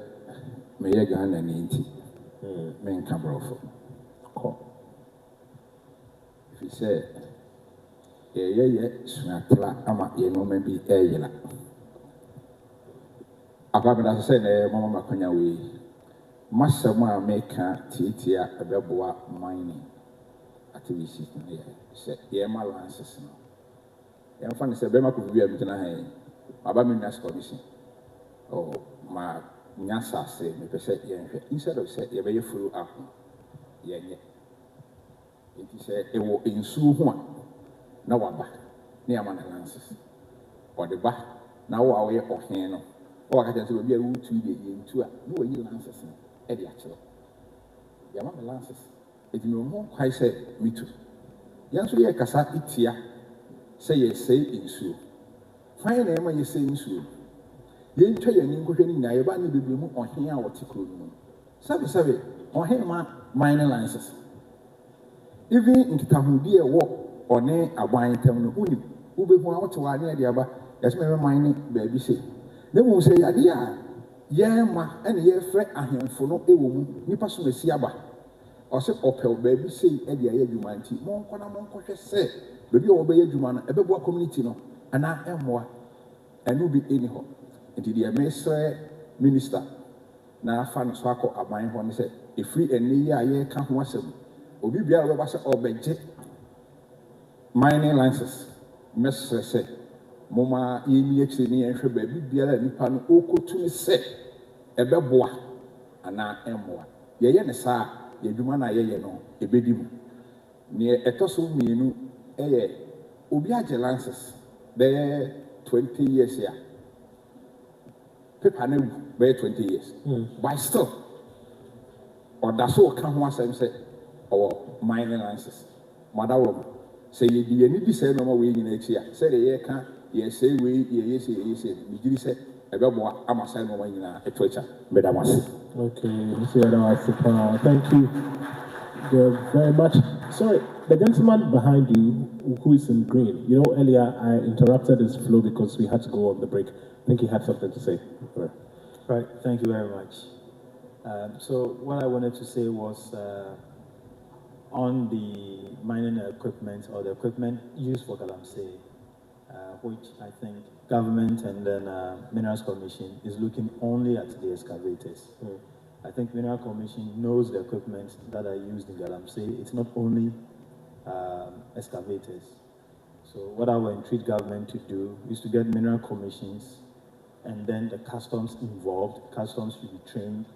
meye Ghana ni nti. Me nka brofo. If you say ye suatla ama ye no me bi eyela. Akwa da se na mama makonya we. Masama meka titia ebeboa mining activities no ye se ye ma lances no. Ye mfa ne se be ma ko bi am tena han. Aba me nurse commission. Oh ma nyasa se me pese ye nhwe. Instead of say ye be ye follow up. Ye nye. It say e wo ensu ho a na waba. Na ya ma na lances. Or the ba na wo awe ohen no. O aka tell say obi a wo tu ye ntu a no yi lances no. Eddie actually. Yama lances. It no more quite say me too. Yanso ye kasa itia say ye say insuo. Fine na ye say insuo. Ye ntwa ye nin kohwe ni na ye ba ni bebre mu ohia a wote kro mu. Sabe ohia ma minor lances. Even nkitahudi e wo one aban tem no uni ubehu a wote wa anya de aba yesme mine baabi say. Na mu say ade a Yama and ye fret a handful no a woman, Nipa Messiaba. Or say opel baby say Eddie Humanity, Monkona Monco say, baby obey Jumana, a bebo community no, and I am more, and will be anyhow. And the Mestre Minister now found Swako at my one said, a free and near ye can't once a Obi Bia Robasa or Benjet mining lances, Mestre said. Mama EMX ni enhwe baby biara nipa no okotu se ebeboa ana emmoa ye ne saa ye dwuma na ye no ebedi mu ne etoso mienu eye obi age lances be 20 years ya paper na be 20 years but still or da so ka ho asem se or mining lances madawo say ye bi ani di say no ma we nyina echi a say ye ka yes, say we, yes, we say, a bebo, I'm a sign of a Twitcher, Madam. Okay, thank you very much. Sorry, the gentleman behind you who is in green, you know, earlier I interrupted his flow because we had to go on the break. I think he had something to say. Right, thank you very much. So, what I wanted to say was on the mining equipment or the equipment used for Galamsey. Which I think government and then Minerals Commission is looking only at the excavators. I think Mineral Commission knows the equipment that are used in Galamsey. It's not only excavators. So what I will entreat government to do is to get Mineral Commissions and then the customs involved. Customs should be trained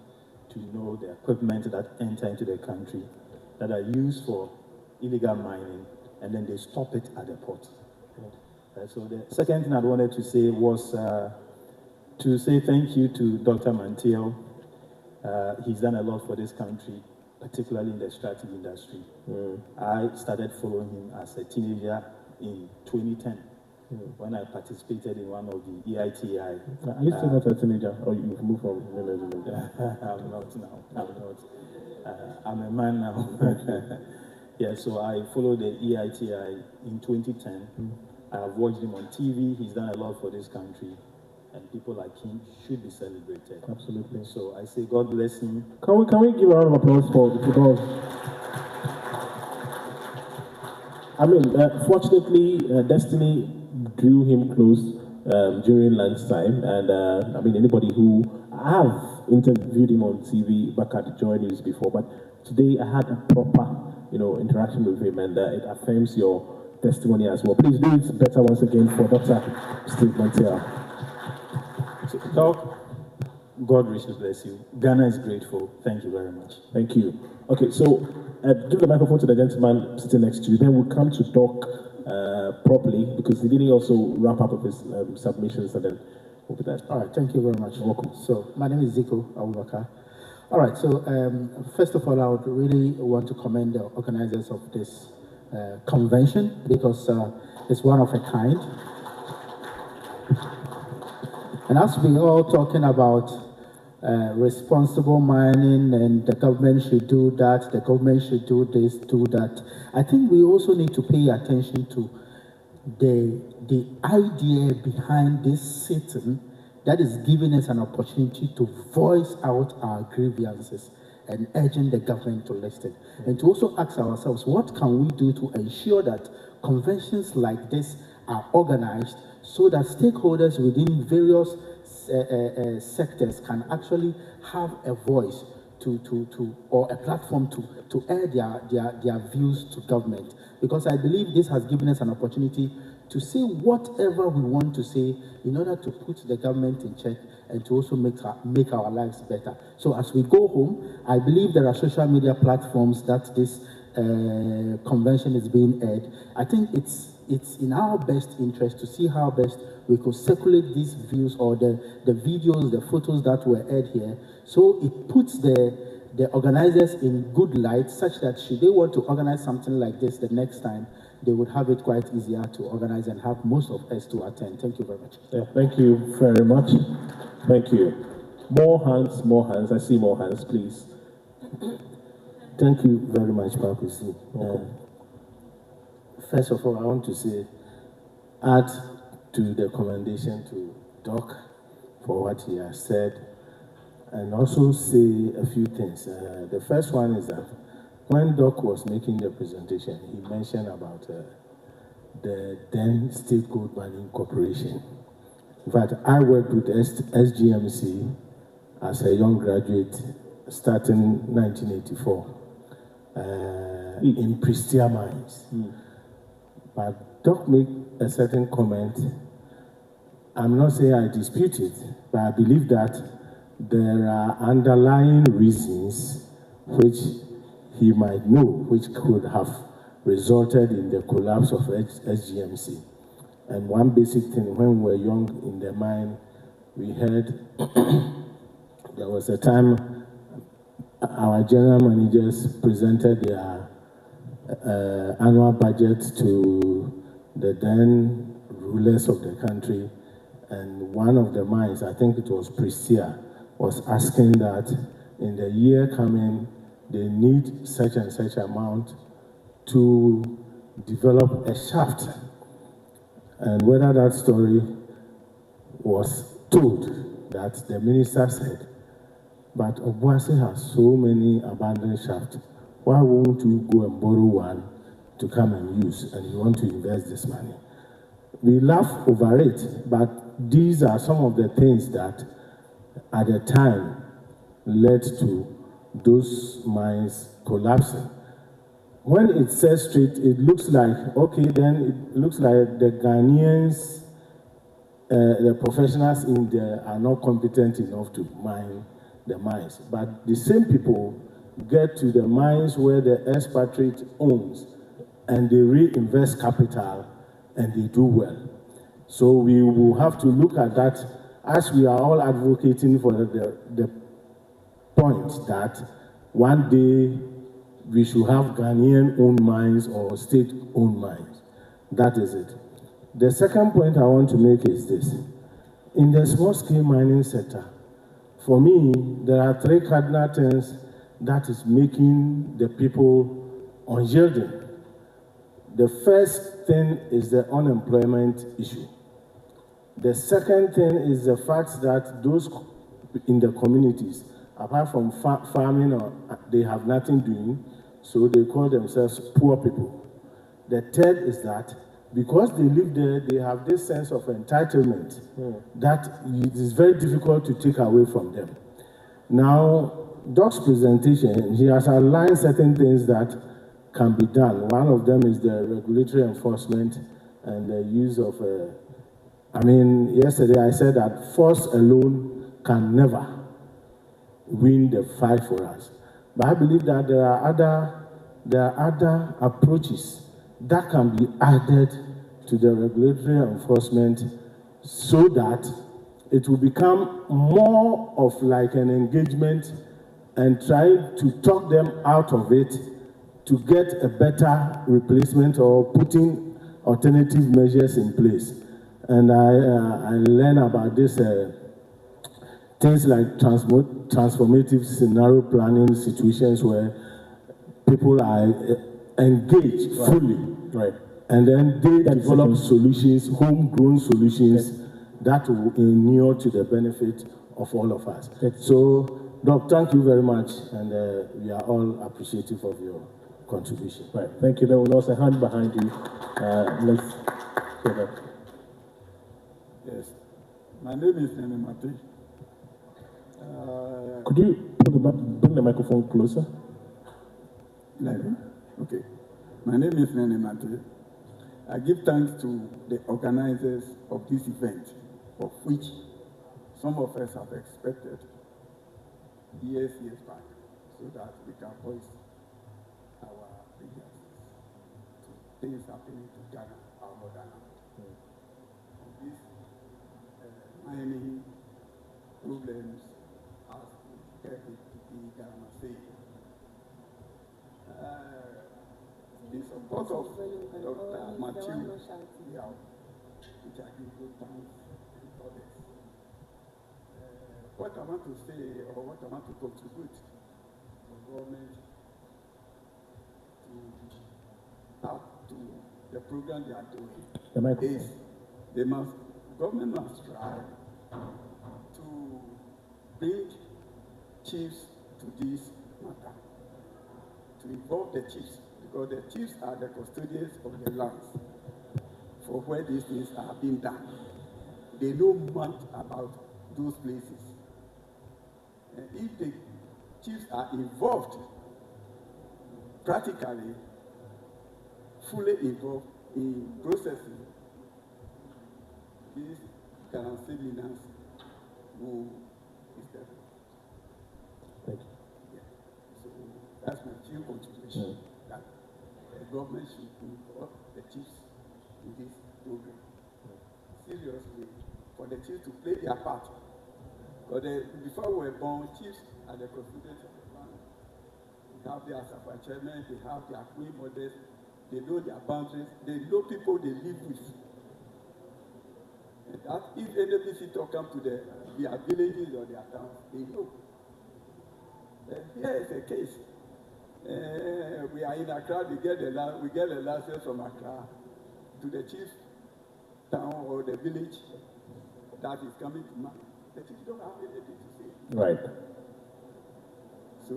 to know the equipment that enter into the country that are used for illegal mining, and then they stop it at the port. So the second thing I wanted to say was to say thank you to Dr. Mantiel. He's done a lot for this country, particularly in the extractive industry. I started following him as a teenager in 2010 when I participated in one of the EITI. Are you still not a teenager, or you've moved from management? I'm not now. I'm not. I'm a man now. Yeah, so I followed the EITI in 2010. I've watched him on TV. He's done a lot for this country, and people like him should be celebrated. Absolutely. So I say God bless him. Can we give a round of applause for because I mean, fortunately, Destiny drew him close during lunchtime, and I mean, anybody who I have interviewed him on TV back at Joy News before, but today I had a proper, interaction with him, and it affirms your testimony as well. Please do it better once again for Dr. Steve Mantiel. So, Doc, God richly bless you. Ghana is grateful. Thank you very much. Thank you. Okay, so give the microphone to the gentleman sitting next to you. Then we'll come to Doc properly, because he didn't also wrap up with his submissions, and then we'll be there. All right, thank you very much. You're welcome. So my name is Ziko Abubakar. All right, so first of all, I would really want to commend the organizers of this convention, because it's one of a kind. And as we all talking about responsible mining, and the government should do that, the government should do this, do that, I think we also need to pay attention to the idea behind this sitting that is giving us an opportunity to voice out our grievances and urging the government to listen. And to also ask ourselves, what can we do to ensure that conventions like this are organized so that stakeholders within various sectors can actually have a voice or a platform to air their views to government. Because I believe this has given us an opportunity to say whatever we want to say in order to put the government in check and to also make our lives better. So as we go home, I believe there are social media platforms that this convention is being aired. I think it's in our best interest to see how best we could circulate these views or the videos, the photos that were aired here, so it puts the organizers in good light, such that should they want to organize something like this the next time, they would have it quite easier to organize and have most of us to attend. Thank you very much. Yeah, thank you very much. Thank you. More hands, more hands. I see more hands, please. Thank you very much, Pakusi. First of all, I want to say, add to the commendation to Doc for what he has said, and also say a few things. The first one is that when Doc was making the presentation, he mentioned about the then State Gold Mining Corporation. In fact, I worked with SGMC as a young graduate starting 1984 in Prestia Mines. But Doc made a certain comment. I'm not saying I dispute it, but I believe that there are underlying reasons which he might know, which could have resulted in the collapse of SGMC. And one basic thing, when we were young in the mine, we heard there was a time our general managers presented their annual budget to the then rulers of the country, and one of the mines, I think it was Prestia, was asking that in the year coming, they need such and such amount to develop a shaft. And whether that story was told, that the minister said, but Obuasi has so many abandoned shafts, why won't you go and borrow one to come and use, and you want to invest this money? We laugh over it, but these are some of the things that at the time led to those mines collapsing. When it's said straight, it looks like, okay, then it looks like the Ghanaians, the professionals in there are not competent enough to mine the mines. But the same people get to the mines where the expatriate owns and they reinvest capital and they do well. So we will have to look at that as we are all advocating for the point that one day we should have Ghanaian-owned mines or state-owned mines. That is it. The second point I want to make is this. In the small-scale mining sector, for me, there are three cardinal things that is making the people unyielding. The first thing is the unemployment issue. The second thing is the fact that those in the communities, apart from farming, they have nothing doing, so they call themselves poor people. The third is that because they live there, they have this sense of entitlement that it is very difficult to take away from them. Now, Doc's presentation, he has outlined certain things that can be done. One of them is the regulatory enforcement and the use of, yesterday I said that force alone can never win the fight for us. But I believe that there are other approaches that can be added to the regulatory enforcement so that it will become more of like an engagement and trying to talk them out of it to get a better replacement or putting alternative measures in place. And I learned about this things like transformative scenario planning situations where people are engaged fully. Right. And then they develop solutions, homegrown solutions that will inure to the benefit of all of us. So, Doc, thank you very much, and we are all appreciative of your contribution. Right, thank you. There was also a hand behind you. Let's hear that. Yes, my name is Nene Mate. Could you bring the microphone closer? Okay. My name is Nene Mate. I give thanks to the organizers of this event, of which some of us have expected years back, so that we can voice our grievances to things happening to Ghana, our motherland. These mining problems as we get it to be Ghana safe. In support of Dr. Matthew, which I give good thanks and others. What I want to say, or what I want to contribute for government to up to the program they are doing is government must try to bring chiefs to this matter, to involve the chiefs, because the chiefs are the custodians of the lands for where these things are being done. They know much about those places. And if the chiefs are involved, practically, fully involved in processing, these Ghana seminars will be there. Thank you. Yeah. So that's my few contribution. That the government should involve the chiefs in this program seriously, for the chiefs to play their part. Because before we were born, chiefs are the custodians of the land. They have their Asafo chairmen, they have their queen mothers, they know their boundaries, they know people they live with. And that if any visitor come to their villages or their towns, they know. Here is a case. We are in Accra, we get a license from Accra to the chief town or the village that is coming to mind. The chief don't have anything to say. Right. So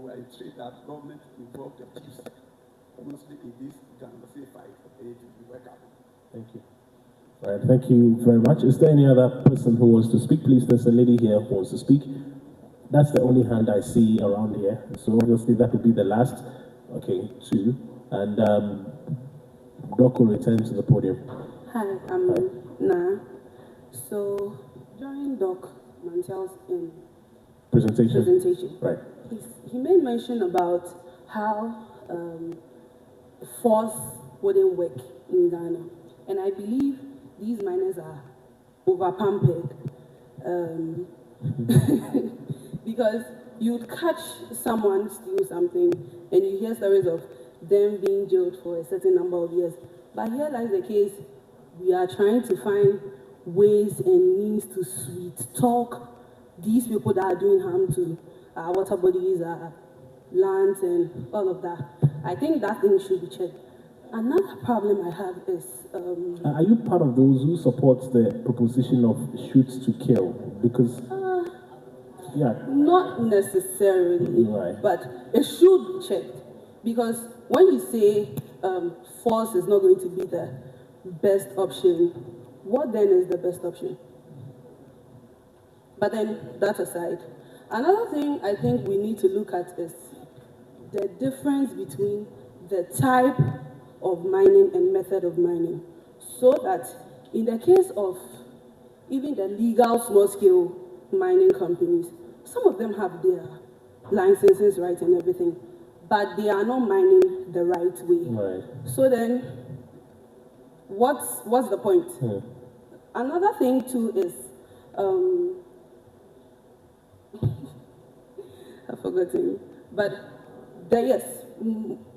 I treat that government involve the chiefs mostly in this Ghana fight. It will be workable. Thank you. All right, thank you very much. Is there any other person who wants to speak? Please, there's a lady here who wants to speak. That's the only hand I see around here. So obviously that will be the last. Okay, 2. And Doc will return to the podium. Hi, I'm Na. So during Doc Mantel's presentation, right? He made mention about how force wouldn't work in Ghana, and I believe these miners are over-pampered because you'd catch someone steal something, and you hear stories of them being jailed for a certain number of years. But here lies the case: we are trying to find ways and means to sweet talk these people that are doing harm to our water bodies, our lands, and all of that. I think that thing should be checked. Another problem I have is... are you part of those who supports the proposition of shoot to kill? Because... yeah. Not necessarily, right. But it should be checked. Because when you say force is not going to be the best option, what then is the best option? But then, that aside, another thing I think we need to look at is the difference between the type of mining and method of mining. So that in the case of even the legal small-scale mining companies, some of them have their licenses right and everything, but they are not mining the right way. Right. So then, what's the point? Another thing too is, I've forgotten, but yes,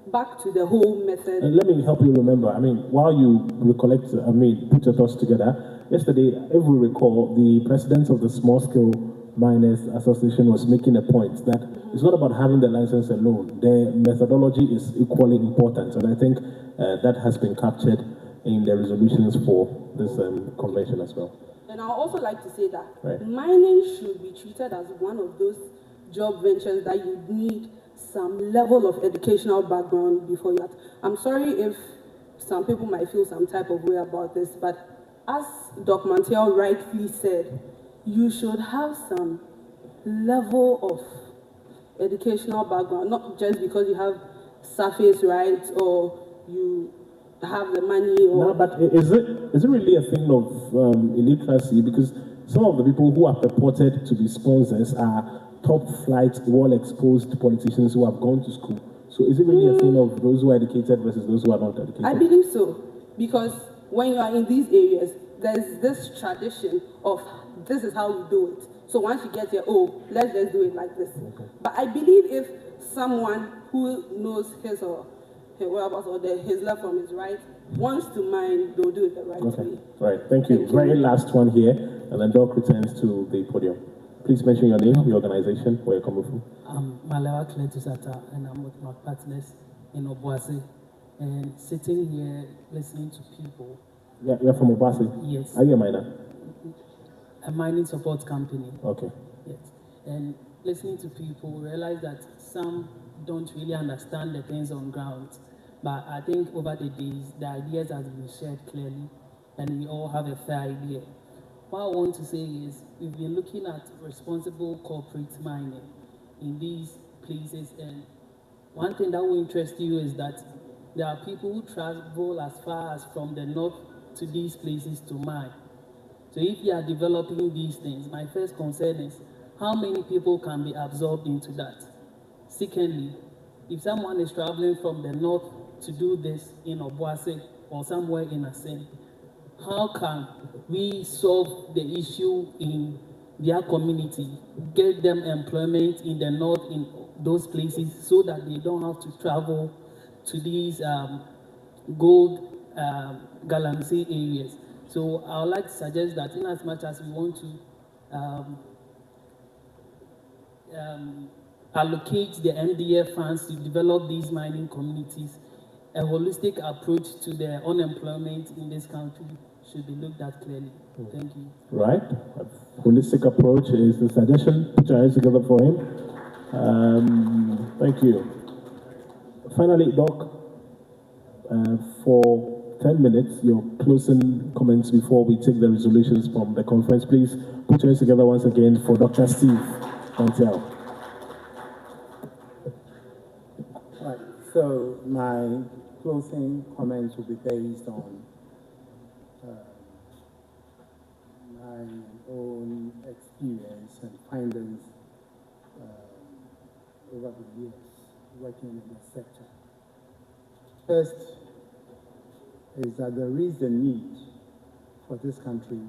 back to the whole method. Let me help you remember. I mean, while you recollect, put your thoughts together, yesterday, if we recall, the president of the Small Scale Miners Association was making a point that it's not about having the license alone. The methodology is equally important, and I think that has been captured in the resolutions for this convention as well. And I would also like to say that right. Mining should be treated as one of those job ventures that you need some level of educational background before you have. I'm sorry if some people might feel some type of way about this, but as Doc Mantel rightfully said, you should have some level of educational background, not just because you have surface rights or you have the money or... No, but is it really a thing of illiteracy? Because some of the people who are purported to be sponsors are top flight, well-exposed politicians who have gone to school. So is it really a thing of those who are educated versus those who are not educated? I believe so, because when you are in these areas, there's this tradition of this is how you do it. So once you get here, oh, let's just do it like this. Okay. But I believe if someone who knows his or her whereabouts or his left from his right wants to mine, they'll do it the right way. Right, thank you. Very last one here, and then Doc returns to the podium. Please mention your name, your organization, where you're coming from. I'm Malewa Cletusata, and I'm with my partners in Obuasi. And sitting here listening to people. Yeah, you're from Obuasi? Yes. Are you a miner? A mining support company. Okay. Yes. And listening to people, realize that some don't really understand the things on ground. But I think over the days, the ideas have been shared clearly, and we all have a fair idea. What I want to say is, we've been looking at responsible corporate mining in these places, and one thing that will interest you is that there are people who travel as far as from the north to these places to mine. So if you are developing these things, my first concern is, how many people can be absorbed into that? Secondly, if someone is traveling from the north to do this in Obuasi or somewhere in Asen, how can we solve the issue in their community, get them employment in the north in those places so that they don't have to travel to these gold galamsey areas? So I would like to suggest that in as much as we want to allocate the MDF funds to develop these mining communities, a holistic approach to the unemployment in this country should be looked at clearly. Thank you. Right. A holistic approach is the suggestion. Put your hands together for him. Thank you. Finally, Doc, for 10 minutes. Your closing comments before we take the resolutions from the conference. Please put your hands together once again for Dr. Steve Montel. Right. So my closing comments will be based on my own experience and findings over the years working in the sector. First is that there is a need for this country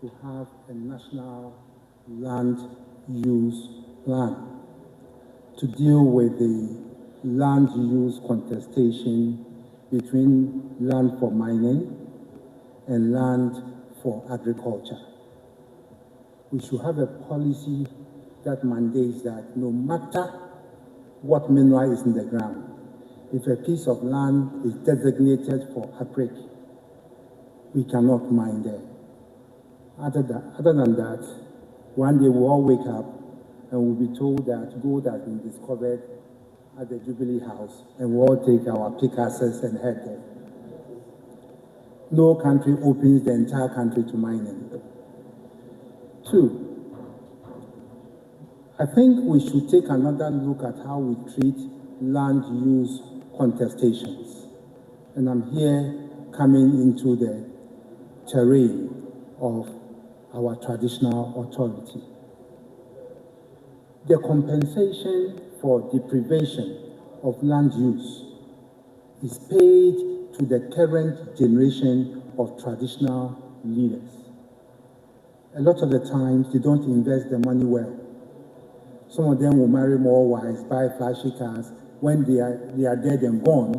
to have a national land use plan to deal with the land use contestation between land for mining and land for agriculture. We should have a policy that mandates that no matter what mineral is in the ground, if a piece of land is designated for acreage, we cannot mine there. Other than that, one day we'll all wake up and we'll be told that gold has been discovered at the Jubilee House, and we'll all take our pickaxes and head there. No country opens the entire country to mining. Two, I think we should take another look at how we treat land use contestations. And I'm here coming into the terrain of our traditional authority. The compensation for deprivation of land use is paid to the current generation of traditional leaders. A lot of the times, they don't invest the money well. Some of them will marry more wives, buy flashy cars. When they are dead and gone,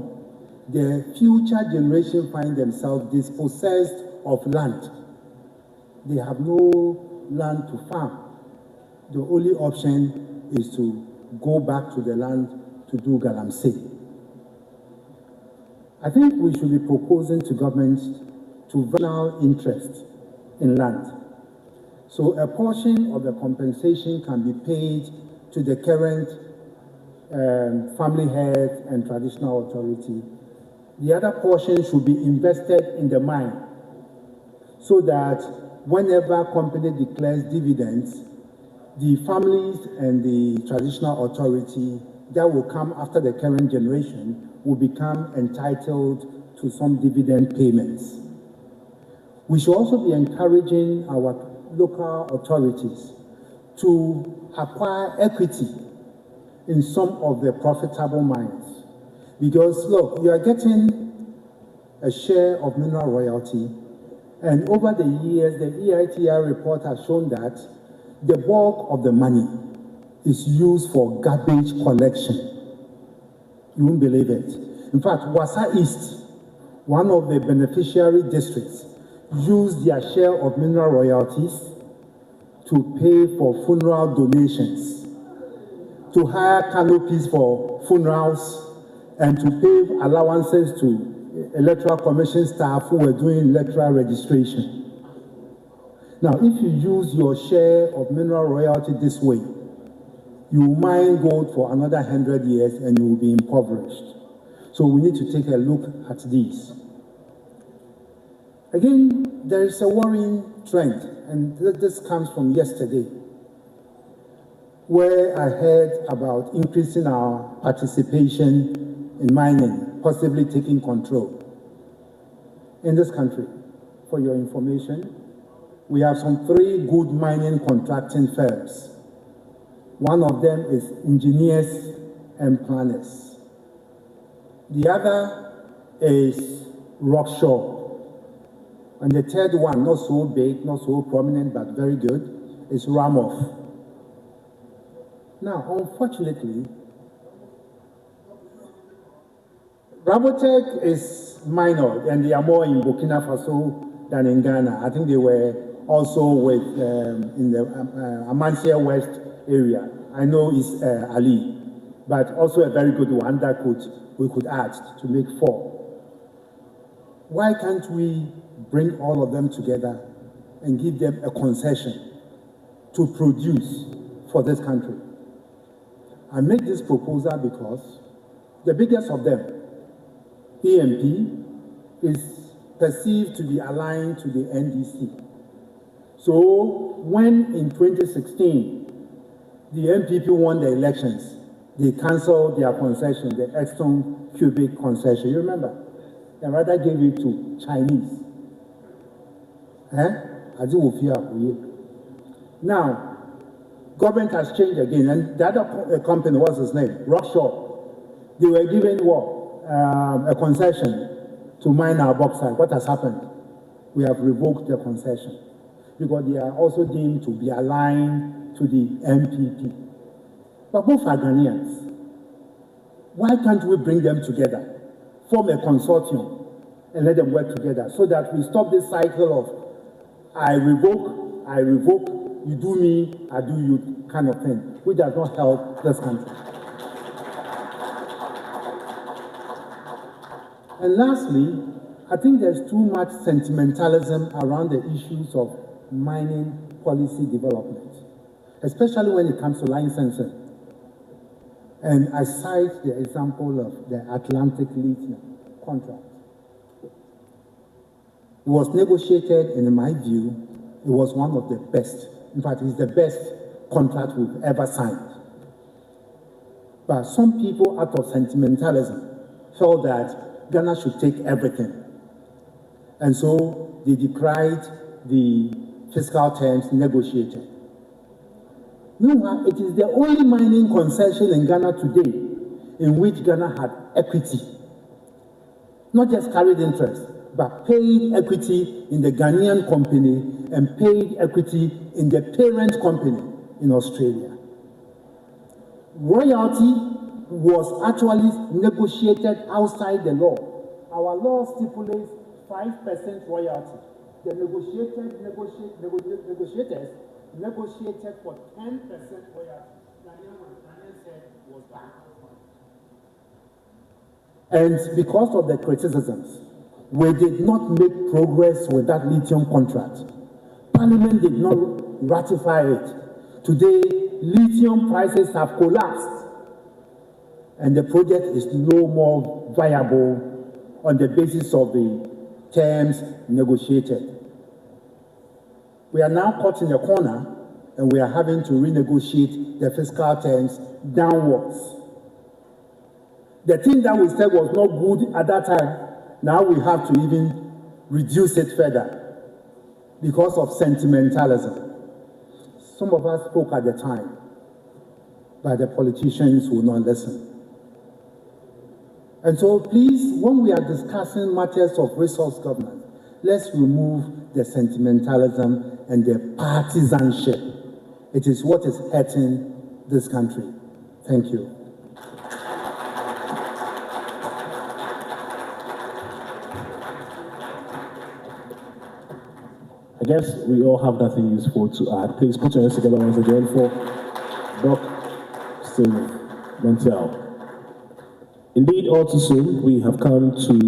the future generation find themselves dispossessed of land. They have no land to farm. The only option is to go back to the land to do galamsey. I think we should be proposing to governments to value interest in land. So a portion of the compensation can be paid to the current family head and traditional authority. The other portion should be invested in the mine so that whenever company declares dividends, the families and the traditional authority that will come after the current generation will become entitled to some dividend payments. We should also be encouraging our local authorities to acquire equity in some of the profitable mines. Because look, you are getting a share of mineral royalty, and over the years, the EITI report has shown that the bulk of the money is used for garbage collection. You won't believe it. In fact, Wasa East, one of the beneficiary districts, used their share of mineral royalties to pay for funeral donations, to hire canopies for funerals, and to pay allowances to electoral commission staff who were doing electoral registration. Now, if you use your share of mineral royalty this way, you will mine gold for another 100 years and you will be impoverished. So we need to take a look at these. Again, there is a worrying trend, and this comes from yesterday, where I heard about increasing our participation in mining, possibly taking control. In this country, for your information, we have some 3 good mining contracting firms. One of them is Engineers and Planners. The other is Rockshore. And the third one, not so big, not so prominent, but very good, is Ramoff. Now, unfortunately, Rabotech is minor, and they are more in Burkina Faso than in Ghana. I think they were also with in the Amansia West area. I know it's Ali, but also a very good one that we could add to make 4. Why can't we bring all of them together and give them a concession to produce for this country? I make this proposal because the biggest of them, EMP, is perceived to be aligned to the NDC. So when in 2016, the MPP won the elections, they canceled their concession, the Exxon Cubic concession, you remember? And rather gave it to Chinese. Now, government has changed again, and the other company, what's his name? Rockshore. They were given what? A concession to mine our bauxite. What has happened? We have revoked the concession because they are also deemed to be aligned to the MPP. But both are Ghanaians. Why can't we bring them together, form a consortium, and let them work together so that we stop this cycle of I revoke, you do me, I do you kind of thing, which does not help this country. And lastly, I think there's too much sentimentalism around the issues of mining policy development, especially when it comes to licensing. And I cite the example of the Atlantic Lithium contract. It was negotiated, and in my view, it was one of the best. In fact, it's the best contract we've ever signed. But some people, out of sentimentalism, felt that Ghana should take everything. And so they decried the fiscal terms negotiated. Meanwhile, it is the only mining concession in Ghana today in which Ghana had equity. Not just carried interest, but paid equity in the Ghanaian company and paid equity in the parent company in Australia. Royalty was actually negotiated outside the law. Our law stipulates 5% royalty. The negotiators negotiated for 10% royalty. Ghanaian said was bad. And because of the criticisms, we did not make progress with that lithium contract. Parliament did not ratify it. Today, lithium prices have collapsed, and the project is no more viable on the basis of the terms negotiated. We are now caught in a corner, and we are having to renegotiate the fiscal terms downwards. The thing that we said was not good at that time, now we have to even reduce it further because of sentimentalism. Some of us spoke at the time, but the politicians will not listen. And so please, when we are discussing matters of resource governance, let's remove the sentimentalism and the partisanship. It is what is hurting this country. Thank you. I guess we all have nothing useful to add. Please put your hands together once again for Doc Steve Montel. Indeed, all too soon, we have come to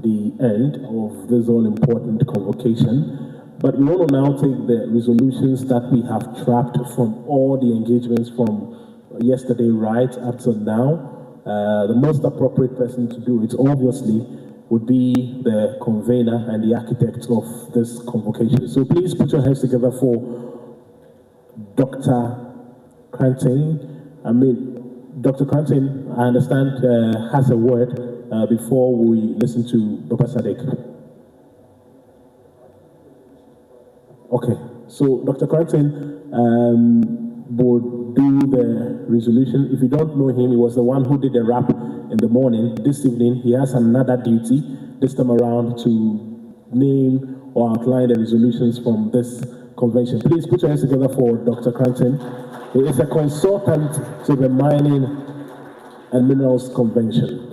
the end of this all-important convocation, but we want to now take the resolutions that we have trapped from all the engagements from yesterday right up to now. The most appropriate person to do it, obviously, would be the convener and the architect of this convocation. So please put your hands together for Dr. Cranton. Dr. Cranton, I understand, has a word before we listen to Dr. Sadiq. Okay, so Dr. Cranton would do the resolution. If you don't know him, he was the one who did the rap in the morning. This evening, he has another duty, this time around, to name or outline the resolutions from this convention. Please put your hands together for Dr. Cranton. He is a consultant to the Mining and Minerals Convention.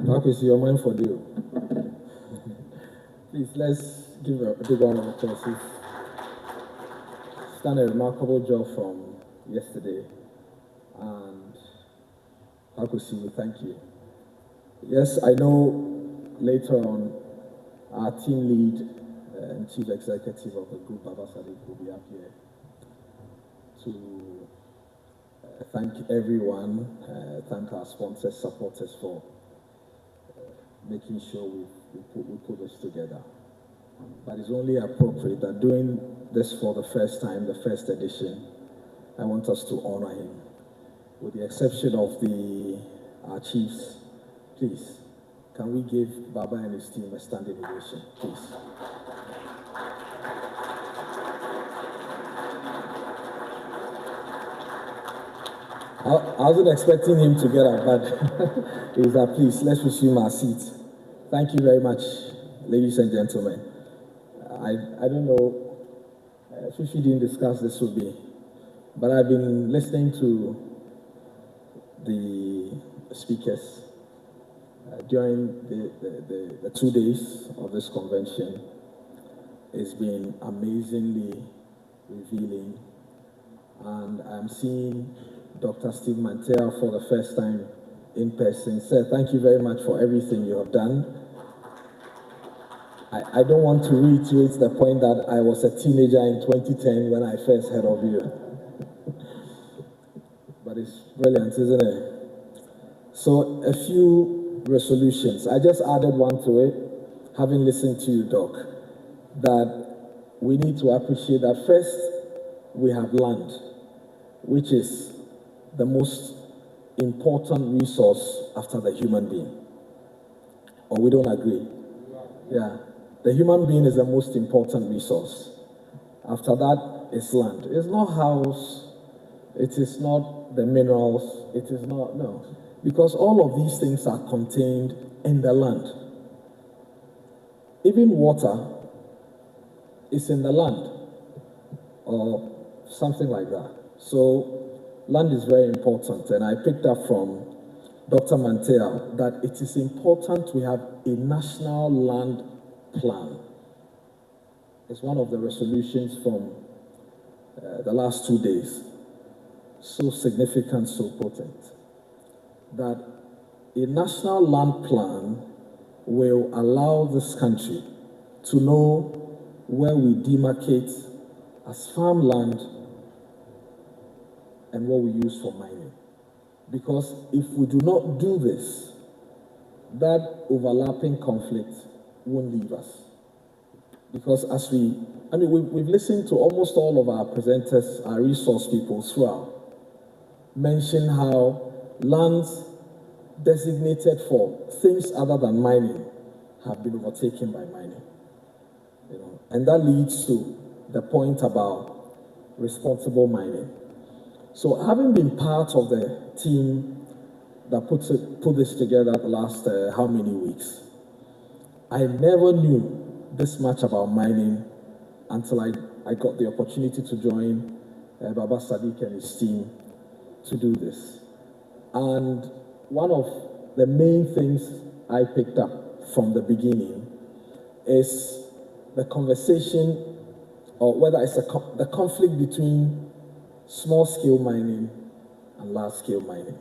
Mark, is your mind for deal? Please, let's give a big round of applause. He's done a remarkable job from yesterday, and Hakusi, we thank you. Yes, I know later on our team lead and chief executive of the group, Baba Sadiq, will be up here to Thank everyone. Thank our sponsors, supporters for making sure we put this together. But it's only appropriate that doing this for the first time, the first edition, I want us to honor him. With the exception of our chiefs, please, can we give Baba and his team a standing ovation, please? I wasn't expecting him to get up, but he's like, please, let's resume our seats. Thank you very much, ladies and gentlemen. I don't know, Fifi didn't discuss this with me, but I've been listening to the speakers during the 2 days of this convention. It's been amazingly revealing, and I'm seeing Dr. Steve Mantea for the first time in person. Sir, thank you very much for everything you have done. I don't want to reiterate the point that I was a teenager in 2010 when I first heard of you. But it's brilliant, isn't it? So a few resolutions. I just added one to it, having listened to you, Doc, that we need to appreciate that first we have land, which is the most important resource after the human being. Or we don't agree? Yeah. The human being is the most important resource. After that is land. It's not house, it is not the minerals, it is not, no. Because all of these things are contained in the land. Even water is in the land, or something like that. So land is very important, and I picked up from Dr. Mantea that it is important we have a national land plan. It's one of the resolutions from the last 2 days. So significant, so potent. That a national land plan will allow this country to know where we demarcate as farmland and what we use for mining. Because if we do not do this, that overlapping conflict won't leave us. Because as we've listened to almost all of our presenters, our resource people throughout, mention how lands designated for things other than mining have been overtaken by mining. And that leads to the point about responsible mining. So having been part of the team that put this together the last how many weeks, I never knew this much about mining until I got the opportunity to join Baba Sadiq and his team to do this. And one of the main things I picked up from the beginning is the conversation, or whether it's the conflict between small-scale mining and large-scale mining.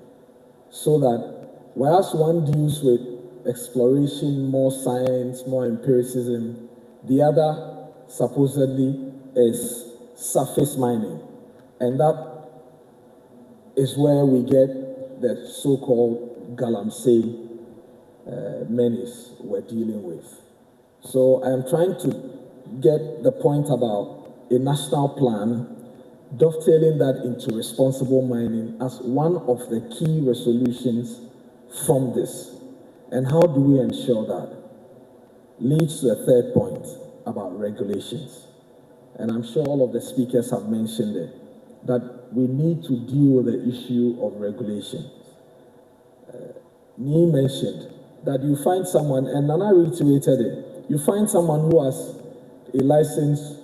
So that whereas one deals with exploration, more science, more empiricism, the other supposedly is surface mining. And that is where we get the so-called galamsey menace we're dealing with. So I am trying to get the point about a national plan, dovetailing that into responsible mining as one of the key resolutions from this. And how do we ensure that? Leads to a third point about regulations. And I'm sure all of the speakers have mentioned it, that we need to deal with the issue of regulations. Nee mentioned that you find someone, and Nana reiterated it, you find someone who has a license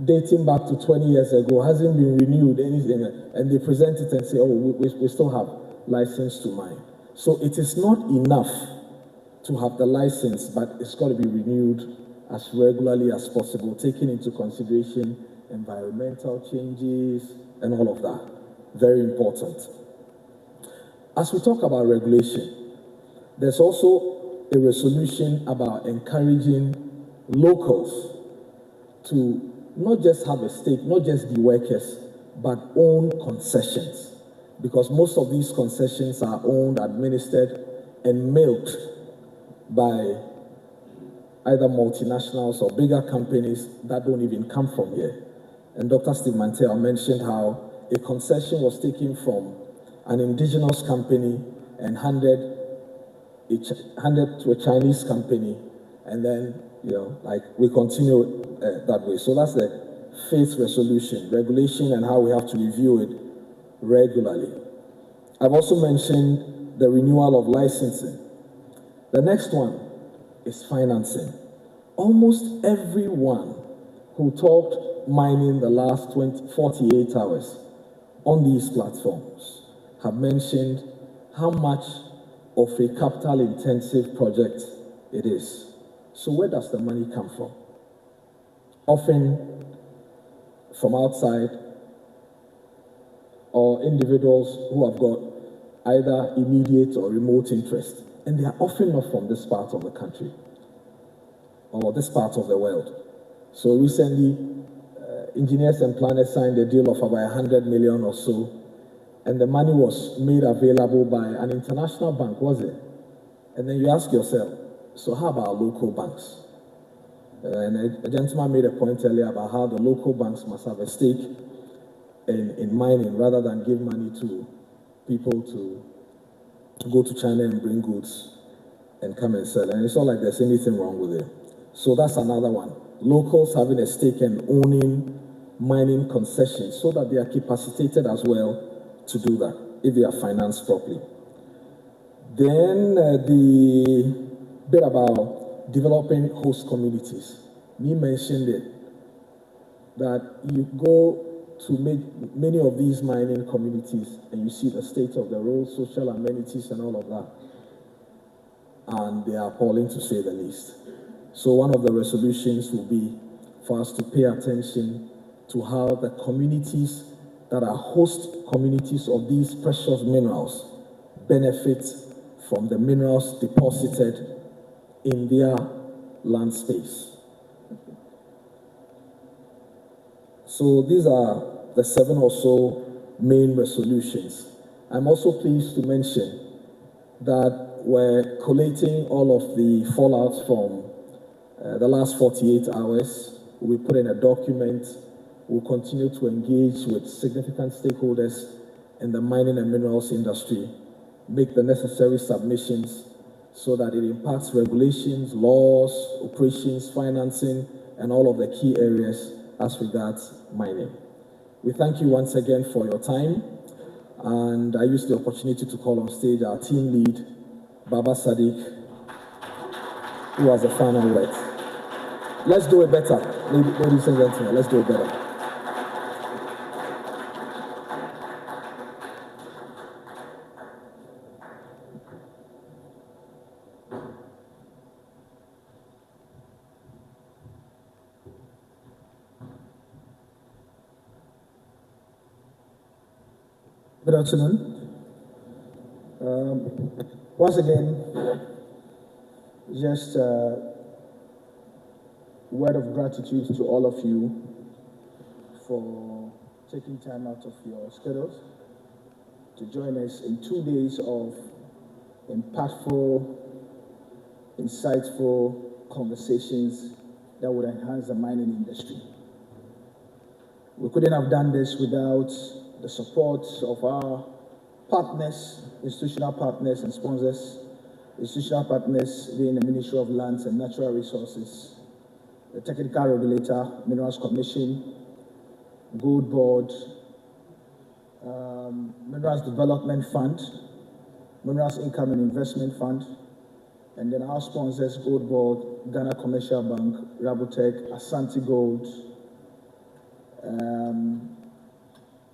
dating back to 20 years ago, hasn't been renewed, anything, and they present it and say, oh, we still have license to mine. So it is not enough to have the license, but it's got to be renewed as regularly as possible, taking into consideration environmental changes and all of that. Very important. As we talk about regulation, there's also a resolution about encouraging locals to not just have a stake, not just be workers, but own concessions, because most of these concessions are owned, administered, and milked by either multinationals or bigger companies that don't even come from here. And Dr. Steve Mantel mentioned how a concession was taken from an indigenous company and handed to a Chinese company, and then, like we continue that way. So that's the fifth resolution, regulation and how we have to review it regularly. I've also mentioned the renewal of licensing. The next one is financing. Almost everyone who talked mining the last 48 hours on these platforms have mentioned how much of a capital-intensive project it is. So where does the money come from? Often from outside, or individuals who have got either immediate or remote interest. And they are often not from this part of the country or this part of the world. So recently, engineers and planners signed a deal of about 100 million or so, and the money was made available by an international bank, was it? And then you ask yourself, so how about local banks? And a gentleman made a point earlier about how the local banks must have a stake in mining rather than give money to people to go to China and bring goods and come and sell. And it's not like there's anything wrong with it. So that's another one. Locals having a stake and owning mining concessions so that they are capacitated as well to do that if they are financed properly. Then the bit about developing host communities. Me mentioned it, that you go to many of these mining communities and you see the state of the roads, social amenities and all of that. And they are appalling, to say the least. So one of the resolutions will be for us to pay attention to how the communities that are host communities of these precious minerals benefit from the minerals deposited in their land space. So these are the 7 or so main resolutions. I'm also pleased to mention that we're collating all of the fallouts from the last 48 hours. We put in a document. We'll continue to engage with significant stakeholders in the mining and minerals industry, make the necessary submissions so that it impacts regulations, laws, operations, financing, and all of the key areas as regards mining. We thank you once again for your time, and I use the opportunity to call on stage our team lead, Baba Sadiq, who has the final word. Let's do it better, ladies and gentlemen, let's do it better. Good afternoon. Once again, just a word of gratitude to all of you for taking time out of your schedules to join us in 2 days of impactful, insightful conversations that would enhance the mining industry. We couldn't have done this without the support of our partners, institutional partners and sponsors, institutional partners being the Ministry of Lands and Natural Resources, the Technical Regulator, Minerals Commission, Gold Board, Minerals Development Fund, Minerals Income and Investment Fund, and then our sponsors, Gold Board, Ghana Commercial Bank, Rabotech, Asante Gold,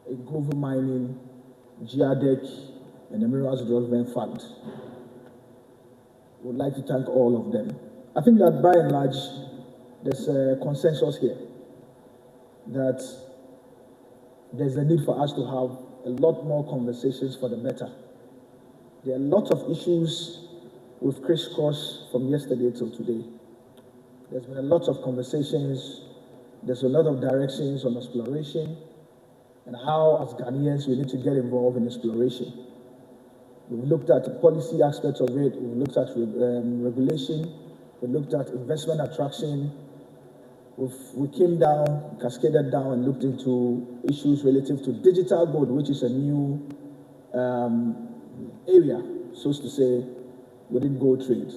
Govu Mining, GRDEC, and the Minerals Development Fund. Would like to thank all of them. I think that by and large, there's a consensus here that there's a need for us to have a lot more conversations for the better. There are a lot of issues with crisscross from yesterday till today. There's been a lot of conversations. There's a lot of directions on exploration. and how, as Ghanaians, we need to get involved in exploration. We've looked at the policy aspects of it, we've looked at regulation, we looked at investment attraction, we came down, cascaded down, and looked into issues relative to digital gold, which is a new area, so to say, within gold trade.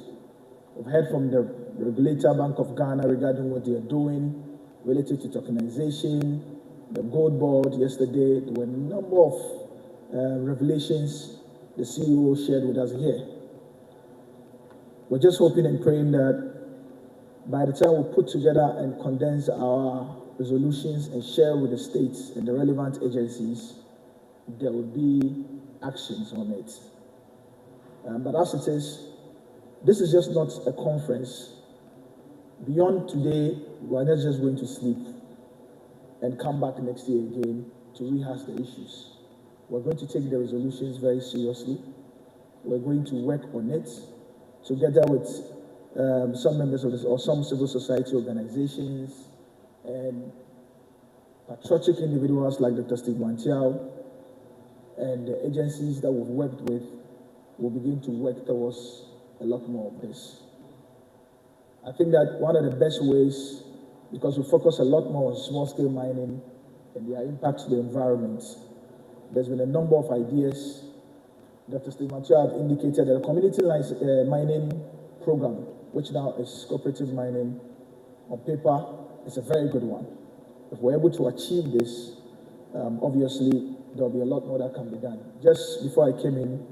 We've heard from the regulator, Bank of Ghana, regarding what they are doing relative to tokenization, the gold board yesterday. There were a number of revelations the CEO shared with us here. We're just hoping and praying that by the time we put together and condense our resolutions and share with the states and the relevant agencies, there will be actions on it. But as it is, this is just not a conference. Beyond today, we're not just going to sleep and come back next year again to rehash the issues. We're going to take the resolutions very seriously. We're going to work on it together with some members of this, or some civil society organizations and patriotic individuals like Dr. Steve Mantiao and the agencies that we've worked with will begin to work towards a lot more of this. I think that one of the best ways, because we focus a lot more on small-scale mining and their impact to the environment, there's been a number of ideas. Dr. Steve Mantiao had indicated that a community mining program, which now is cooperative mining, on paper is a very good one. If we're able to achieve this, obviously there'll be a lot more that can be done. Just before I came in,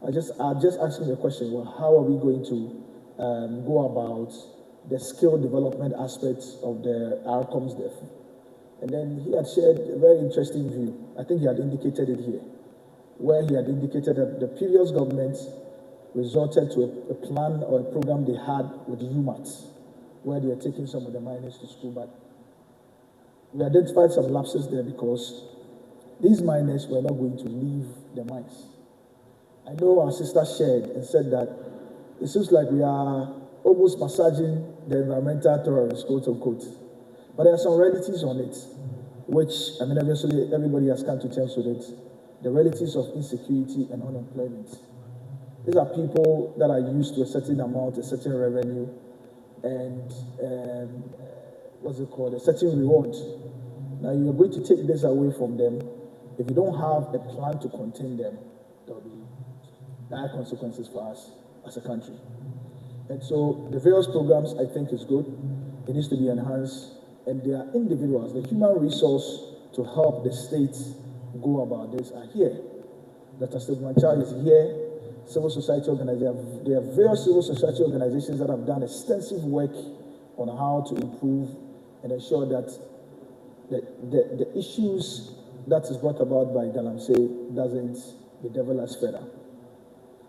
I just asked him the question, well, how are we going to go about the skill development aspects of the outcomes there? And then he had shared a very interesting view. I think he had indicated it here, where he had indicated that the previous government resorted to a plan or a program they had with UMAT, where they are taking some of the miners to school. But we identified some lapses there because these miners were not going to leave the mines. I know our sister shared and said that it seems like we are almost massaging the environmental terrorists, quote unquote. But there are some realities on it, which, I mean, obviously everybody has come to terms with it. The realities of insecurity and unemployment. These are people that are used to a certain amount, a certain revenue, and a certain reward. Now you're going to take this away from them. If you don't have a plan to contain them, there will be dire consequences for us as a country. And so the various programs, I think, is good. It needs to be enhanced. And there are individuals, the human resource to help the states go about this are here. Dr. Steve Mantiao is here. Civil society organizations, there are various civil society organizations that have done extensive work on how to improve and ensure that the issues that is brought about by Galamsey doesn't bedevil us further.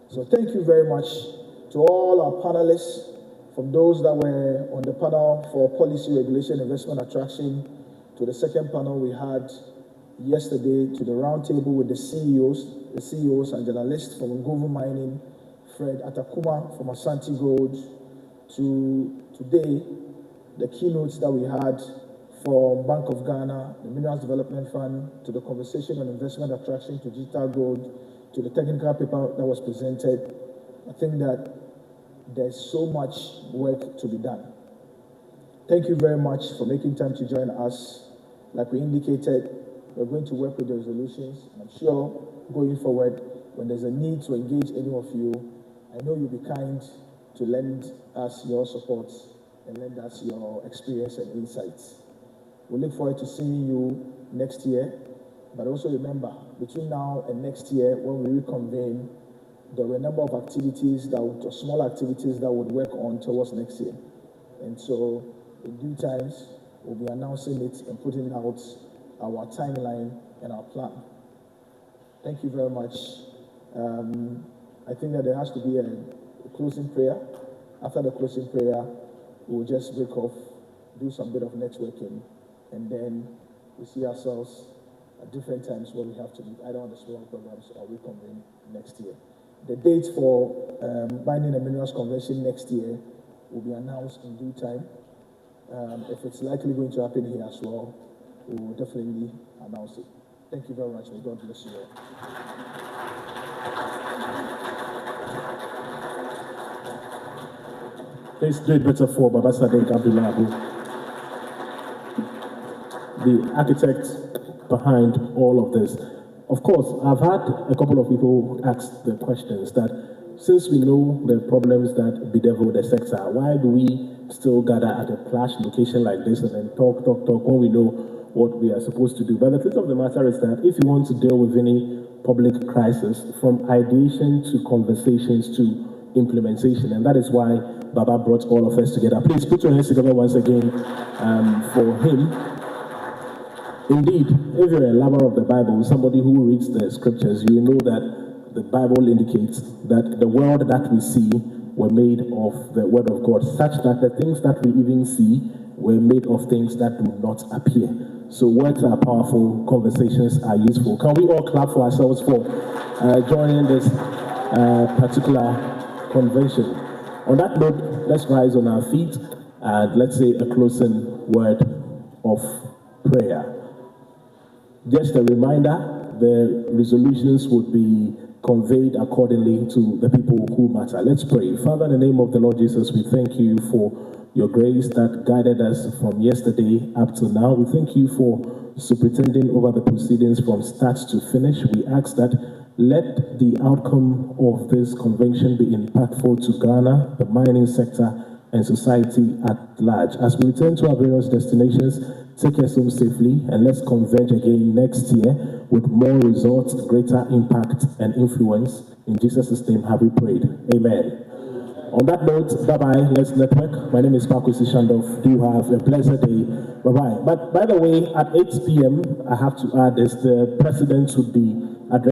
So thank you very much to all our panelists, from those that were on the panel for policy, regulation, investment attraction, to the second panel we had yesterday, to the roundtable with the CEOs and journalists from Ngovu Mining, Fred Atakuma from Asante Gold, to today, the keynotes that we had for Bank of Ghana, the Minerals Development Fund, to the conversation on investment attraction, to digital gold, to the technical paper that was presented. I think that there's so much work to be done. Thank you very much for making time to join us. Like we indicated, we're going to work with the resolutions. I'm sure going forward, when there's a need to engage any of you, I know you'll be kind to lend us your support and lend us your experience and insights. We look forward to seeing you next year, but also remember, between now and next year, when we reconvene, there were a number of activities small activities that would work on towards next year. And so, in due times, we'll be announcing it and putting out our timeline and our plan. Thank you very much. I think that there has to be a closing prayer. After the closing prayer, we'll just break off, do some bit of networking, and then we see ourselves at different times where we have to meet, either on the smaller programs or reconvene next year. The date for Mining and Minerals Convention next year will be announced in due time. If it's likely going to happen here as well, we will definitely announce it. Thank you very much. May God bless you all. Let's do it better for Baba Sadiq Abdullahi, the architect behind all of this. Of course, I've had a couple of people ask the questions that since we know the problems that bedevil the sector, why do we still gather at a clash location like this and then talk when we know what we are supposed to do? But the truth of the matter is that if you want to deal with any public crisis, from ideation to conversations to implementation, and that is why Baba brought all of us together. Please put your hands together once again for him. Indeed, if you're a lover of the Bible, somebody who reads the scriptures, you know that the Bible indicates that the world that we see were made of the word of God, such that the things that we even see were made of things that do not appear. So words are powerful, conversations are useful. Can we all clap for ourselves for joining this particular convention? On that note, let's rise on our feet and let's say a closing word of prayer. Just a reminder, the resolutions would be conveyed accordingly to the people who matter. Let's pray. Father, in the name of the Lord Jesus, we thank you for your grace that guided us from yesterday up to now. We thank you for superintending over the proceedings from start to finish. We ask that let the outcome of this convention be impactful to Ghana, the mining sector, and society at large. As we return to our various destinations, take us home safely, and let's converge again next year with more results, greater impact, and influence. In Jesus' name have we prayed. Amen. On that note, bye-bye. Let's network. My name is Pakwesi Shandov. Do have a pleasant day. Bye-bye. But by the way, at 8 p.m., I have to add this, the president would be